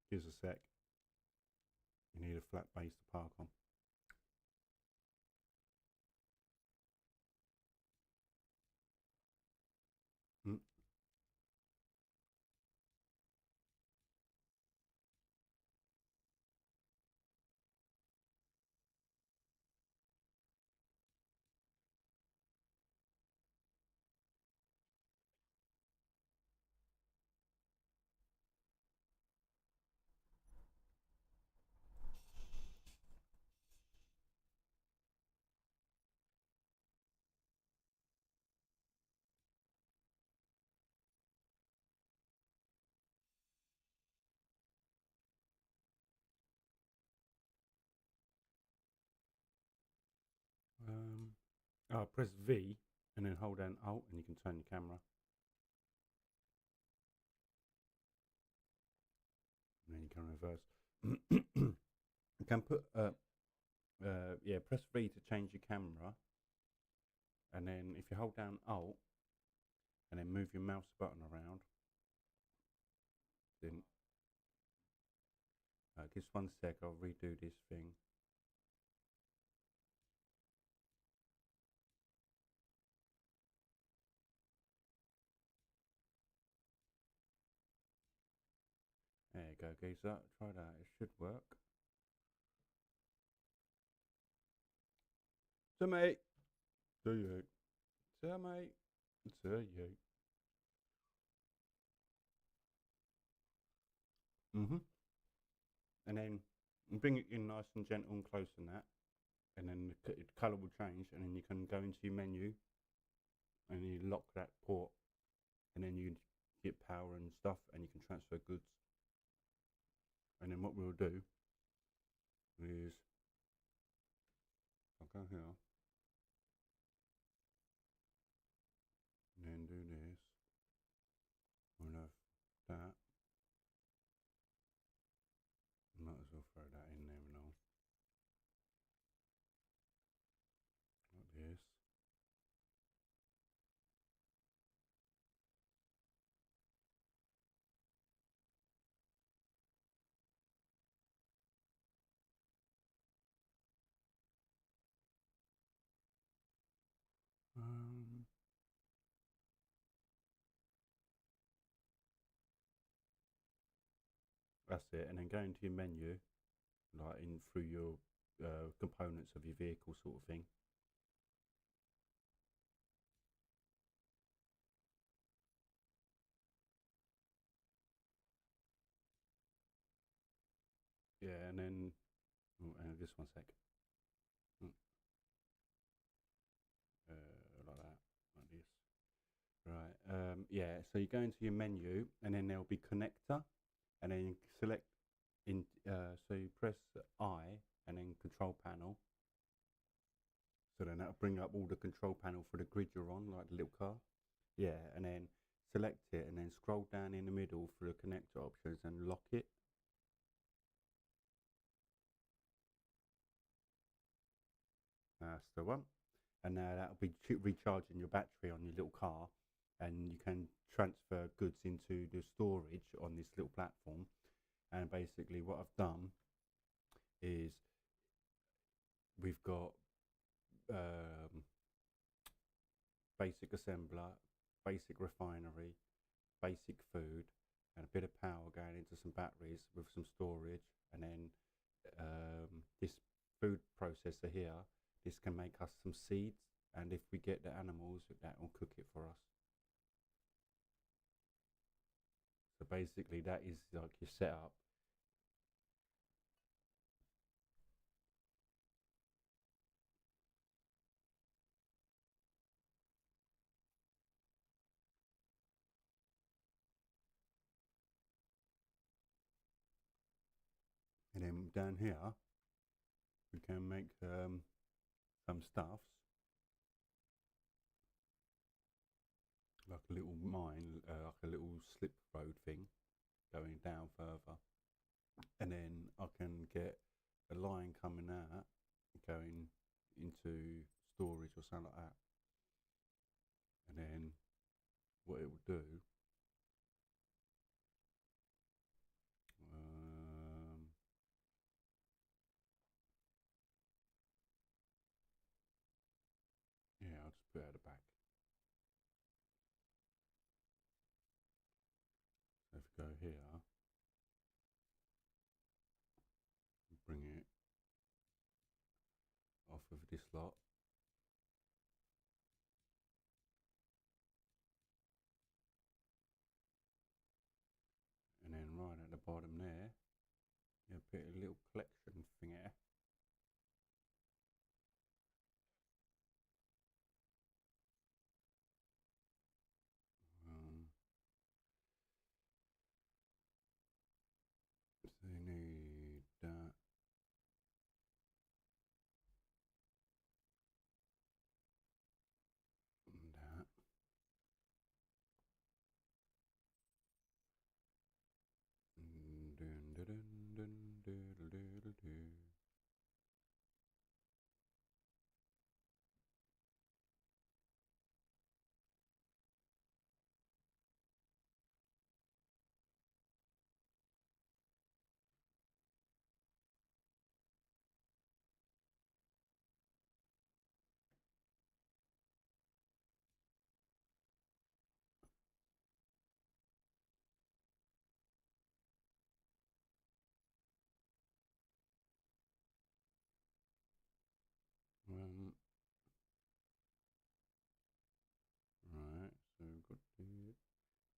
here's a sec. You need a flat base to park on. Mm. Press V and then hold down Alt and you can turn your camera. And then you can reverse. You can put, press V to change your camera. And then if you hold down Alt and then move your mouse button around, then just 1 sec, I'll redo this thing. go, geezer. Try that. It should work. To me. To you. To me. To you. And then bring it in nice and gentle and close and that. And then the colour will change. And then you can go into your menu. And you lock that port. And then you get power and stuff. And you can transfer goods. And then what we'll do is I'll go here and then do this. We'll have that. Might as well throw that in there and all. Like this. That's it. And then go into your menu, like in through your components of your vehicle sort of thing. Yeah, and then just 1 sec. Like that, like this. Right. Yeah. So you go into your menu, and then there'll be connector, and then you select in. So you press I, and then control panel. So then that'll bring up all the control panel for the grid you're on, like the little car. Yeah, and then select it, and then scroll down in the middle for the connector options and lock it. That's the one. And now that'll be recharging your battery on your little car, and you can transfer goods into the storage on this little platform. And basically what I've done is we've got basic assembler, basic refinery, basic food, and a bit of power going into some batteries with some storage. And then this food processor here, this can make us some seeds, and if we get the animals, that will cook it for us. So basically that is like your setup. And then down here we can make some stuffs, like a little mine, like a little slip road thing going down further. And then I can get a line coming out, going into storage or something like that. And then what it will do, yeah, I'll just put it at the back. So if we go here, bring it off of this lot. And then right at the bottom there, you put a little collection thing here. So you need that. And that.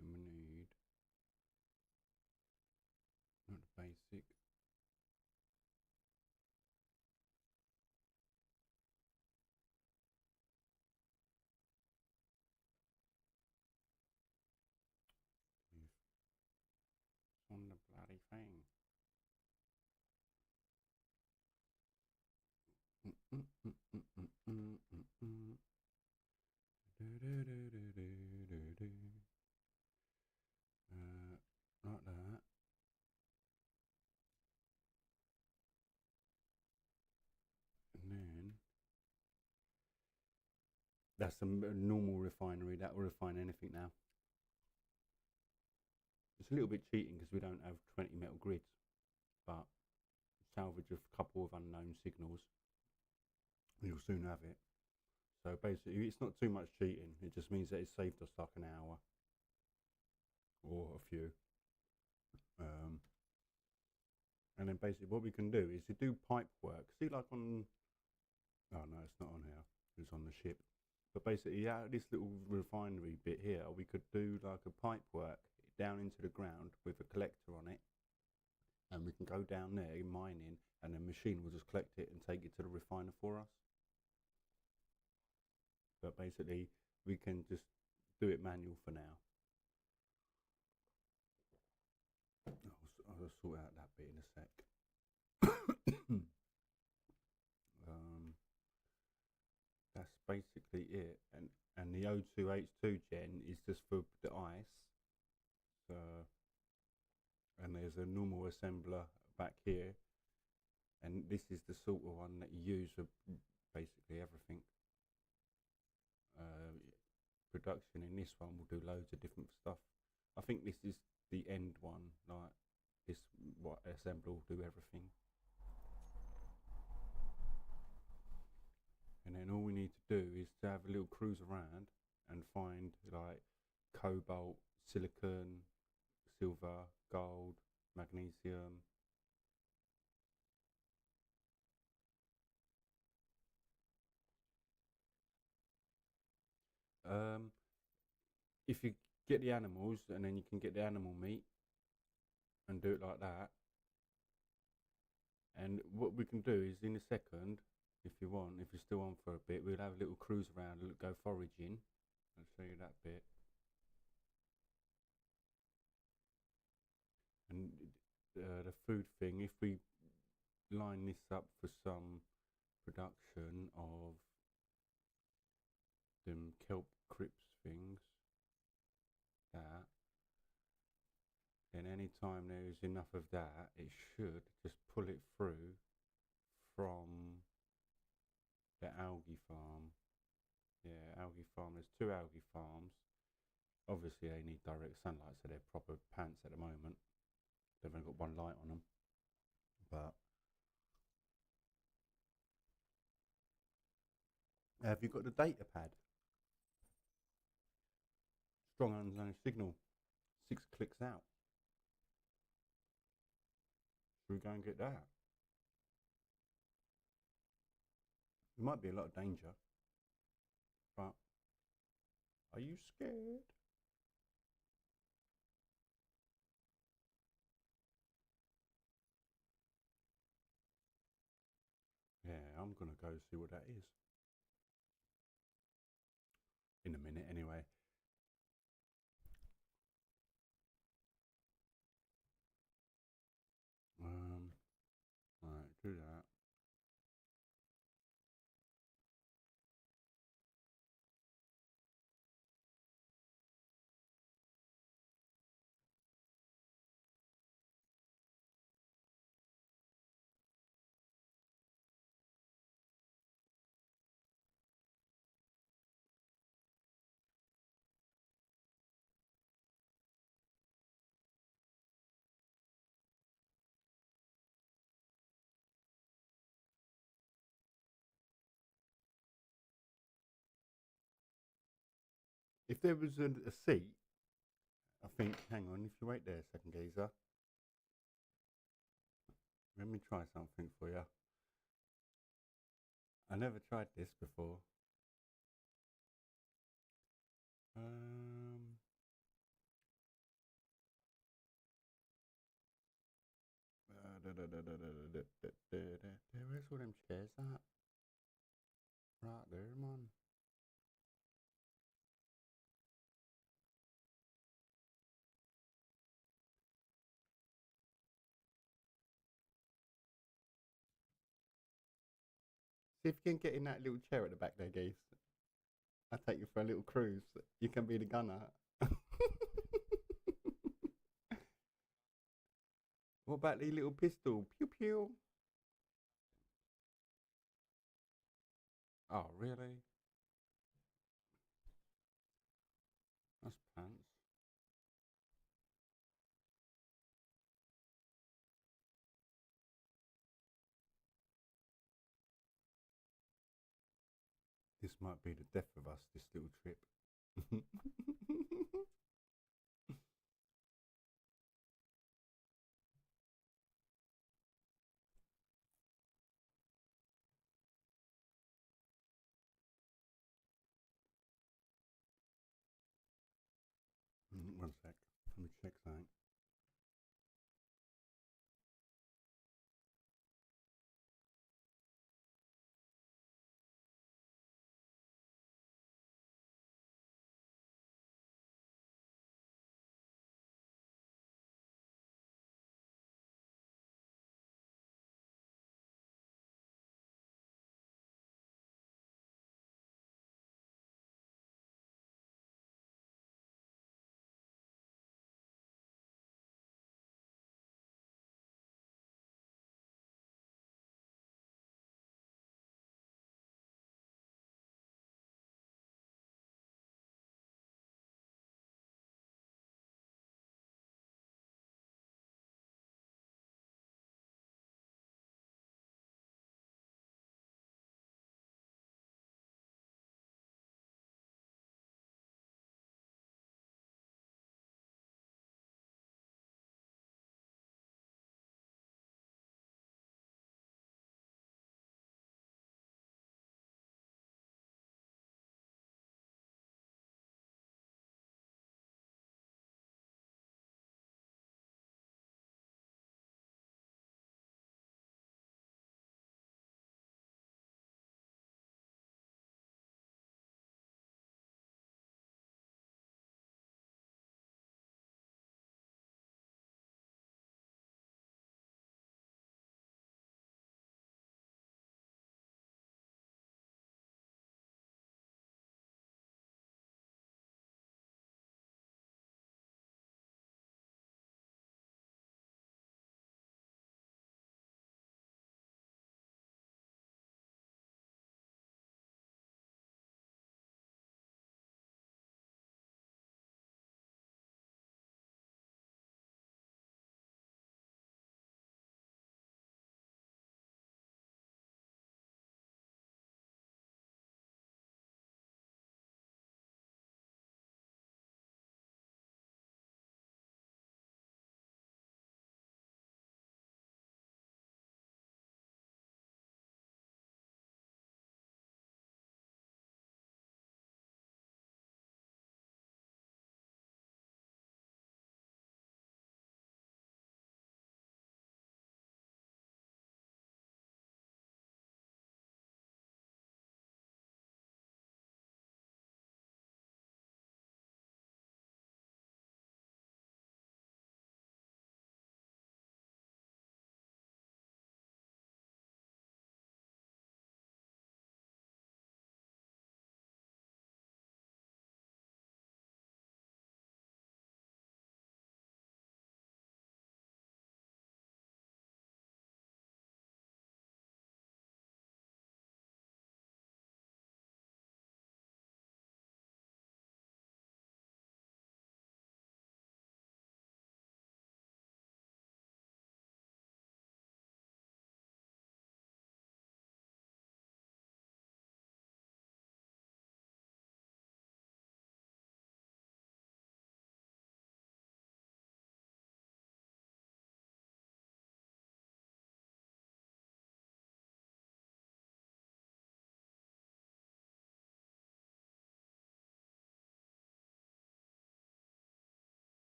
And we need not the basic. It's on the bloody thing. Like that. And then that's a normal refinery. That will refine anything now. It's a little bit cheating because we don't have 20 metal grids, but salvage a couple of unknown signals, you'll soon have it. So basically, it's not too much cheating. It just means that it saved us like an hour or a few. And then basically, what we can do is to do pipe work. See, like on. Oh no, it's not on here. It's on the ship. But basically, yeah, this little refinery bit here, we could do like a pipe work down into the ground with a collector on it, and we can go down there mining, and the machine will just collect it and take it to the refiner for us. But basically, we can just do it manual for now. I'll sort out that bit in a sec. That's basically it. And the O2H2 gen is just for the ice. So, and there's a normal assembler back here. And this is the sort of one that you use for basically everything. Production in this one will do loads of different stuff. I think this is the end one, like this what assembler will do everything. And then all we need to do is to have a little cruise around and find like cobalt, silicon, silver, gold, magnesium. If you get the animals and then you can get the animal meat and do it like that. And what we can do is in a second, if you want, if you're still on for a bit, we'll have a little cruise around, go foraging. I'll show you that bit. And the food thing, if we line this up for some production of them kelp crypts things, that, then anytime there is enough of that, it should just pull it through from the algae farm. Yeah, algae farm. There's two algae farms. Obviously, they need direct sunlight, so they're proper pants at the moment. They've only got one light on them. But have you got the data pad? Strong unknown signal. 6 clicks out. Should we go and get that? There might be a lot of danger. But are you scared? Yeah, I'm going to go see what that is. In a minute, anyway. Right, do that. If there was a seat, I think, hang on, if you wait there a second, geezer. Let me try something for you. I never tried this before. Where's all them chairs at? Right there, man. See if you can get in that little chair at the back there, Geese. I'll take you for a little cruise. You can be the gunner. What about the little pistol? Pew pew. Oh, really? That's pants. This might be the death of us, this little trip. One sec. Let me check something.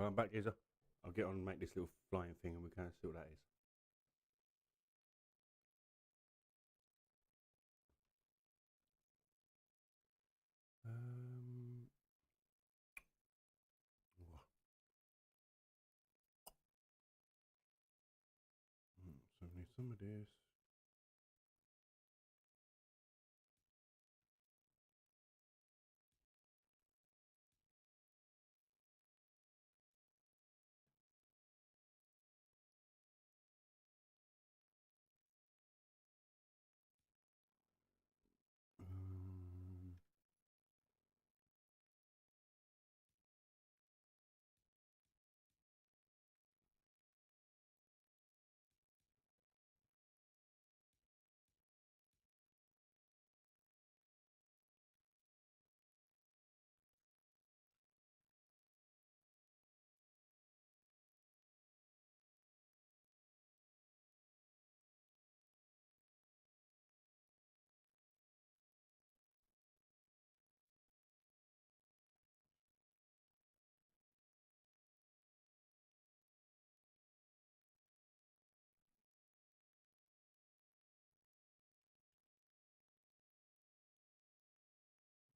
I'm back, Izza. I'll get on and make this little flying thing and we can see what that is. Um, so we need some of this.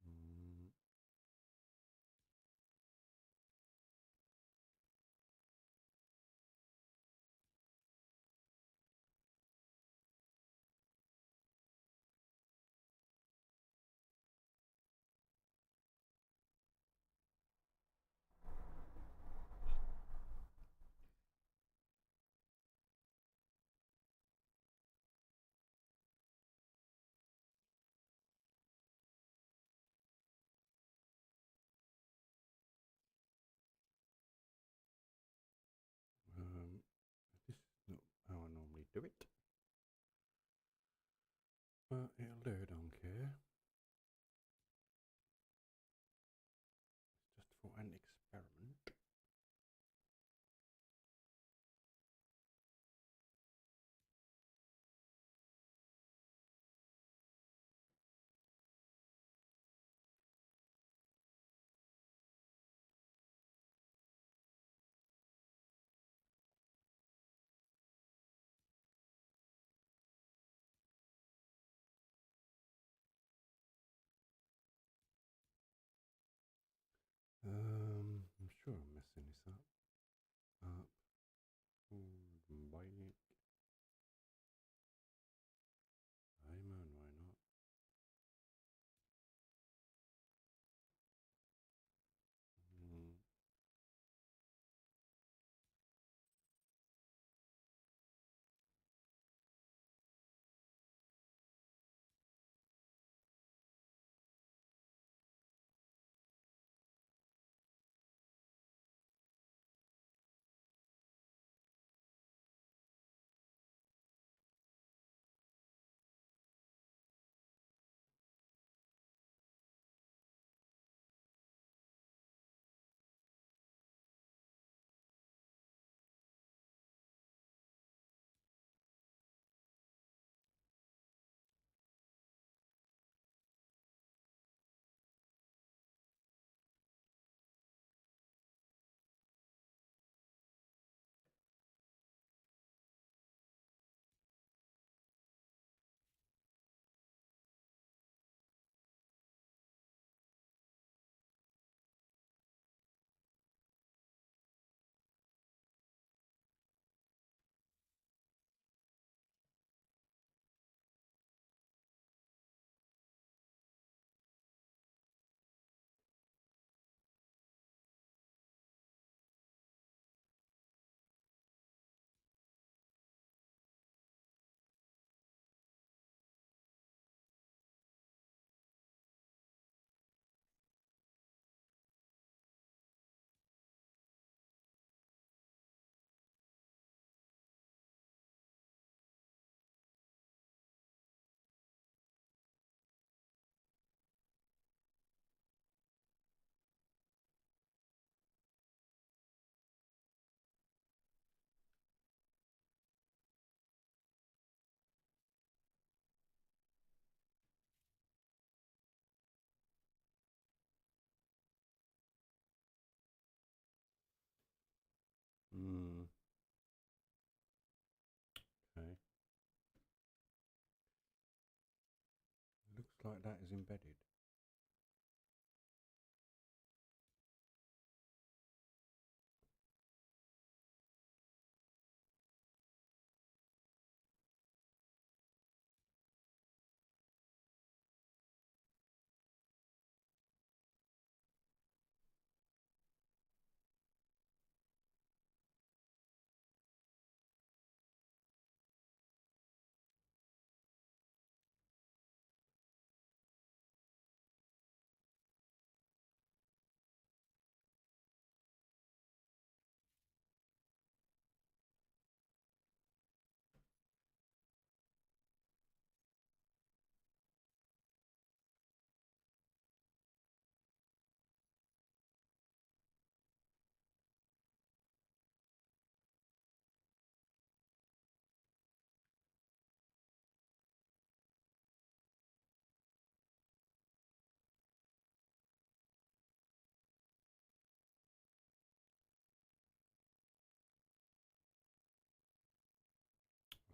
Um, mm, this is not how I normally do it, but it'll do. Don't care. It's just for an experiment. Mm, okay. Looks like that is embedded.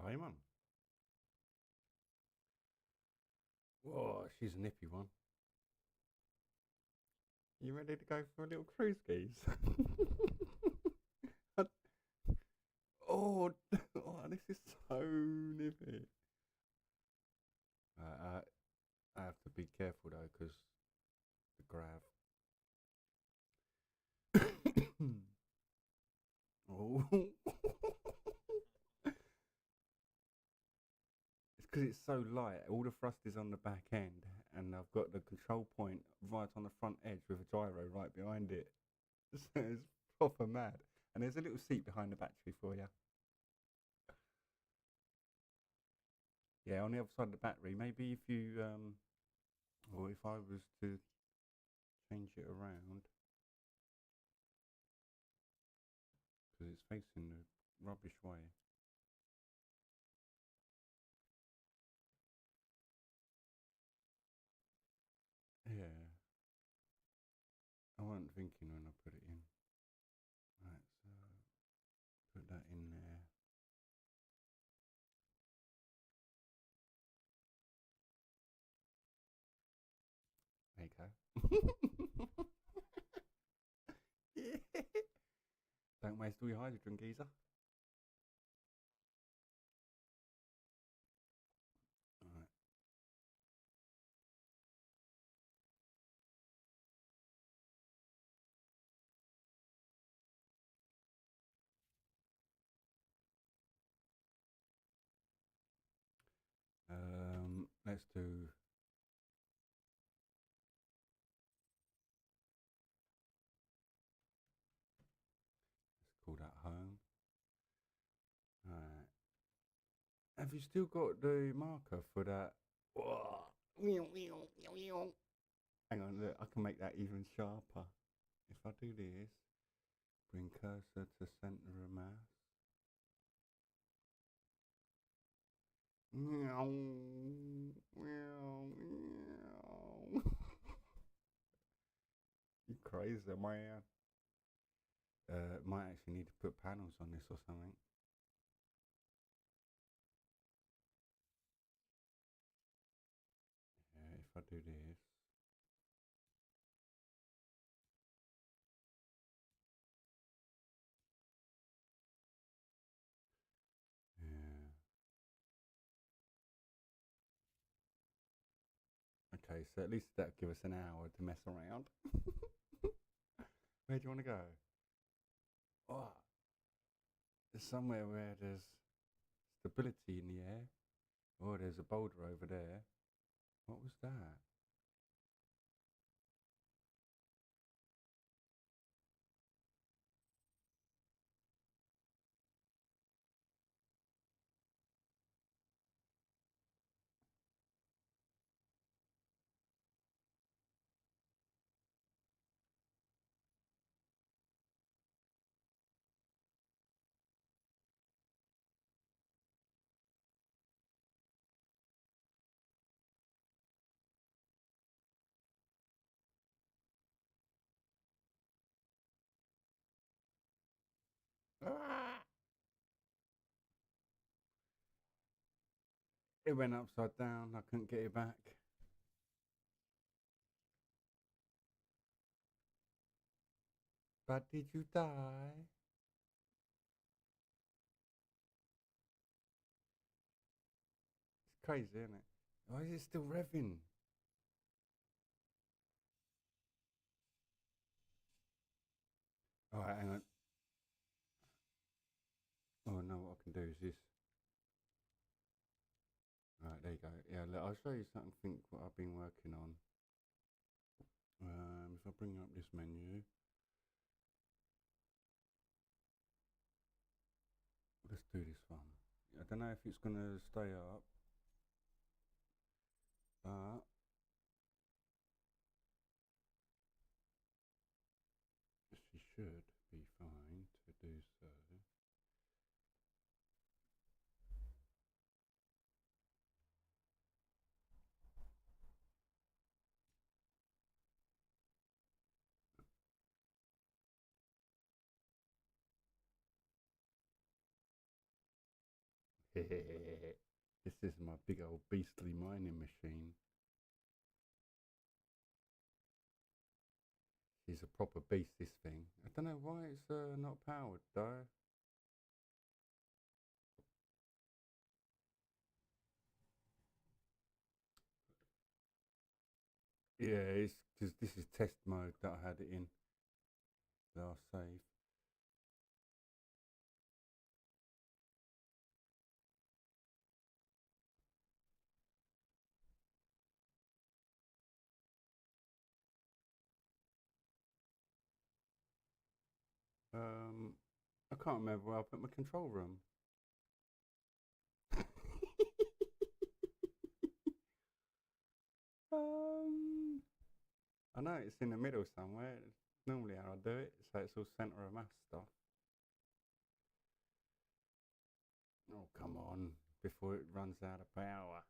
Hey, man. Whoa, she's a nippy one. You ready to go for a little cruise, geese? oh, oh, this is so nippy. I have to be careful though, because the grav. oh. It's because it's so light. All the thrust is on the back end, and I've got the control point right on the front edge with a gyro right behind it. So it's proper mad. And there's a little seat behind the battery for you. Yeah, on the other side of the battery. Maybe if you, or if I was to change it around, because it's facing the rubbish way. Yeah, I wasn't thinking when I put it in. Right, so put that in there. There you go. yeah. Don't waste all your hydrogen, geezer. Alright. Let's do. Let's call that home. Alright. Have you still got the marker for that? Hang on, look, I can make that even sharper. If I do this, bring cursor to center of mass. Meow, meow, meow. You crazy, man. Might actually need to put panels on this or something. Yeah, if I do this. Yeah. Okay, so at least that'll give us an hour to mess around. Where do you want to go? Oh, there's somewhere where there's stability in the air. Oh, there's a boulder over there. What was that? Ah! It went upside down. I couldn't get it back. But did you die? It's crazy, isn't it? Why is it still revving? All right, hang on. Oh no, what I can do is this. All right, there you go. Yeah, look, I'll show you something what I've been working on. If I bring up this menu, let's do this one. I don't know if it's gonna stay up, but she should be fine to do so. This is my big old beastly mining machine. She's a proper beast, this thing. I don't know why it's not powered though. Yeah, it's because this is test mode that I had it in. That I'll save. Um, I can't remember where I put my control room. I know it's in the middle somewhere. It's normally how I do it, so it's all centre of mass stuff. Oh, come on, before it runs out of power.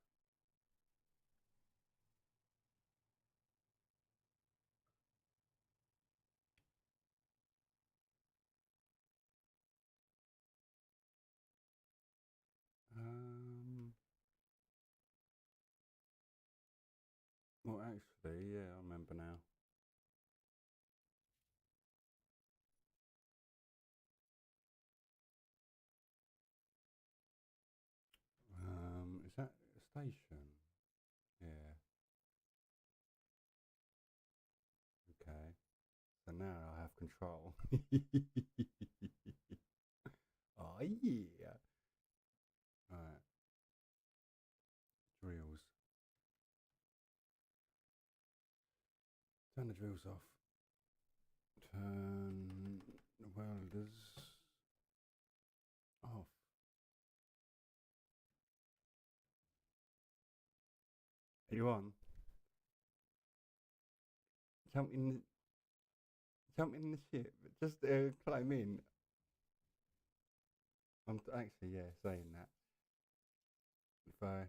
Um, well, actually, yeah, I remember now. Is that a station? Yeah, okay. So now I have control. Oh, yeah. Right, drills. Turn the drills off. Turn the welders off. Are you on? Jump in, the, jump in the ship. Just climb in. I'm actually, yeah, saying that. If I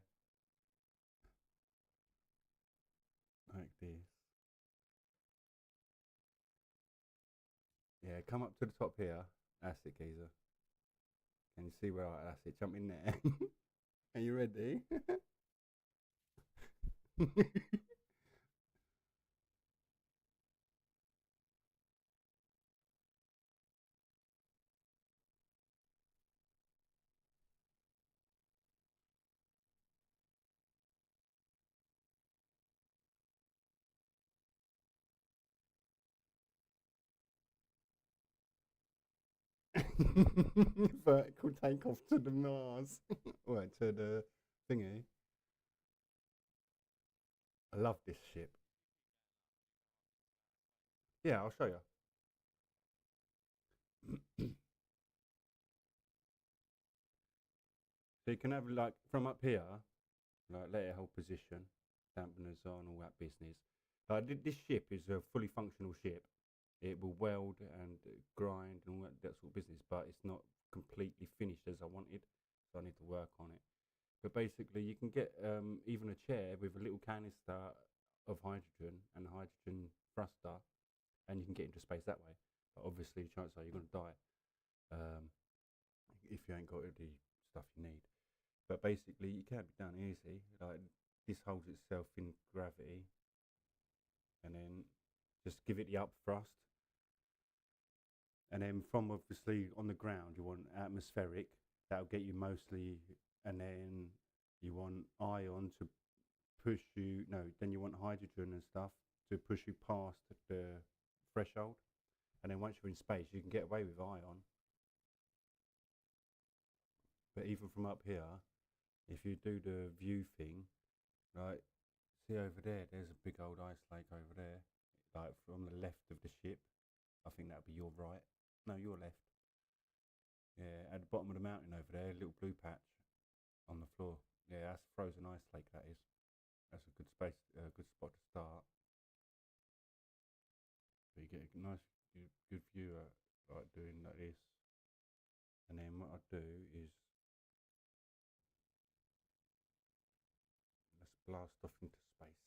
like this, yeah, come up to the top here. That's it, geezer. Can you see where that's it? Jump in there. Are you ready? Vertical takeoff to the Mars. Right, to the thingy. I love this ship. Yeah, I'll show you. So you can have like from up here, like let it hold position, dampeners on, all that business. Like this ship is a fully functional ship. It will weld and grind and all that sort of business, but it's not completely finished as I wanted, so I need to work on it. But basically, you can get even a chair with a little canister of hydrogen and a hydrogen thruster, and you can get into space that way. But obviously, the chances are you're going to die. um, if you ain't got the stuff you need. But basically, it can be done easy. Like this holds itself in gravity, and then just give it the up thrust, and then from obviously on the ground you want atmospheric. That'll get you mostly, and then you want ion to push you. No, then you want hydrogen and stuff to push you past the threshold, and then once you're in space, you can get away with ion. But even from up here, if you do the view thing, like see over there, there's a big old ice lake over there, like from the left of the ship. I think that'd be your right. No, your left. Yeah, at the bottom of the mountain over there, a little blue patch on the floor. Yeah, that's frozen ice lake. That is. That's a good space, good spot to start. So you get a nice, good view at like doing like this. And then what I do is let's blast off into space.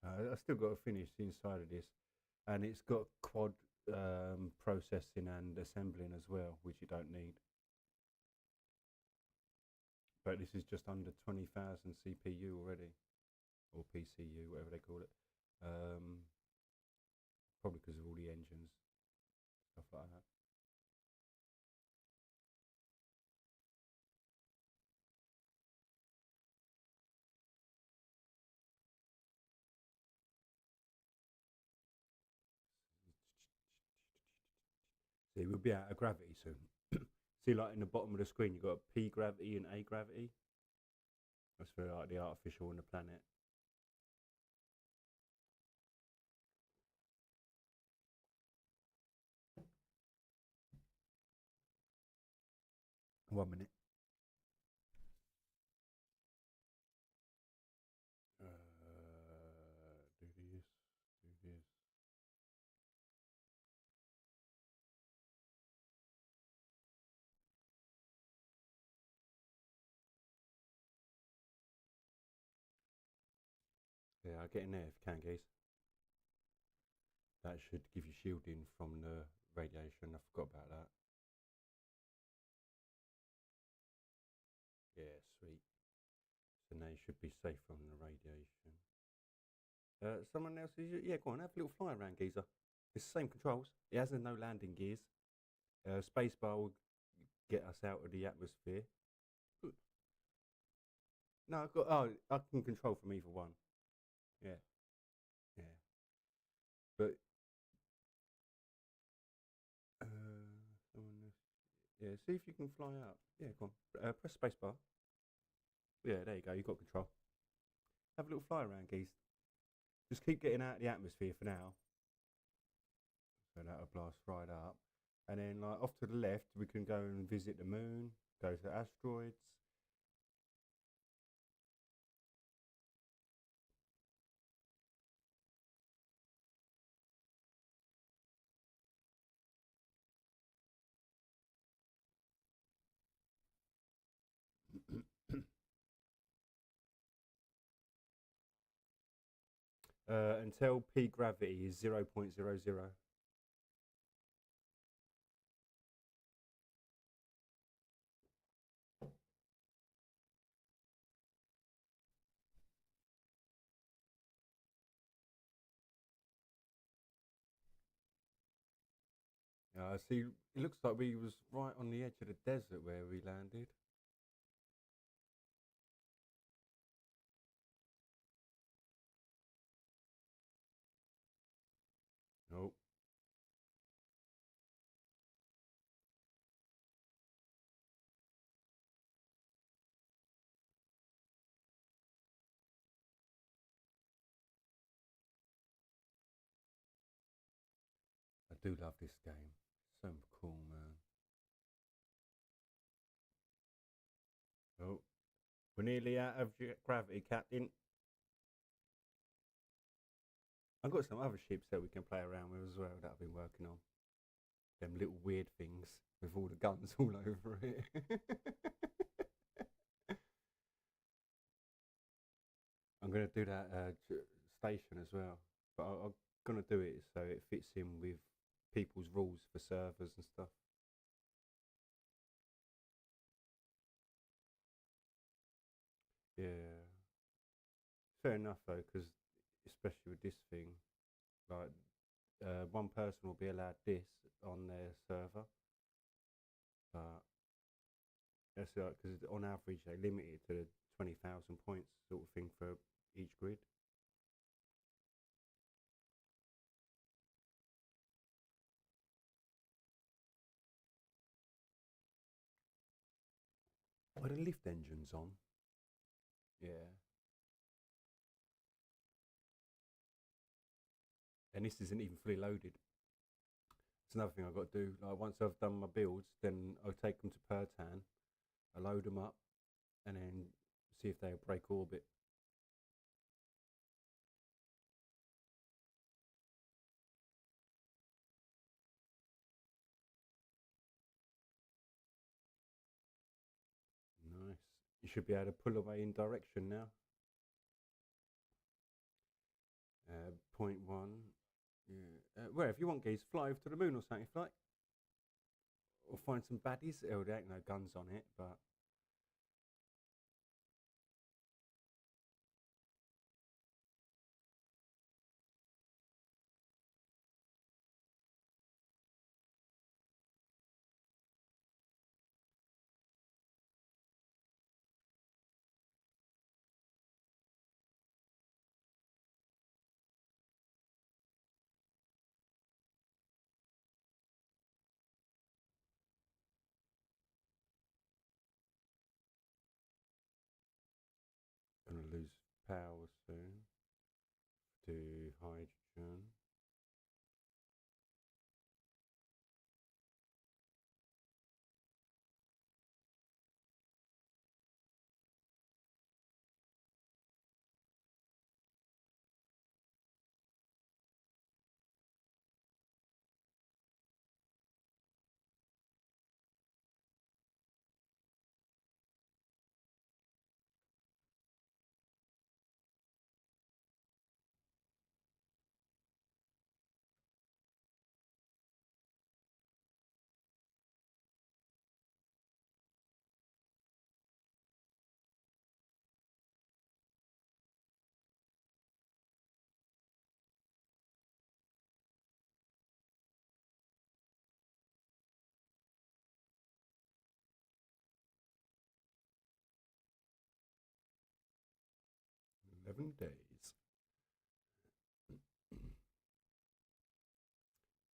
I still got to finish the inside of this, and it's got quad processing and assembling as well, which you don't need. But this is just under 20,000 CPU already, or PCU, whatever they call it. Probably because of all the engines, stuff like that. See, we'll be out of gravity soon. See, like in the bottom of the screen, you've got P gravity and A gravity. That's for like the artificial on the planet. 1 minute. Do this, do this. Yeah, I'll get in there if you can, guys. That should give you shielding from the radiation. I forgot about that. Yeah, sweet. So now you should be safe from the radiation. Someone else is, yeah, go on, have a little fly around, geezer. It's the same controls. It has no landing gears. Spacebar will get us out of the atmosphere. No, I've got, oh, I can control from either one. Yeah, yeah. But, someone else, yeah, see if you can fly up. Yeah, go on. Press spacebar. Yeah, there you go, you've got control. Have a little fly around, geese. Just keep getting out of the atmosphere for now. So that'll blast right up. And then like off to the left, we can go and visit the moon, go to asteroids. Until P gravity is 0.00. See, it looks like we was right on the edge of the desert where we landed. Nope. I do love this game. So cool, man. Oh, we're nearly out of gravity, Captain. I've got some other ships that we can play around with as well that I've been working on. Them little weird things with all the guns all over it. I'm gonna do that station as well, but I'm gonna do it so it fits in with people's rules for servers and stuff. Yeah, fair enough though, because especially with this thing, like one person will be allowed this on their server, but that's like because on average they limit it to 20,000 points sort of thing for each grid. Are the lift engines on? Yeah. And this isn't even fully loaded. It's another thing I've got to do. Like once I've done my builds, then I'll take them to Pertan, I load them up, and then see if they break orbit. Nice. You should be able to pull away in direction now. Point one. Yeah. Where if you want geese, fly over to the moon or something, if you like. Or find some baddies. Oh, there ain't no guns on it, but 'Gonna lose power soon to hydrogen. 11 days.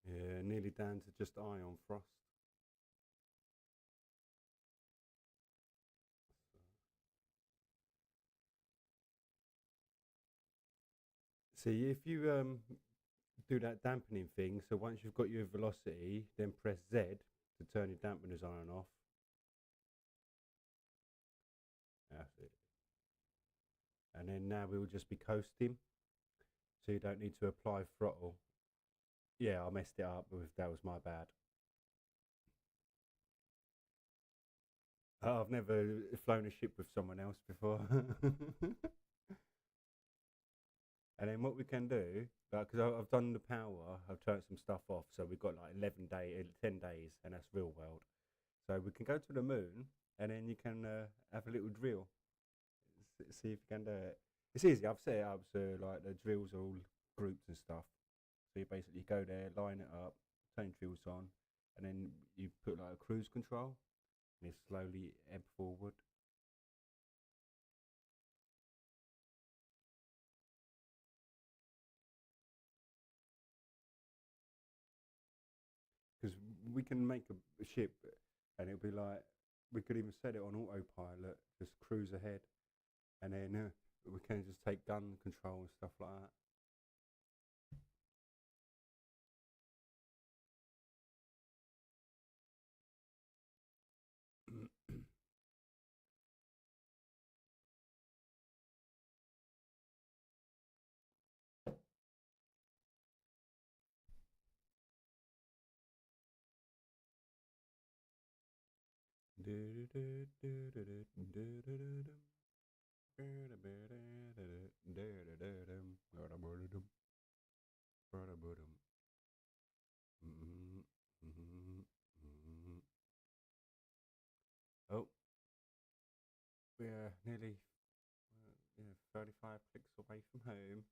Yeah, nearly down to just ion frost. See, if you do that dampening thing, so once you've got your velocity, then press Z to turn your dampeners on and off. That's it. And then now we will just be coasting, so you don't need to apply throttle. Yeah, I messed it up, but that was my bad. I've never flown a ship with someone else before. And then what we can do, because I've done the power, I've turned some stuff off, so we've got like 10 days, and that's real world. So we can go to the moon, and then you can have a little drill, see if you can do it. It's easy. I've set it up so like the drills are all grouped and stuff. So you basically go there, line it up, turn drills on, and then you put like a cruise control, and it slowly ebb forward. Because we can make a ship, and it'll be like we could even set it on autopilot, just cruise ahead, and then we can just take gun control and stuff like that. Oh, we're nearly 35 clicks away from home.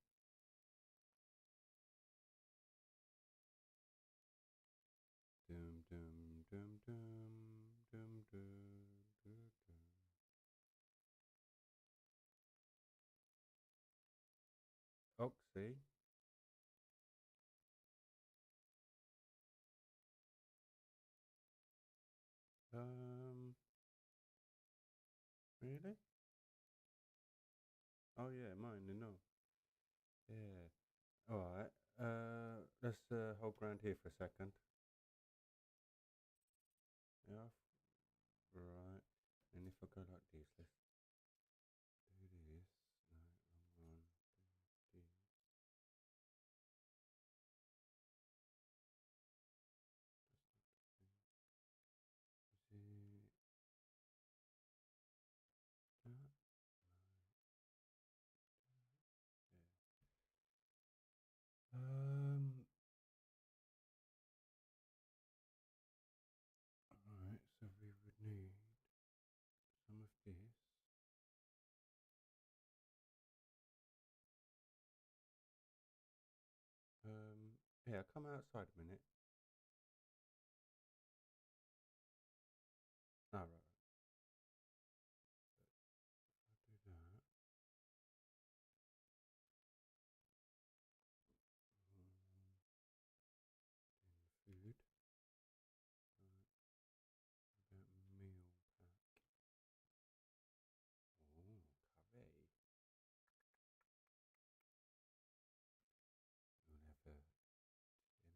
Dum dum dum dum dum dum dum dum. Oxy. Really? Oh yeah, mine. No. Yeah. All right. Let's hold ground here for a second. Yeah. Right. And if I go like this, let's do this. No, wrong one. Do this. Is it that? Yeah. Alright, so we would need some of this. Yeah, come outside a minute. Ah, right. I'll do that. Then food. Right, about meal pack. Oh, curry. We'll have a tin of them. Oh,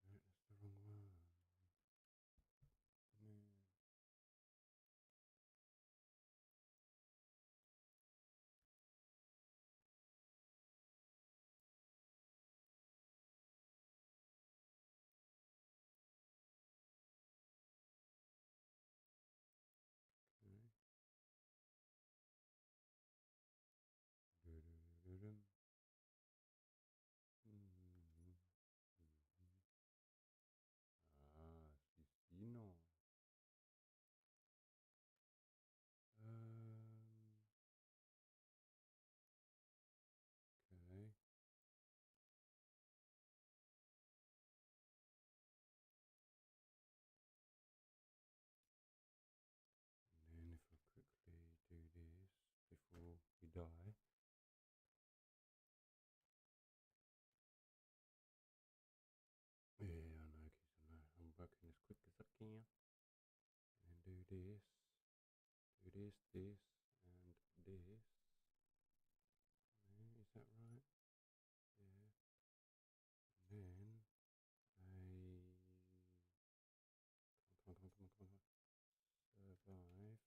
right, that's the wrong one. No. Okay. Do-do-do-do-dum. Mhm. Mhm. Ah, sí, no. Um, okay. And then if I quickly do this before we die. Yeah, I know, kids, I know. I'm working as quick as I can. And then do this, this, and this. Yeah, is that right? Yeah. And then come on, come on, come on, come on, come on. Survive.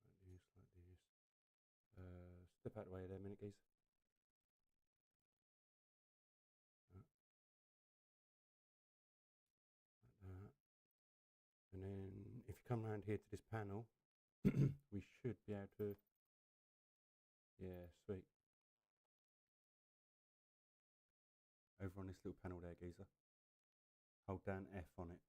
Like this, like this. Step out of the way there a minute, geez. Like that. And then if you come around here to this panel, we should be able to, yeah, sweet. Over on this little panel there, geezer. Hold down F on it.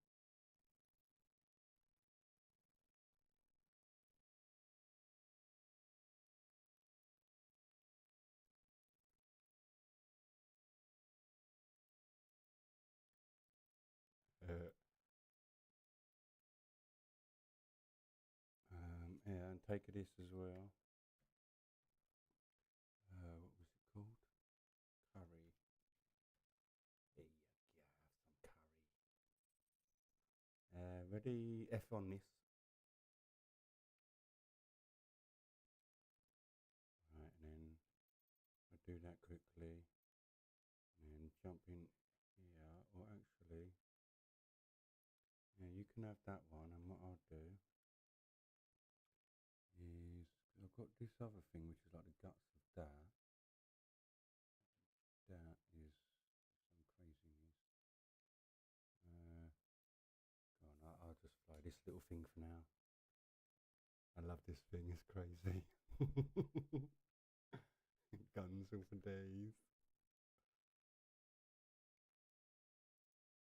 Uh, yeah, and take this as well. What was it called? Curry. Here you go, have some curry. Ready? F on this. Right, and then I do that quickly, and then jump in here. Or actually, yeah, you can have that one. And what I'll do is I've got this other thing, which is like the guts of that. this little thing for now. I love this thing, it's crazy. Guns all for days.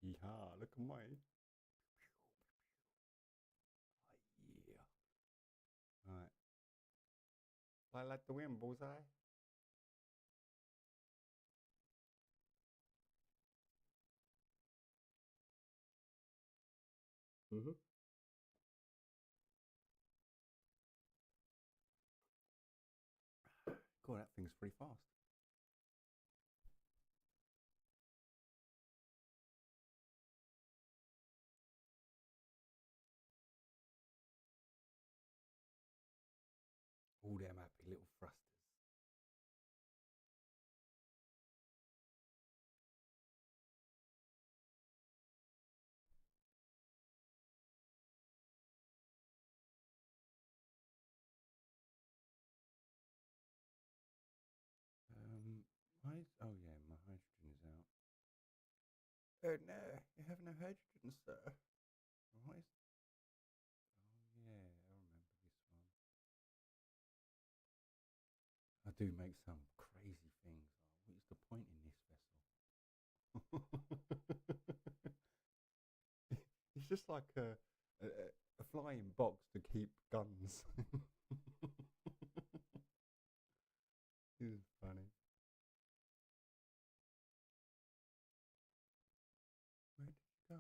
Yeehaw, look at mine. Oh, yeah. Alright. I like the win, bullseye. Mm-hmm. God, that thing's pretty fast. All them happy little thrusters. Why is, oh yeah, my hydrogen is out. Oh no, you have no hydrogen, sir. What is, oh yeah, I remember this one. I do make some crazy things. Oh, what is the point in this vessel? It's just like a flying box to keep guns. This is funny. Where did you go?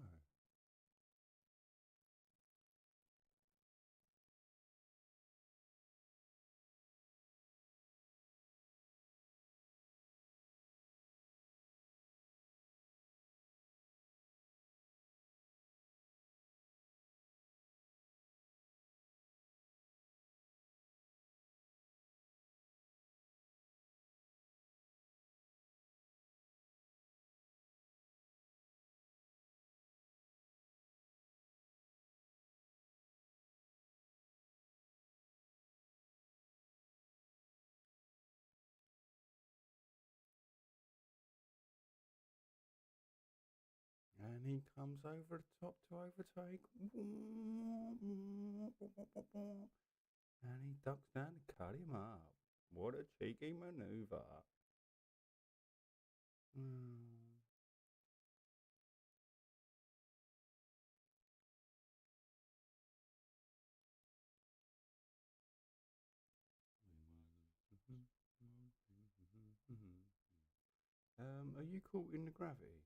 And he comes over the top to overtake. And he ducks down to cut him up. What a cheeky maneuver. Mm. Are you caught in the gravity?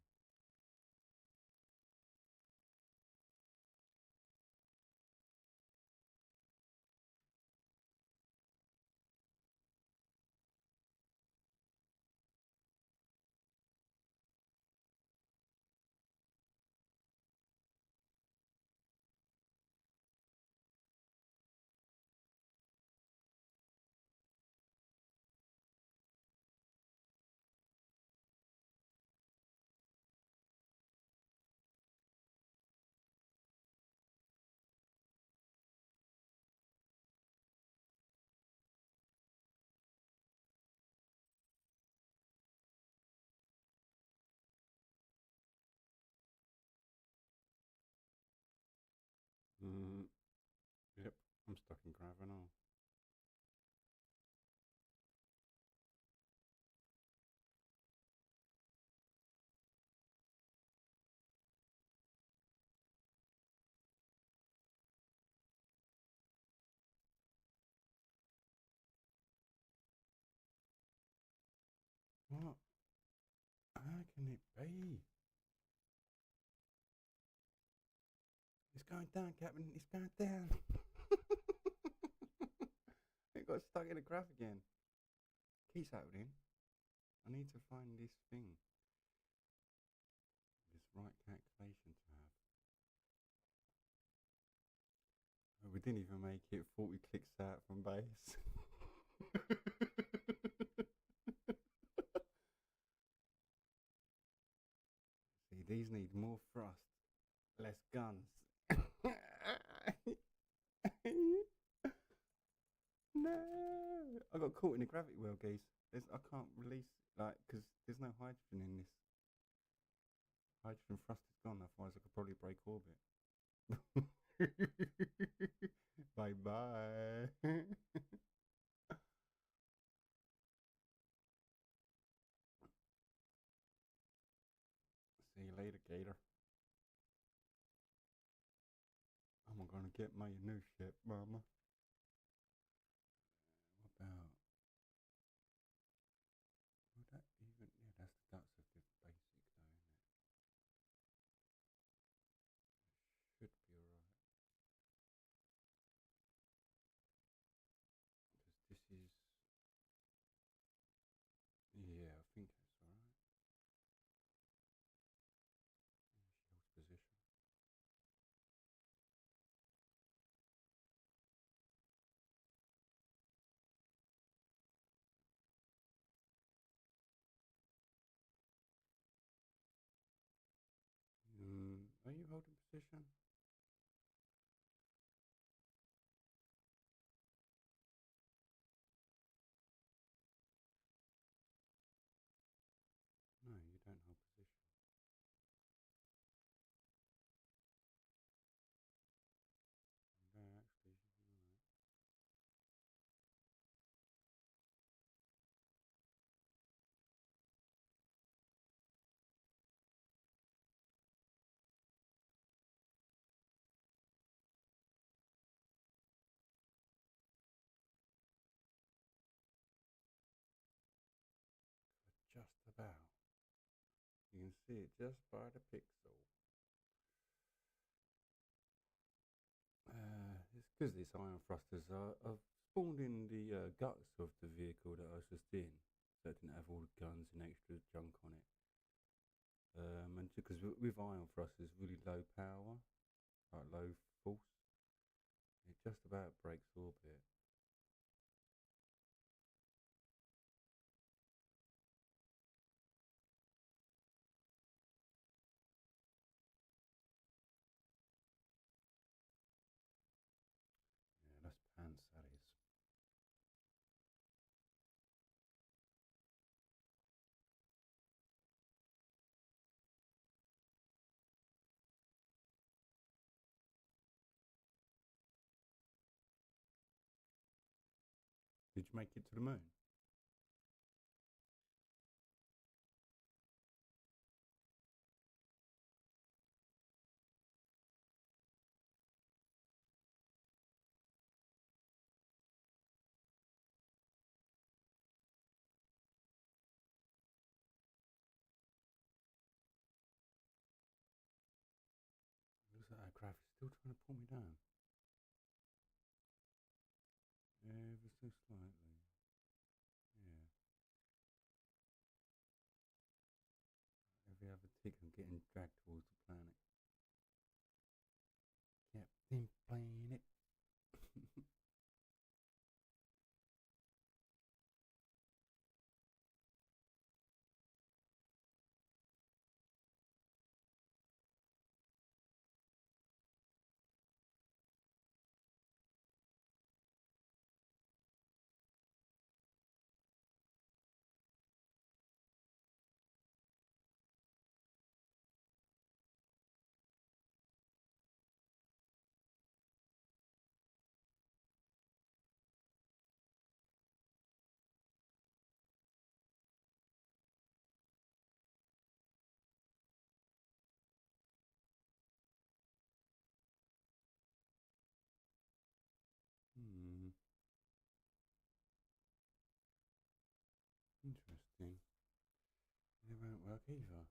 Mm, yep, I'm stuck in gravity now. What? How can it be? It's going down, Captain. It's going down. It got stuck in the graph again. Keys out in. I need to find this thing. This right calculation tab. Oh, we didn't even make it 40 clicks out from base. See, these need more thrust, less guns. No, I got caught in the gravity well, geese. I can't release because there's no hydrogen in this. Hydrogen thrust is gone, otherwise I could probably break orbit. Bye bye. See you later, Gator. I'm gonna get my new ship, Mama. What about? Would that even? Yeah, that's the guts of the basic, though, isn't it? Should be alright. Because this is. Yeah, I think that's alright. Yeah, she holds position. Are you holding position? No, you don't hold position. No, actually, right. Just about. You can see it just by the pixel. It's because these iron thrusters are spawned in the guts of the vehicle that I was just in, so it didn't have all the guns and extra junk on it. And because with iron thrusters, really low power, like low force, it just about breaks orbit. Yeah, that's pants, that is. Did you make it to the moon? Looks like that craft is still trying to pull me down. Ever so slightly. Yeah. Every other tick I'm getting dragged towards the planet. Captain Planet. Hmm. Interesting. It won't work either.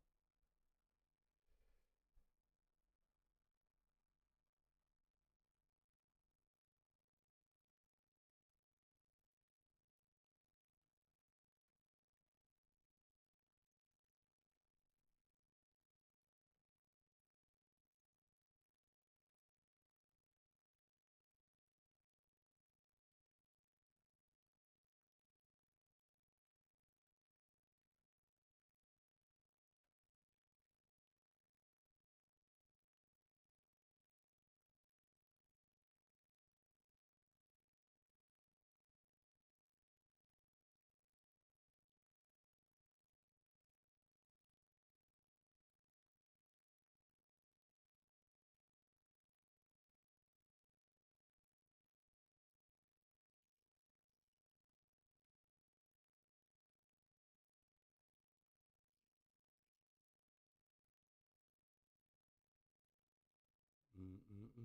Is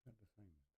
that the same as that?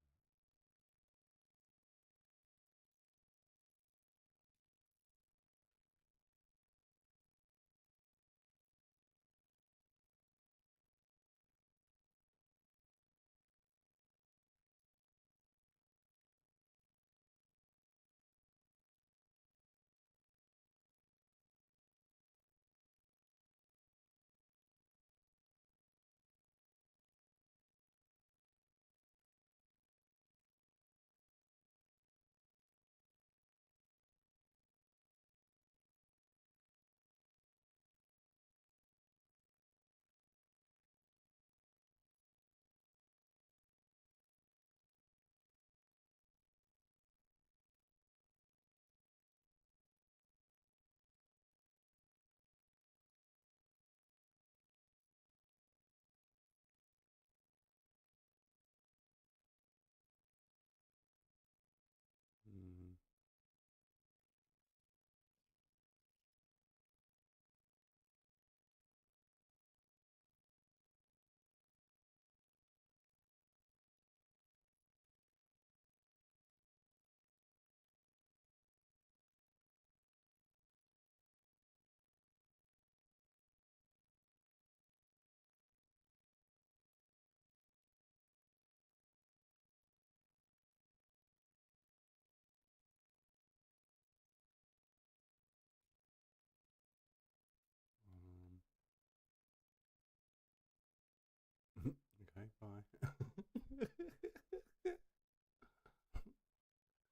Okay, bye.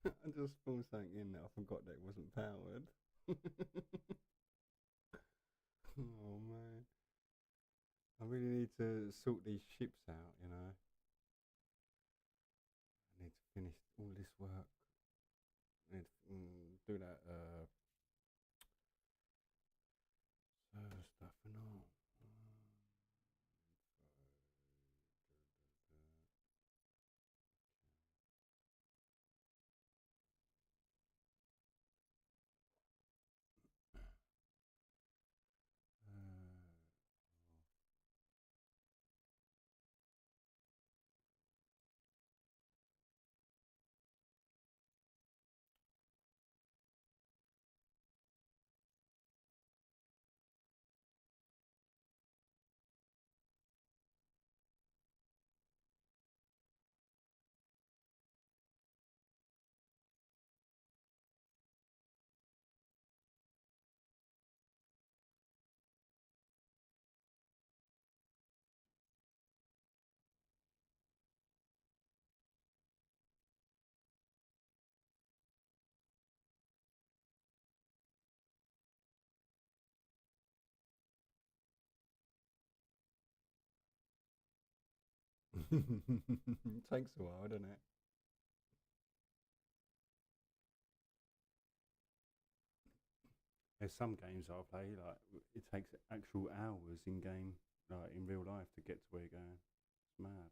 I just pulled something in that I forgot that it wasn't powered. Oh man, I really need to sort these ships out. I need to finish all this work. I need to do that server stuff and all. Takes a while, doesn't it? There's some games I play like it takes actual hours in game, like in real life, to get to where you're going. It's mad.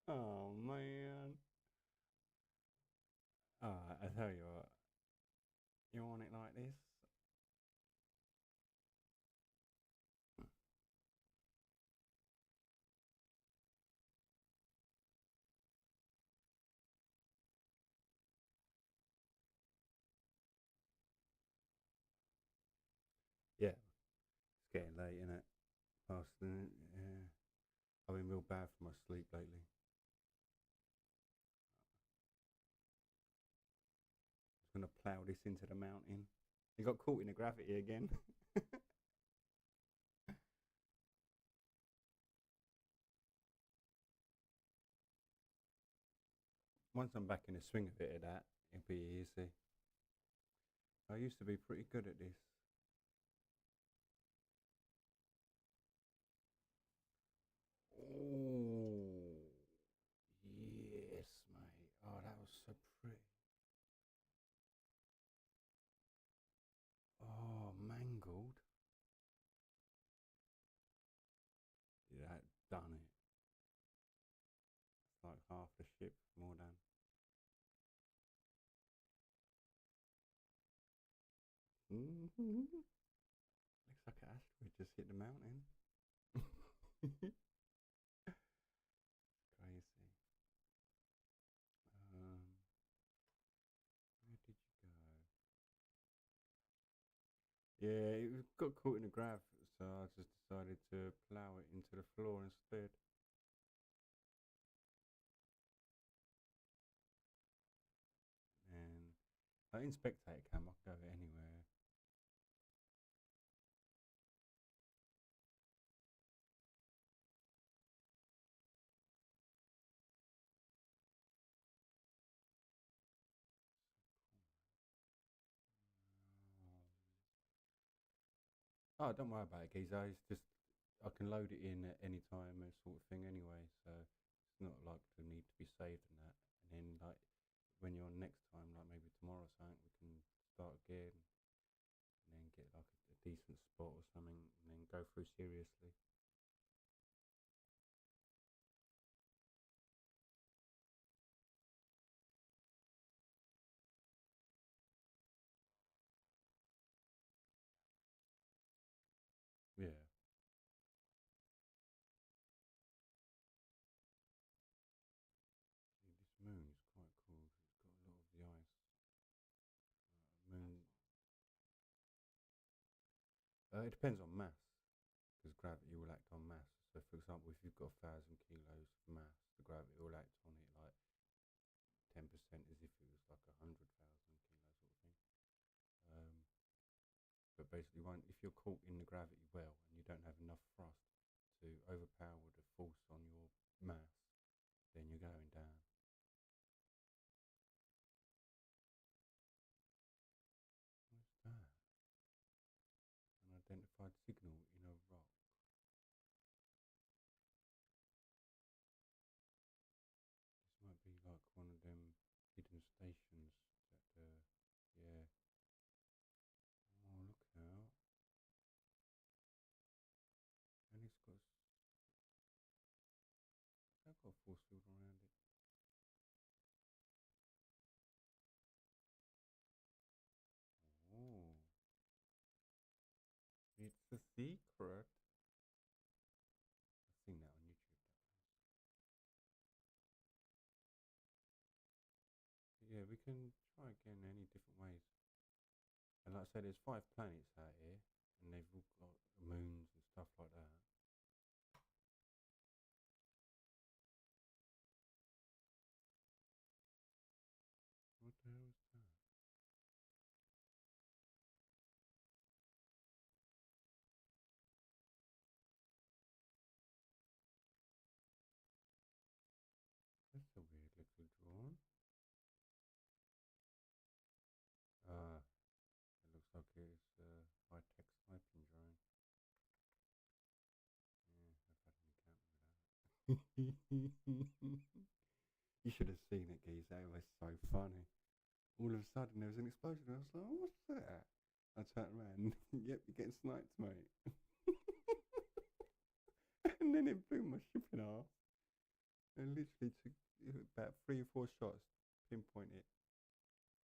Oh man. I tell you what, you want it like this? Yeah, it's getting late, isn't it? Fast, yeah. I've been real bad for my sleep lately. I was gonna plough this into the mountain. It got caught in the gravity again. Once I'm back in the swing of it, of that, it'll be easy. I used to be pretty good at this. Oh, yes, mate. Oh, that was so pretty. Oh, mangled. Yeah, that done it. It's like half the ship, more than. Looks like an asteroid just hit the mountain. Crazy. Um, where did you go? Yeah, it got caught in the grav, so I just decided to plough it into the floor instead. And like in spectator cam, I can go anywhere. Oh, don't worry about it, Giza. It's just I can load it in at any time and sort of thing anyway, so it's not like the need to be saved and that. And then like when you're on next time, like maybe tomorrow or something, we can start again and then get like a decent spot or something and then go through seriously. Yeah. See, this moon is quite cool. It's got a lot of the ice. Moon. It depends on mass because gravity will act on mass. So, for example, if you've got 1,000 kilos mass, the gravity will act on it like 10% as if it was like 100,000 kilo sort of thing. Um, but basically, if you're caught in the gravity well and you don't have enough thrust to overpower the force on your mass, then you're going down. What's that? An identified signal in a rock. This might be like one of them hidden stations that, yeah. Oh, look out. And it's got a force field around it. Oh, it's a secret. I've seen that on YouTube, that place. Yeah, we can try again any different ways. And like I said, there's 5 planets out here, and they've all got moons and stuff like that. What the hell is that? That's a weird little drawing. Ah, it looks like it's a high-tech sniping drone. Yeah, I've had an encounter with that. You should have seen it, geez. That was so funny. All of a sudden, there was an explosion. I was like, oh, what's that? I turned around. Yep, you're getting sniped, mate. and then it blew my ship in half. And literally took about 3 or 4 shots, pinpoint it,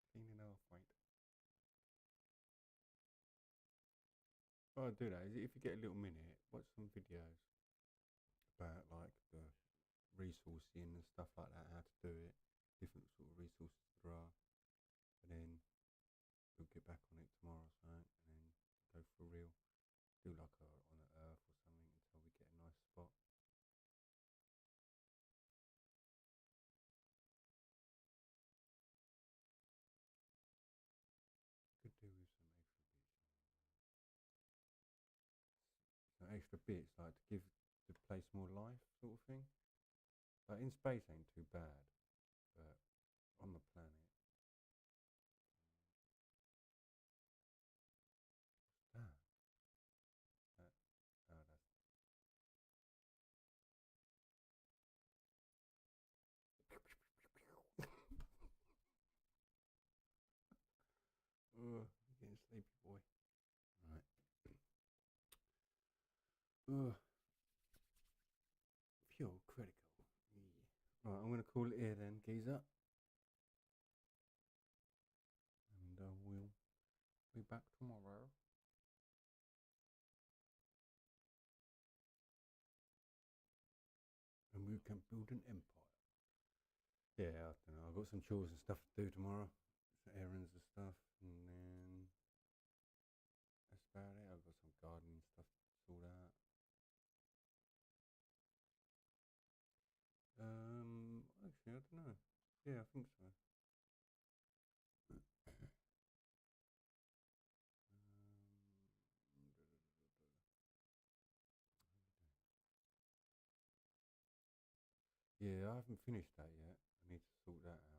clean in half, mate. What I'll do that is if you get a little minute, watch some videos about like the resourcing and stuff like that, how to do it, different sort of resources there are, and then we'll get back on it tomorrow or something, and then go for real, do like on a Earth or something until we get a nice spot. Could do with some extra bits like to give the place more life, sort of thing. Like in space ain't too bad, but on the planet, that, that, oh, that's Ugh, I'm getting sleepy, boy. Right. Ugh, fuel critical. Yeah. Right, I'm going to call it here then, geezer. And we'll be back tomorrow. And we can build an empire. Yeah, I don't know. I've got some chores and stuff to do tomorrow. Some errands and stuff. And then that's about it. I've got some gardening stuff to sort out. Actually, I don't know. Yeah, I think so. Yeah, I haven't finished that yet. I need to sort that out.